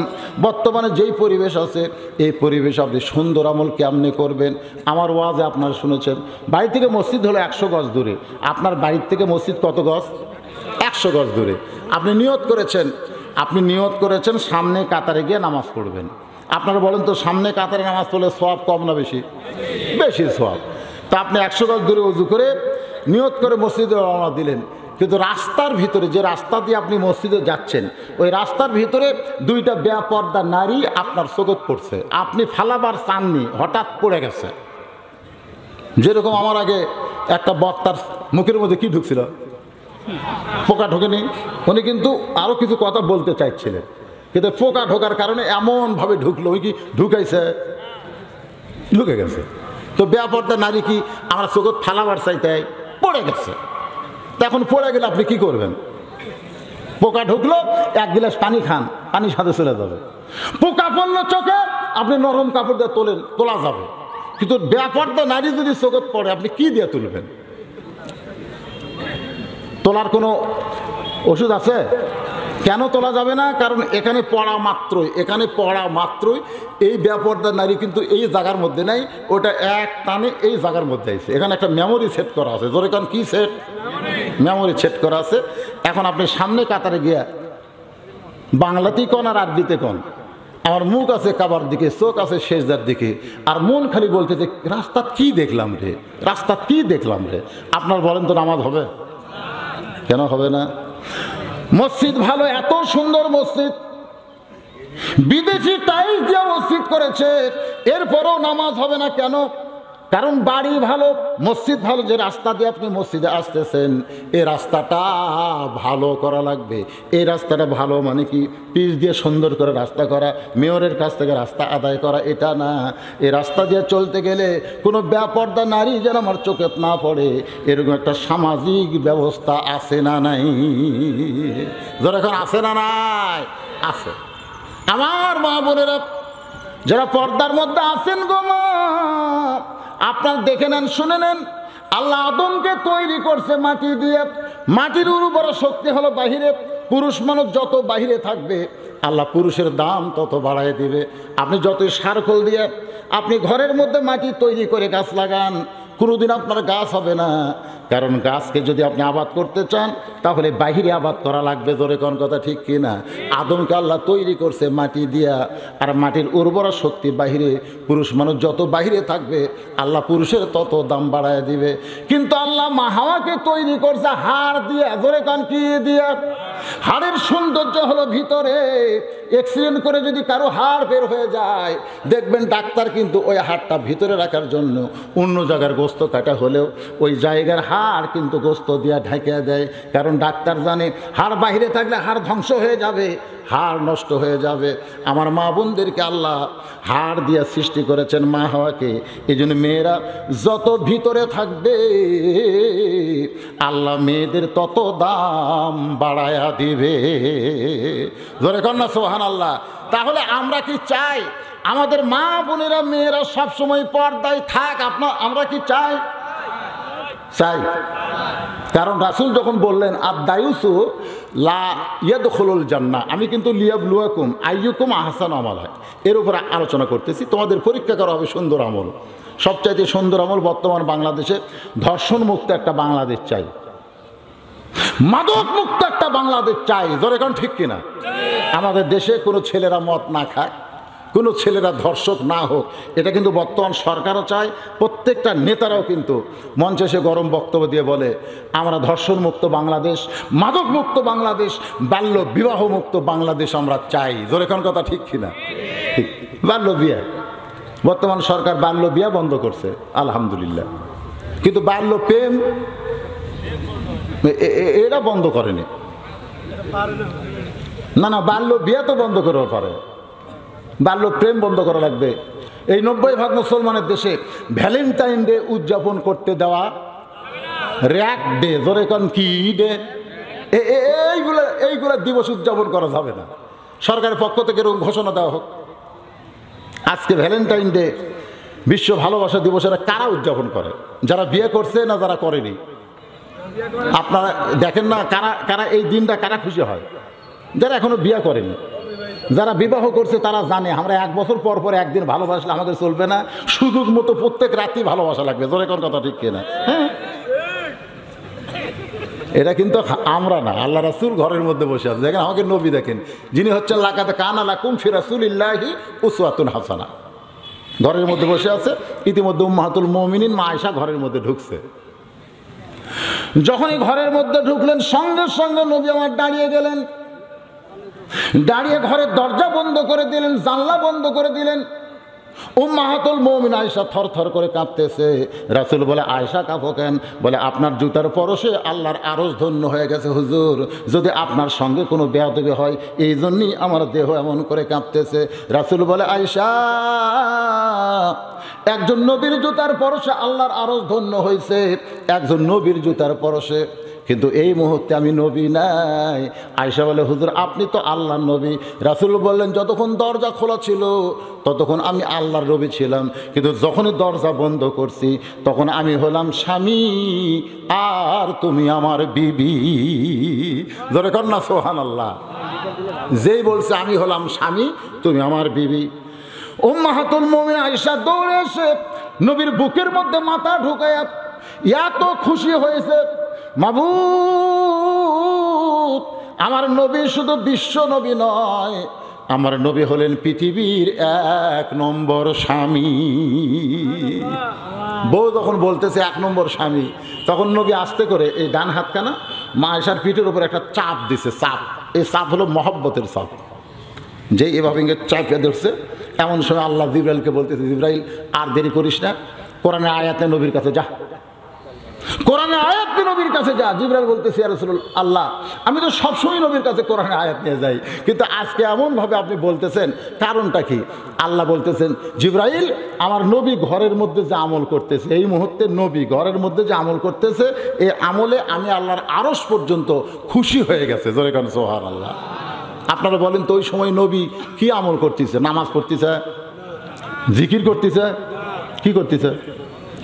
বর্তমানে যেই পরিবেশ আছে, এই পরিবেশ আপনি সুন্দর আমল কেমনে করবেন? আমার ওয়াজে আপনারা শুনেছেন, বাড়ি থেকে মসজিদ হলো 100 গজ দূরে। আপনার বাড়ির থেকে মসজিদ কত গজ? 100 গজ দূরে। আপনি নিয়ত করেছেন সামনে কাতারে গিয়ে নামাজ পড়বেন। আপনারা বলেন তো, সামনে কাতারে নামাজ পড়লে সওয়াব কম না বেশি? বেশি সওয়াব। তা আপনি 100 গজ দূরে ওযু করে নিয়ত করে মসজিদে রওনা দিলেন, কিন্তু রাস্তার ভিতরে, যে রাস্তা দিয়ে আপনি মসজিদে যাচ্ছেন, ওই রাস্তার ভিতরে দুইটা বেপর্দা নারী আপনার চোখে পড়ছে। আপনি ফালাবার চাননি, হঠাৎ পড়ে গেছে। যেরকম আমার আগে একটা বক্তার মুখের মধ্যে কি ঢুকছিল? পোকা ঢোকেনি। উনি কিন্তু আরও কিছু কথা বলতে চাইছিলেন, কিন্তু পোকা ঢোকার কারণে এমনভাবে ঢুকলো, ওই কি ঢুকে গেছে। তো বেপর্দা নারী কি আমরা চোখে ফালাবার চাইতে পড়ে গেছে। তখন পড়ে গেলে আপনি কি করবেন? পোকা ঢুকলো, 1 গ্লাস পানি খান, পানির সাথে চলে যাবে। পোকা পড়লো চোখে, আপনি নরম কাপড় দিয়ে তোলা যাবে। কিন্তু বেপর্দা নারী যদি চোখে পড়ে, আপনি কি দিয়ে তুলবেন? তোলার কোনো ওষুধ আছে? কেন তোলা যাবে না? কারণ এখানে পড়া মাত্রই এই বেপর্দা নারী কিন্তু এই জায়গার মধ্যে নাই, ওটা এক টানে এই জায়গার মধ্যে আছে। এখানে একটা মেমোরি সেট করা আছে। ধরে কারণ কি সেট? মেমোরি সেট করা আছে। এখন আপনি সামনে কাতারে গিয়া বাংলাতেই কন আর আরবিতে কন, আমার মুখ আছে কাবার দিকে, চোখ আছে সেজদার দিকে, আর মন খালি বলতে যে রাস্তা কি দেখলাম রে। আপনার বলেন তো নামাজ হবে? কেন হবে না? মসজিদ ভালো, এত সুন্দর মসজিদ, বিদেশি টাইলস দিয়ে মসজিদ করেছে, এরপরেও নামাজ হবে না কেন? কারণ বাড়ি ভালো, মসজিদ ভালো। যে রাস্তা দিয়ে আপনি মসজিদে আসতেছেন, এই রাস্তাটা ভালো করা লাগবে। এই রাস্তাটা ভালো মানে কি? পিচ দিয়ে সুন্দর করে রাস্তা করা, মেয়রের কাছ থেকে রাস্তা আদায় করা, এটা না। এই রাস্তা দিয়ে চলতে গেলে কোনো বেপর্দা নারী যেন আমার চোখে না পড়ে, এরকম একটা সামাজিক ব্যবস্থা আছে না নাই? যারা এখন আছে না নাই? আছে। আমার মা বোনেরা যারা পর্দার মধ্যে আছেন গো মা, আপনার দেখে নেন, শুনে নেন, আল্লাহ আদমকে তৈরি করছে মাটি দিয়ে। মাটির উর্বর শক্তি হলো বাহিরে। পুরুষ মানুষ যত বাহিরে থাকবে, আল্লাহ পুরুষের দাম তত বাড়ায় দিবে। আপনি যতই সারকোল দিয়ে আপনি ঘরের মধ্যে মাটি তৈরি করে গাছ লাগান, কোনোদিন আপনার গাছ হবে না। কারণ গাছকে যদি আপনি আবাদ করতে চান, তাহলে বাহিরে আবাদ করা লাগবে। জোরে কোন কথা ঠিক কি না? আদমকে আল্লাহ তৈরি করছে মাটি দিয়া, আর মাটির উর্বরা শক্তি বাহিরে। পুরুষ মানুষ যত বাহিরে থাকবে, আল্লাহ পুরুষের তত দাম বাড়ায় দিবে। কিন্তু আল্লাহ মা হাওয়াকে তৈরি করছে হাড় দিয়া। জোরে কোন কি দিয়া? হাড়ের সৌন্দর্য হলো ভিতরে। অ্যাক্সিডেন্ট করে যদি কারো হাড় বের হয়ে যায়, দেখবেন ডাক্তার কিন্তু ওই হাড়টা ভিতরে রাখার জন্য অন্য জায়গার গোস্ত কাটা হলেও ওই জায়গার হাড় কিন্তু গোস্ত দিয়া ঢাকিয়ে দেয়। কারণ ডাক্তার জানে হাড় বাহিরে থাকলে হাড় ধ্বংস হয়ে যাবে, হাড় নষ্ট হয়ে যাবে। আমার মা বোনদেরকে আল্লাহ হাড় দিয়ে সৃষ্টি করেছেন, মা হাওয়াকে। এই জন্য মেয়েরা যত ভিতরে থাকবে, আল্লাহ মেয়েদের তত দাম বাড়ায়া দিবে। ধরে কন্যা সুবহানাল্লাহ। তাহলে আমরা কি চাই আমাদের মা বোনেরা, মেয়েরা সবসময় পর্দায় থাক? আমরা কি চাই? কারণ রাসূল যখন বললেন আদ-দায়ুসু লা ইয়াদখুলুল জান্নাহ, আমি কিন্তু লিয়াবলুয়াকুম আইয়ুকুম আহসানু আমালা, এর উপরে আলোচনা করতেছি। তোমাদের পরীক্ষা করা হবে সুন্দর আমল। সবচাইতে সুন্দর আমল বর্তমান বাংলাদেশে ধর্ষণ মুক্ত একটা বাংলাদেশ চাই, মাদক মুক্ত একটা বাংলাদেশ চাই। জোরে কোন ঠিক কিনা? আমাদের দেশে কোনো ছেলেরা মদ না খাক, কোনো ছেলেরা ধর্ষক না হোক, এটা কিন্তু বর্তমান সরকারও চায়, প্রত্যেকটা নেতারাও কিন্তু মঞ্চে এসে গরম বক্তব্য দিয়ে বলে আমরা ধর্ষণ মুক্ত বাংলাদেশ, মাদক মুক্ত বাংলাদেশ, বাল্য বিবাহ মুক্ত বাংলাদেশ আমরা চাই। জোরে কোন কথা ঠিক কিনা? ঠিক। বাল্য বিয়ে, বর্তমান সরকার বাল্য বিয়ে বন্ধ করছে আলহামদুলিল্লাহ, কিন্তু বাল্য প্রেম এটা বন্ধ করেনি। না না, বাল্য বিয়ে তো বন্ধ করার পারে, বাল্য প্রেম বন্ধ করা লাগবে। এই 90% মুসলমানের দেশে ভ্যালেন্টাইন ডে উদযাপন করতে দেওয়া, র্যাক ডে, ধরে কোন কি ডে, এইগুলা দিবস উদযাপন করা যাবে না। সরকারের পক্ষ থেকে এরকম ঘোষণা দেওয়া হোক। আজকে ভ্যালেন্টাইন ডে, বিশ্ব ভালোবাসা দিবস, এরা কারা উদযাপন করে? যারা বিয়ে করছে না যারা করেনি? আপনারা দেখেন না কারা কারা এই দিনটা কারা খুশি হয়? যারা এখনো বিয়ে করেনি। যারা বিবাহ করছে তারা জানে আমরা 1 বছর পর পর একদিন ভালোবাসলে আমাদের চলবে না, সুযোগ মতো প্রত্যেক রাতেই ভালোবাসা লাগবে। জোরে কোন কথা ঠিক কিনা? হ্যাঁ, এটা কিন্তু আমরা না, আল্লাহ রাসূল ঘরের মধ্যে বসে আছে। দেখেন আমাকে নবী দেখেন, যিনি হচ্ছেন লাকাদ কানা লাকুম ফি রাসূলিল্লাহি উসওয়াতুন হাসানা, ঘরের মধ্যে বসে আছে। ইতিমধ্যে উম্মাহাতুল মুমিনিন মা আয়েশা ঘরের মধ্যে ঢুকছে। যখনই ঘরের মধ্যে ঢুকলেন সঙ্গে সঙ্গে নবী আমার দাঁড়িয়ে গেলেন, দাঁড়িয়ে ঘরের দরজা বন্ধ করে দিলেন, জানলা বন্ধ করে দিলেন। উম্মাহাতুল মুমিন আয়েশা থরথর করে কাঁপতেছে। রাসূল বলে, আয়েশা কাঁপো কেন? বলে, আপনার জুতার পরশে আল্লাহর আরশ ধন্য হয়ে গেছে হুজুর, যদি আপনার সঙ্গে কোনো বেয়াদবি হয় এই জন্যই আমার দেহ এমন করে কাঁপতেছে। রাসূল বলে, আয়েশা, একজন নবীর জুতার পরশে আল্লাহর আরশ ধন্য হয়েছে, একজন নবীর জুতার পরশে, কিন্তু এই মুহূর্তে আমি নবী নাই। আয়েশা বলে, হুজুর আপনি তো আল্লাহর নবী। রাসূল বললেন, যতক্ষণ দরজা খোলা ছিল ততক্ষণ আমি আল্লাহর নবী ছিলাম, কিন্তু যখনই দরজা বন্ধ করছি তখন আমি হলাম স্বামী আর তুমি আমার বিবি। ধরে কর না সুবহানাল্লাহ। যেই বলছে আমি হলাম স্বামী তুমি আমার বিবি, উম্মাহাতুল মুমিন আয়েশা দৌড়ে এসে নবীর বুকের মধ্যে মাথা ঢুকায়া এত খুশি হয়েছে, মাবুদ আমার নবী শুধু বিশ্ব নবী নয়, আমার নবী হলেন পৃথিবীর 1 নম্বর স্বামী। বউ যখন বলতেছে 1 নম্বর স্বামী, তখন নবী আস্তে করে এই ডান হাতখানা মা আয়েশার পিঠের উপর একটা চাপ দিছে। চাপ, এই চাপ হলো মহব্বতের চাপ। যে এভাবে চাপিয়ে ধরছে, এমন সময় আল্লাহ জিবরাইলকে বলতেছে, জিবরাইল আর দেরি করিস না, কোরআনের আয়াতে নবীর কাছে যা, কোরআনের আয়াত নিয়ে নবীর কাছে যা। জিবরাইল বলতেছে, ইয়া রাসূলুল্লাহ, আল্লাহ আমি তো সবসময় নবীর কাছে কোরআনের আয়াত নিয়ে যাই, কিন্তু আজকে এমনভাবে আপনি বলতেছেন, কারণটা কি? আল্লাহ বলতেছেন, জিবরাইল আমার নবী ঘরের মধ্যে যে আমল করতেছে, এই মুহূর্তে নবী ঘরের মধ্যে যে আমল করতেছে, এই আমলে আমি আল্লাহর আরশ পর্যন্ত খুশি হয়ে গেছে। জোরে কান সুবহানাল্লাহ। আপনারা বলেন তো ওই সময় নবী কি আমল করতেছে? নামাজ পড়তেছে, জিকির করতেছে, কি করতেছে?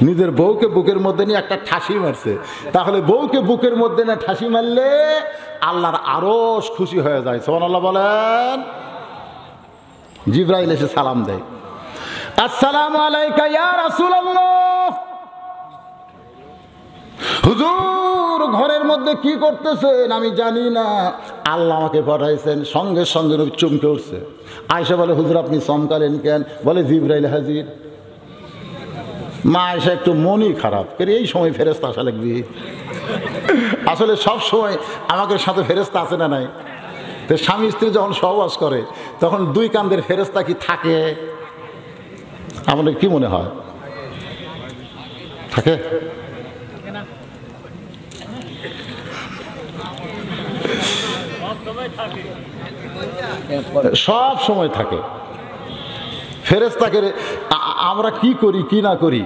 নিজের বউকে বুকের মধ্যে নিয়ে একটা ঠাসি মারছে। তাহলে বউকে বুকের মধ্যে নিয়ে ঠাসি মারলে আল্লাহর আরশ খুশি হয়ে যায়। সুবহানাল্লাহ বলেন। জিবরাইল এসে সালাম দেয়, আসসালামু আলাইকা ইয়া রাসূলুল্লাহ। হুজুর ঘরের মধ্যে কি করতেছেন? আমি জানি না, আল্লাহ আমাকে পাঠাইছেন। সঙ্গে সঙ্গে নবী চমকে উঠছে। আয়েশা বলে, হুজুর আপনি চমকালেন কেন? বলে, জিবরাইল হাজির। মা আয়েশা একটু মনই খারাপ করে, এই সময় ফেরেশতা আসা লাগবে। আসলে সব সময় আমাদের সাথে ফেরেশতা আছে না নাই? তো স্বামী স্ত্রী যখন সহবাস করে তখন 2 কাঁধের ফেরেশতা কি থাকে? আমাদের কি মনে হয় থাকে? সব সময় থাকে ফেরেশতাকে। আমরা কি করি কি না করি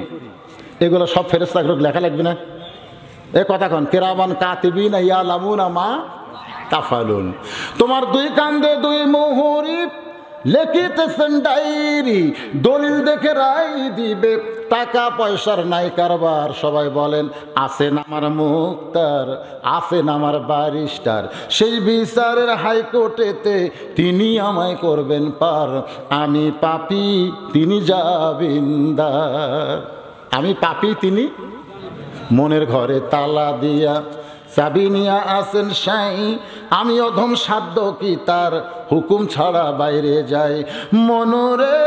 এগুলো সব ফেরেশতাকে লেখা লাগবে না? এ কথা কন, কিরামান কাতিবিনা ইয়ালামুনা মা তাফালুন। তোমার 2 কাঁধে 2 মোহরি লিখিতেছেন ডায়েরি, দলিল দেখে রায় দিবে, টাকা পয়সার নাই কারবার। সবাই বলেন, আছেন আমার মুক্তার, আছেন আমার ব্যারিস্টার, সেই বিচারের হাইকোর্টেতে তিনি আমায় করবেন পার। আমি পাপী তিনি জামিনদার, আমি পাপী তিনি মনের ঘরে তালা দিয়া চাবি নিয়া আসেন সাই, আমি অধম সাধ্য কি তার হুকুম ছাড়া বাইরে যাই। মনরে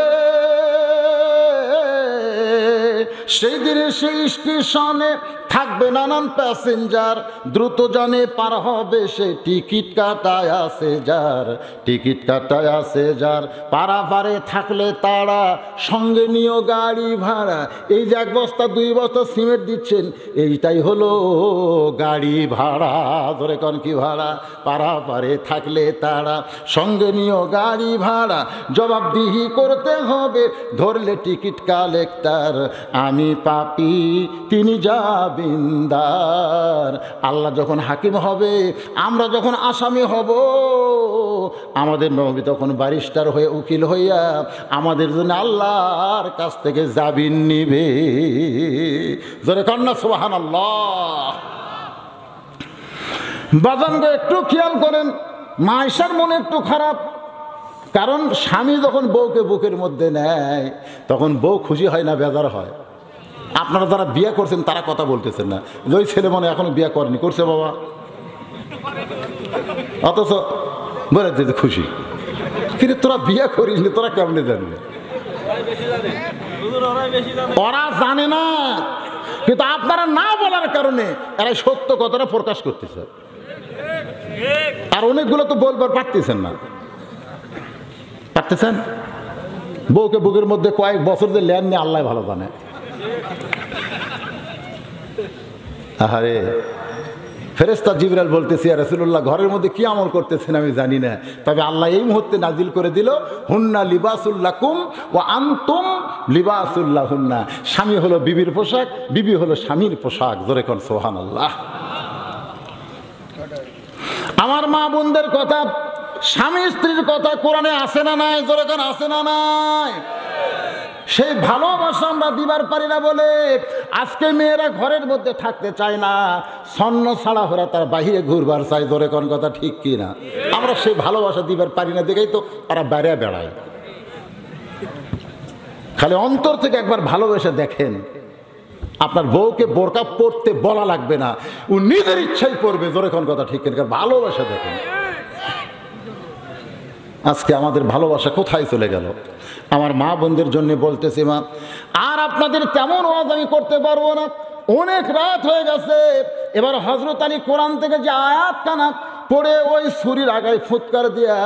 সেই দিনে সেই স্টেশনে থাকবে নানান প্যাসেঞ্জার, দ্রুত জানে পার হবে সে টিকিট কাটায় আসে যার, টিকিট কাটায় আসে যার। পারাপারে থাকলে তারা সঙ্গে নিও গাড়ি ভাড়া, এই যে 1 বস্তা 2 বস্তা সিমেন্ট দিচ্ছেন এইটাই হলো গাড়ি ভাড়া। ধরে কোন কি ভাড়া? পারাপারে থাকলে তারা সঙ্গে নিও গাড়ি ভাড়া, জবাবদিহি করতে হবে ধরলে টিকিট কালেক্টর। আমি পাপী তিনি জামিনদার। আল্লাহ যখন হাকিম হবে, আমরা যখন আসামি হব, আমাদের নবী তখন ব্যারিস্টার হয়ে উকিল হইয়া আমাদের জন্য আল্লাহর কাছ থেকে জামিন নিবে। জোরে কন্যা সুবহানাল্লাহ। বাজানগো একটু খেয়াল করেন, মায়েশার মনে একটু খারাপ, কারণ স্বামী যখন বউকে বুকের মধ্যে নেয় তখন বউ খুশি হয় না, বেজার হয়। আপনারা যারা বিয়ে করছেন তারা কথা বলতেছেন না, ওই ছেলে মনে এখনো বিয়ে করেনি, করছে বাবা, অথচ বলে দিতে খুশি। কিন্তু তোরা বিয়ে করিস নি, তোরা কেমনে জানবে? ওরা জানে না, কিন্তু আপনারা না বলার কারণে এরা সত্য কথাটা প্রকাশ করতেছে। আর অনেকগুলো তো বলবার পারতেছেন না, পারতেছেন। বউকে বুকের মধ্যে কয়েক বছর যে ল্যান নিয়ে আল্লাহ ভালো জানে। আরে ফেরেশতা জিবরাইল বলতেছে, ইয়া রাসূলুল্লাহ, ঘরের মধ্যে কি আমল করতেছেন আমি জানি না, তবে আল্লাহ এই মুহূর্তে নাজিল করে দিল, হুন্না লিবাসুল লাকুম ওয়া আনতুম লিবাসুল লাহুন্না। স্বামী হলো বিবির পোশাক, বিবি হলো স্বামীর পোশাক। জোরে কোন সুবহানাল্লাহ। আমার মা বোনদের কথা, স্বামী স্ত্রীর কথা কোরআনে আছে না নাই? জোরে কোন আছে না নাই? সেই ভালোবাসা আমরা দিবার পারি না বলে আজকে মেয়েরা ঘরের মধ্যে থাকতে চায় না, স্বর্ণ ছাড়া হরা তার বাহিরে ঘুরবার চাই। ধরে কোন কথা ঠিক কি না? আমরা সেই ভালোবাসা দিবার পারি না দেখেই তো ওরা বাইরে বেড়ায়। খালি অন্তর থেকে একবার ভালোবেসে দেখেন, আপনার বউকে বোরকা পরতে বলা লাগবে না, ও নিজের ইচ্ছাই পরবে। জোরে কোন কথা ঠিক কিনা? ভালোবাসা দেখেন। আজকে আমাদের ভালোবাসা কোথায় চলে গেল? আমার মা বোনদের জন্য বলতেছি, মা আর আপনাদের তেমন ওয়াজ আমি করতে পারবো না, অনেক রাত হয়ে গেছে। এবার হযরত আলী কোরআন থেকে যে আয়াত কানা পড়ে ওই ছুরির আগায় ফুৎকার দিয়া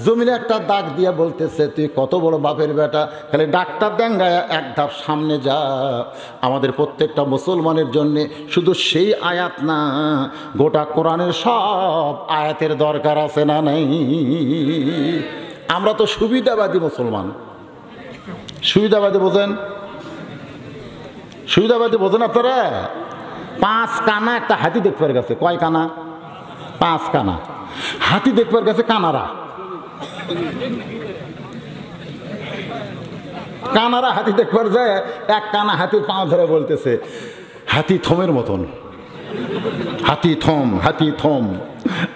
জমিনে একটা দাগ দিয়া বলতেছে, তুই কত বড় বাপের বেটা, খালি ডাক্তার দেঙ্গায় এক ধাপ সামনে যা। আমাদের প্রত্যেকটা মুসলমানের জন্যে শুধু সেই আয়াত না, গোটা কোরআনের সব আয়াতের দরকার আছে না নাই? আমরা তো সুবিধাবাদী মুসলমান। সুবিধাবাদী বোঝেন? সুবিধাবাদী বোঝেন আপনারা? 5 কানা একটা হাতি দেখবার গেছে। কয় কানা? 5 কানা হাতি দেখবার গেছে কানারা। কানারা হাতি দেখবার যায়, এক কানা হাতির পা ধরে বলতেছে, হাতি থমের মতন, হাতি থম, হাতি থম।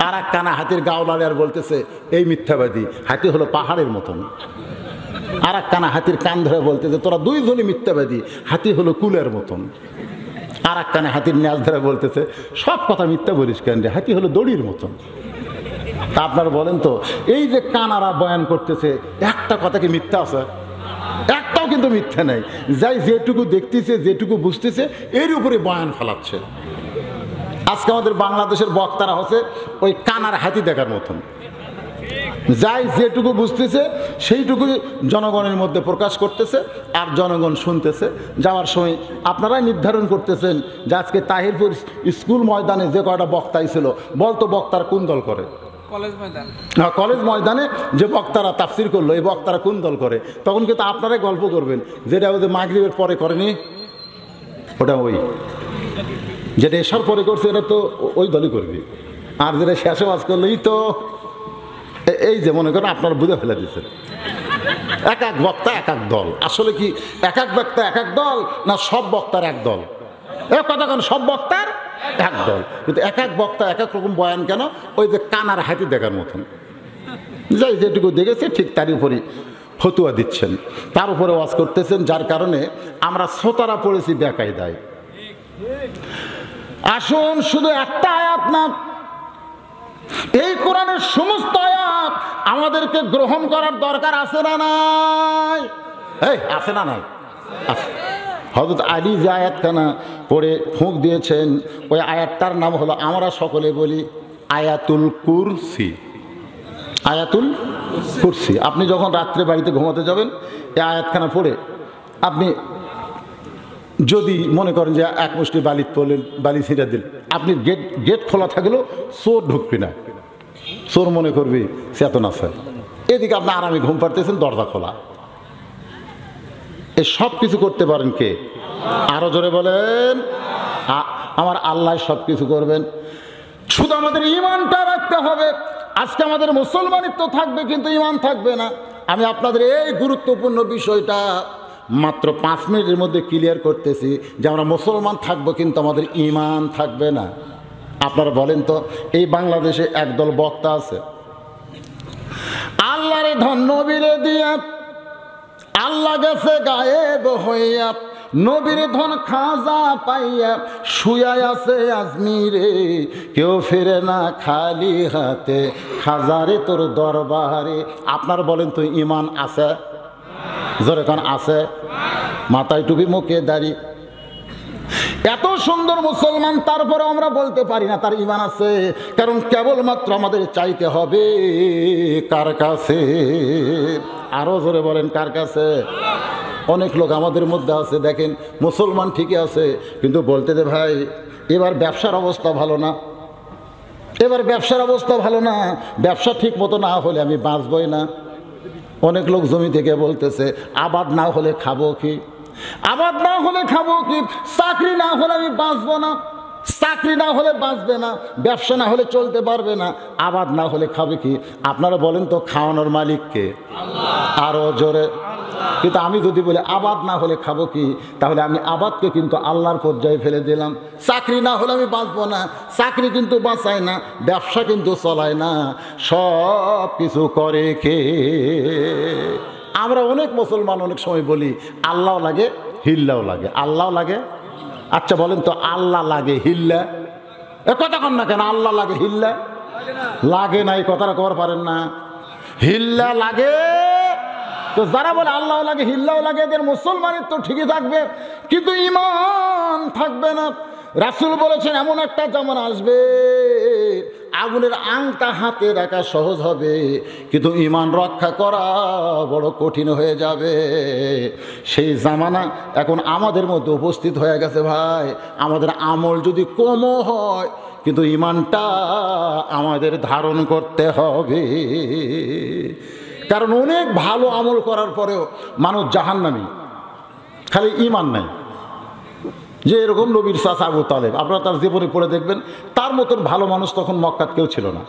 আর এক কানা হাতির গাওলালে আর বলতেছে, এই মিথ্যাবাদী, হাতি হলো পাহাড়ের মতন। আর এক কানা হাতির কান ধরে বলতেছে, তোরা দুইজনই মিথ্যাবাদী, হাতি হলো কুলের মতন। আর এক কানে হাতির ন্যাজ ধরে বলতেছে, সব কথা মিথ্যা বলিস কেন রে, হাতি হলো দড়ির মতন। তা আপনারা বলেন তো, এই যে কানারা বয়ান করতেছে, একটা কথা কি মিথ্যা আছে? একটাও কিন্তু মিথ্যা নাই। যাই যেটুকু দেখতেছে, যেটুকু বুঝতেছে, এর উপরে বয়ান ফেলাচ্ছে। আজকে আমাদের বাংলাদেশের বক্তারা হচ্ছে ওই কানার হাতি দেখার মতন। যাই যেটুকু বুঝতেছে সেইটুকু জনগণের মধ্যে প্রকাশ করতেছে, আর জনগণ শুনতেছে। যাওয়ার সময় আপনারাই নির্ধারণ করতেছেন যে আজকে তাহিরপুর স্কুল ময়দানে যে কয়টা বক্তাই ছিল, বলতো বক্তারা কোন দল করে? কলেজ ময়দানে যে বক্তারা তাফসির করলো, এই বক্তারা কোন দল করে? তখন কিন্তু আপনারাই গল্প করবেন, যেটা ওদের মাগরিবের পরে করেনি, ওটা ওই যেটা এসার পরে করছে, এটা তো ওই দলই করবে। আর যেটা শেষে ওয়াজ করলেই তো এই যে মনে করেন আপনারা বুঝে ফেলে দিচ্ছেন, এক এক বক্তা এক এক দল। আসলে কি এক এক বক্তা এক এক দল, না সব বক্তার এক দল? এক কথা কেন, সব বক্তার এক দল, কিন্তু এক এক বক্তা এক এক রকম বয়ান কেন? ওই যে কানার হাতি দেখার মতন। যাই যেটুকু দেখেছে ঠিক তারই উপরই ফতুয়া দিচ্ছেন, তার উপরে ওয়াজ করতেছেন, যার কারণে আমরা শ্রোতারা পড়েছি বেকায়দায়। আসুন শুধু একটা আয়াত না, এই কোরআনের সমস্ত আয়াত আমাদেরকে গ্রহণ করার দরকার আছে না নাই? এই আছে না নাই? আছে। হযরত আলী যে আয়াতখানা পড়ে ফুঁক দিয়েছেন, ওই আয়াতটার নাম হলো, আমরা সকলে বলি আয়াতুল কুরসি। আয়াতুল কুরসি। আপনি যখন রাত্রে বাড়িতে ঘুমাতে যাবেন, এই আয়াতখানা পড়ে আপনি যদি মনে করেন যে এক মুষ্টি বালি তোলেন, বালি ছিঁড়ে দিন, আপনি গেট খোলা থাকলেও চোর ঢুকবি না, চোর মনে করবি চেতন আছে। এদিকে আপনি আরামে ঘুম পাড়তেছেন, দরজা খোলা। এই সব কিছু করতে পারেন কে? আরো জোরে বলেন, আমার আল্লাহ সব কিছু করবেন। শুধু আমাদের ইমানটা রাখতে হবে। আজকে আমাদের মুসলমানিত্ব থাকবে কিন্তু ইমান থাকবে না। আমি আপনাদের এই গুরুত্বপূর্ণ বিষয়টা মাত্র 5 মিনিটের মধ্যে ক্লিয়ার করতেছি যে আমরা মুসলমান থাকবো কিন্তু আমাদের ইমান থাকবে না। আপনারা বলেন তো, এই বাংলাদেশে একদল বক্তা আছে, আল্লাহরে ধন নবীরে দিয়া, আল্লাহ গেছে গায়েব হইয়া, নবীর ধন খাজা পাইয়া, শুয়া আছে আজমিরে, কেউ ফিরে না খালি হাতে, খাজারে তোর দরবারে। আপনার বলেন তো ইমান আছে? জোরে কান আছে? মাথায় টুপি, মুখে দাড়ি, এত সুন্দর মুসলমান, তারপরে আমরা বলতে পারি না তার ইমান আছে। কারণ কেবলমাত্র আমাদের চাইতে হবে কার কাছে? আরো জোরে বলেন, কার কাছে? অনেক লোক আমাদের মধ্যে আছে, দেখেন মুসলমান ঠিকই আছে, কিন্তু বলতে দে ভাই এবার ব্যবসার অবস্থা ভালো না, এবার ব্যবসার অবস্থা ভালো না, ব্যবসা ঠিক মতো না হলে আমি বাঁচবই না। অনেক লোক জমি থেকে বলতেছে আবাদ না হলে খাবো কি, আবাদ না হলে খাবো কি, চাকরি না হলে আমি বাঁচবো না, চাকরি না হলে বাঁচবে না, ব্যবসা না হলে চলতে পারবে না, আবাদ না হলে খাবে কি? আপনারা বলেন তো খাওয়ানোর মালিক কে? আরো জোরে। কিন্তু আমি যদি বলি আবাদ না হলে খাবো কি, তাহলে আমি আবাদকে কিন্তু আল্লাহর পর্যায়ে ফেলে দিলাম। চাকরি না হলে আমি বাঁচবো না, চাকরি কিন্তু বাঁচায় না, ব্যবসা কিন্তু চলায় না, সব কিছু করে কে? আমরা অনেক মুসলমান অনেক সময় বলি আল্লাহ লাগে, হিল্লাও লাগে, আল্লাহ লাগে। আচ্ছা বলেন তো, আল্লাহ লাগে, হিল্লা এ কথা কন না কেন? আল্লাহ লাগে, হিল্লা লাগে না, এই কথাটা কবার পারেন না? হিল্লা লাগে। তো যারা বলে আল্লাহ লাগে, হিল্লাও লাগে, এদের মুসলমানের তো ঠিকই থাকবে কিন্তু ইমান থাকবে না। রাসূল বলেছেন এমন একটা জামানা আসবে, আগুনের আংটা হাতে রাখা সহজ হবে কিন্তু ইমান রক্ষা করা বড় কঠিন হয়ে যাবে। সেই জামানা এখন আমাদের মধ্যে উপস্থিত হয়ে গেছে ভাই। আমাদের আমল যদি কমও হয় কিন্তু ইমানটা আমাদের ধারণ করতে হবে। কারণ অনেক ভালো আমল করার পরেও মানুষ জাহান্নামী, খালি ইমান নাই। যে এরকম নবীর চাচা আবু তালেব, আপনারা তার জীবনে পড়ে দেখবেন, তার মতন ভালো মানুষ তখন মক্কাত কেউ ছিল না,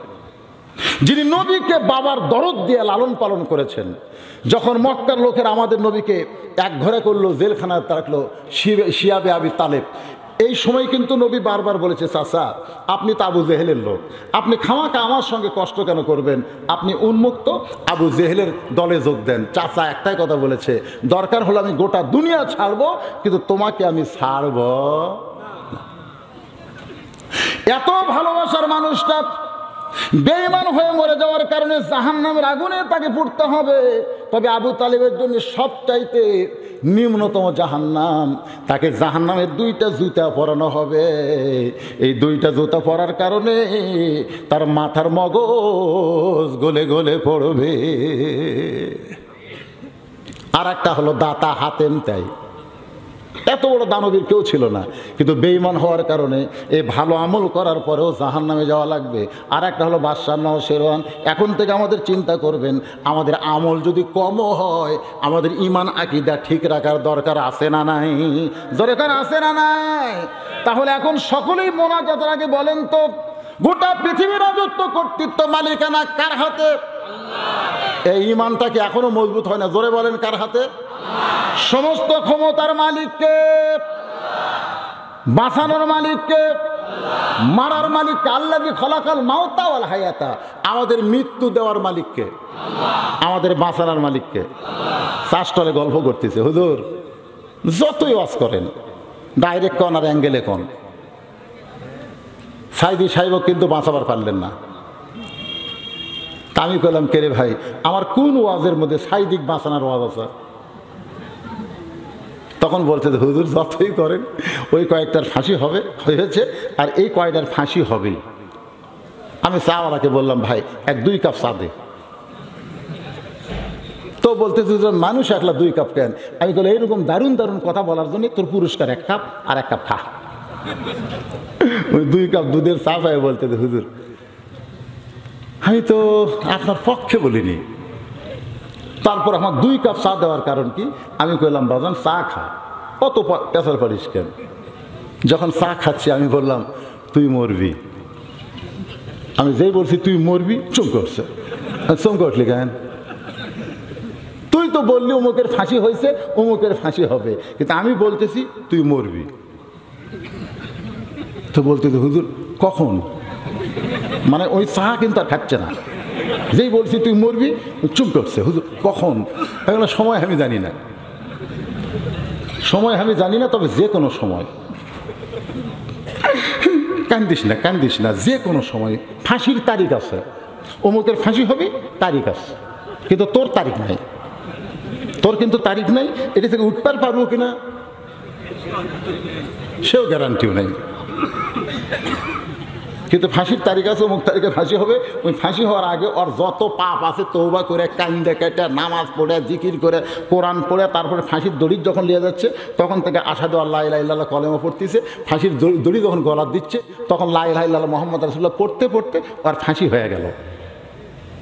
যিনি নবীকে বাবার দরদ দিয়ে লালন পালন করেছেন। যখন মক্কার লোকের আমাদের নবীকে এক ঘরে করলো, জেলখানায় রাখলো শিয়াবে আবি তালেব, এই সময় কিন্তু নবী বারবার বলেছে, চাচা আপনি তো আবু জেহেলের লোক, আপনি খামাকা আমার সঙ্গে কষ্ট কেন করবেন, আপনি উন্মুক্ত আবু জেহেলের দলে যোগ দেন। চাচা একটাই কথা বলেছে, দরকার হলে আমি গোটা দুনিয়া ছাড়বো কিন্তু তোমাকে আমি ছাড়ব না। এত ভালোবাসার মানুষটা বেঈমান হয়ে মরে যাওয়ার কারণে জাহান্নামের আগুনে তাকে পুড়তে হবে। তবে আবু তালেবের জন্য সবচাইতে নিম্নতম জাহান্নাম, তাকে জাহান্নামের 2টা জুতা পরানো হবে। এই 2টা জুতা পরার কারণে তার মাথার মগজ গলে গলে পড়বে। আর একটা হলো দাতা হাতেম তাই, এত বড় দানবীর কেউ ছিল না কিন্তু বেঈমান হওয়ার কারণে এই ভালো আমল করার পরেও জাহান্নামে যাওয়া লাগবে। আর একটা হলো বাদশাহ নওশেরওয়ান। এখন থেকে আমাদের চিন্তা করবেন, আমাদের আমল যদি কমও হয় আমাদের ইমান আকীদা ঠিক রাখার দরকার আছে না নাই? দরকার আছে না নাই? তাহলে এখন সকলেই মোনাজাতের আগে বলেন তো, গোটা পৃথিবীর রাজত্ব কর্তৃত্ব মালিকানা কার হাতে? এই ইমানটা কি এখনো মজবুত হয় না? জোরে বলেন, কার হাতে? সমস্ত ক্ষমতার মালিককে, বাঁচানোর মালিককে, মারার মালিককে। আল্লাযী খলাকাল মাউতা ওয়াল হায়াতা, আমাদের মৃত্যু দেওয়ার মালিককে, আমাদের বাঁচানোর মালিককে। চাষটলে গল্প করতেছে, হুজুর যতই ওয়াজ করেন, ডাইরেক্ট কোন আর অ্যাঙ্গেলে কোন, সাইদি সাহেবও কিন্তু বাঁচাবার পারলেন না। তা আমি কইলাম, কে রে ভাই, আমার কোন ওয়াজের মধ্যে সাইদিক বাঁচানোর ওয়াজ আছে? তখন বলতে হুজুর যতই করেন ওই কয়েকটার ফাঁসি হবে হয়েছে, আর এই কয়টার ফাঁসি হবেই। আমি চাওয়ালাকে বললাম, ভাই 1-2 কাপ চা দে। তো বলতে মানুষ একলা 2 কাপ কেন? আমি বলি, এইরকম দারুণ দারুণ কথা বলার জন্য তোর পুরস্কার 1 কাপ, আর 1 কাপ খা। ওই 2 কাপ দুধের চা পায় বলতে হুজুর, আমি তো আপনার পক্ষে বলিনি। তারপর আমার 2 কাপ চা দেওয়ার কারণ কি? আমি কইলাম, বাজান চা খা, অত পেশাল পারিস কেন? যখন চা খাচ্ছি আমি বললাম, তুই মরবি। আমি যেই বলছি তুই মরবি, চমকে উঠছে। চমকে উঠলি কেন? তুই তো বললি অমুকের ফাঁসি হয়েছে, অমুকের ফাঁসি হবে, কিন্তু আমি বলতেছি তুই মরবি। তো বলতে হুজুর কখন? মানে ওই চা কিন্তু আর খাচ্ছে না। যেই বলছি তুই মরবি, চুপ করছে। হুজুর কখন? এগুলো সময় আমি জানি না, সময় আমি জানি না, তবে যে কোনো সময়। কান্দিস না, কান্দিস না, যে কোনো সময় ফাঁসির তারিখ আছে। অমুকের ফাঁসি হবে, তারিখ আছে, কিন্তু তোর তারিখ নাই। তোর কিন্তু তারিখ নাই, এটা থেকে উঠতে পারবো কিনা সেও গ্যারান্টিও নাই। কিন্তু ফাঁসির তারিখ আছে, অমুক তারিখে ফাঁসি হবে। ওই ফাঁসি হওয়ার আগে ওর যত পাপ আছে তওবা করে, কান্দে কেটে, নামাজ পড়ে, জিকির করে, কোরআন পড়ে, তারপরে ফাঁসির দড়ি যখন নিয়ে যাচ্ছে তখন থেকে আশহাদু আল্লা ইলাহা ইল্লাল্লাহ কলেমা পড়তেছে। ফাঁসির দড়ি যখন গলা দিচ্ছে তখন লা ইলাহা ইল্লাল্লাহ মুহাম্মদ রাসূলুল্লাহ পড়তে পড়তে ওর ফাঁসি হয়ে গেল।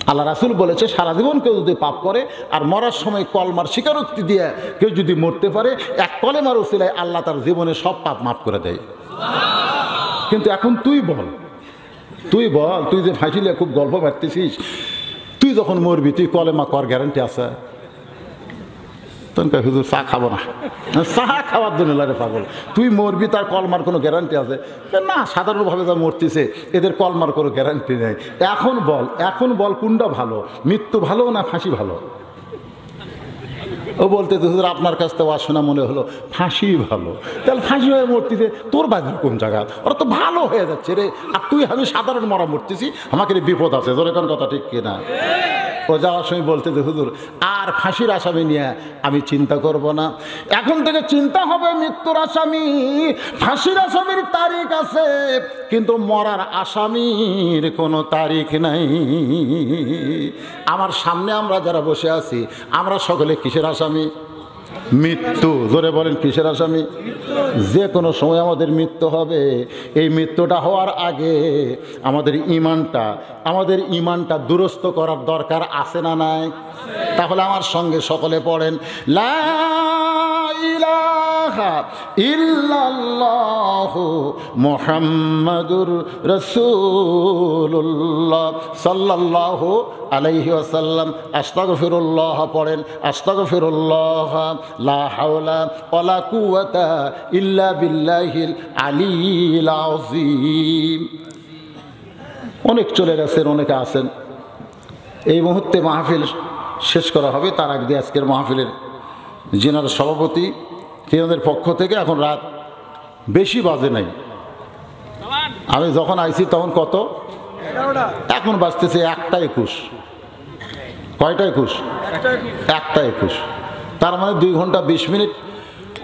আল্লাহ রাসূল বলেছে, সারা জীবন কেউ যদি পাপ করে আর মরার সময় কলমার স্বীকারোক্তি দিয়ে কেউ যদি মরতে পারে, এক কলেমার উসিলায় আল্লাহ তার জীবনে সব পাপ মাফ করে দেয়। কিন্তু এখন তুই বল, তুই যে ফাঁসিলে খুব গল্প বাড়তেছিস, তুই যখন মরবি তুই কলেমা কর, গ্যারান্টি আছে? তখন হুজুর চা খাবো না। চা খাওয়ার জন্য লাগে পাগল, তুই মরবি তার কলমার কোনো গ্যারান্টি আছে? না, সাধারণভাবে যা মরতেছে এদের কলমার কোনো গ্যারান্টি নেই। এখন বল কোনটা ভালো, মৃত্যু ভালো না ফাঁসি ভালো? ও বলতে হুজুর আপনার কাছ থেকে শোনা মনে হলো ফাঁসি ভালো। তাহলে ফাঁসি হয়ে মরতেছে, তোর বাজার কোন জায়গা? ওরা তো ভালো হয়ে যাচ্ছে রে, আর তুই আমি সাধারণ মরা মরতেছি, আমাকে বিপদ আছে। তোর এখন কথা ঠিক কিনা? ও যাওয়ার সময় বলতে যে হুজুর আর ফাঁসির আসামি নিয়ে আমি চিন্তা করব না, এখন থেকে চিন্তা হবে মৃত্যুর আসামি। ফাঁসির আসামির তারিখ আছে, কিন্তু মরার আসামির কোনো তারিখ নাই। আমার সামনে আমরা যারা বসে আছি আমরা সকলে কিসের আসামি? মৃত্যু। জোরে বলেন, কিসের আসামি? যে কোনো সময় আমাদের মৃত্যু হবে। এই মৃত্যুটা হওয়ার আগে আমাদের ইমানটা দুরস্ত করার দরকার আছে না নাই? তাহলে আমার সঙ্গে সকলে পড়েন, লা ইলাহা ইল্লাল্লাহু মুহাম্মাদুর রাসূলুল্লাহ সাল্লাল্লাহু আলাইহি ওয়াসাল্লাম। আস্তাগফিরুল্লাহ পড়েন, আস্তাগফিরুল্লাহ, লা হাওলা ওয়ালা কুওয়াতা ইল্লা বিল্লাহিল আলিয়্যিল আযীম। অনেক চলে গেছেন, অনেকে আছেন। এই মুহূর্তে মাহফিল শেষ করা হবে, তার আগে আজকের মাহফিলের যিনার সভাপতি তিনাদের পক্ষ থেকে, এখন রাত বেশি বাজে নাই, আমি যখন আইছি তখন কত, এখন বাজতেছে 1টা 21। কয়টা 21? 1টা 21। তার মানে 2 ঘন্টা 20 মিনিট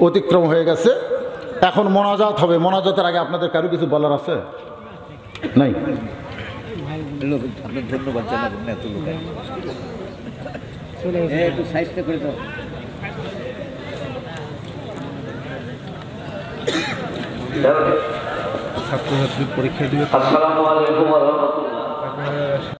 অতিক্রম হয়ে গেছে। এখন মোনাজাত হবে। মোনাজাতের আগে আপনাদের কারো কিছু বলার আছে? নাই? আপনার ধন্যবাদ জানাবেন না, এত লোক চলে গেছে, একটু সাইজটা করে দাও। ছাত্রছাত্রী পরীক্ষা দিবে। আসসালামু আলাইকুম ওয়া রাহমাতুল্লাহ।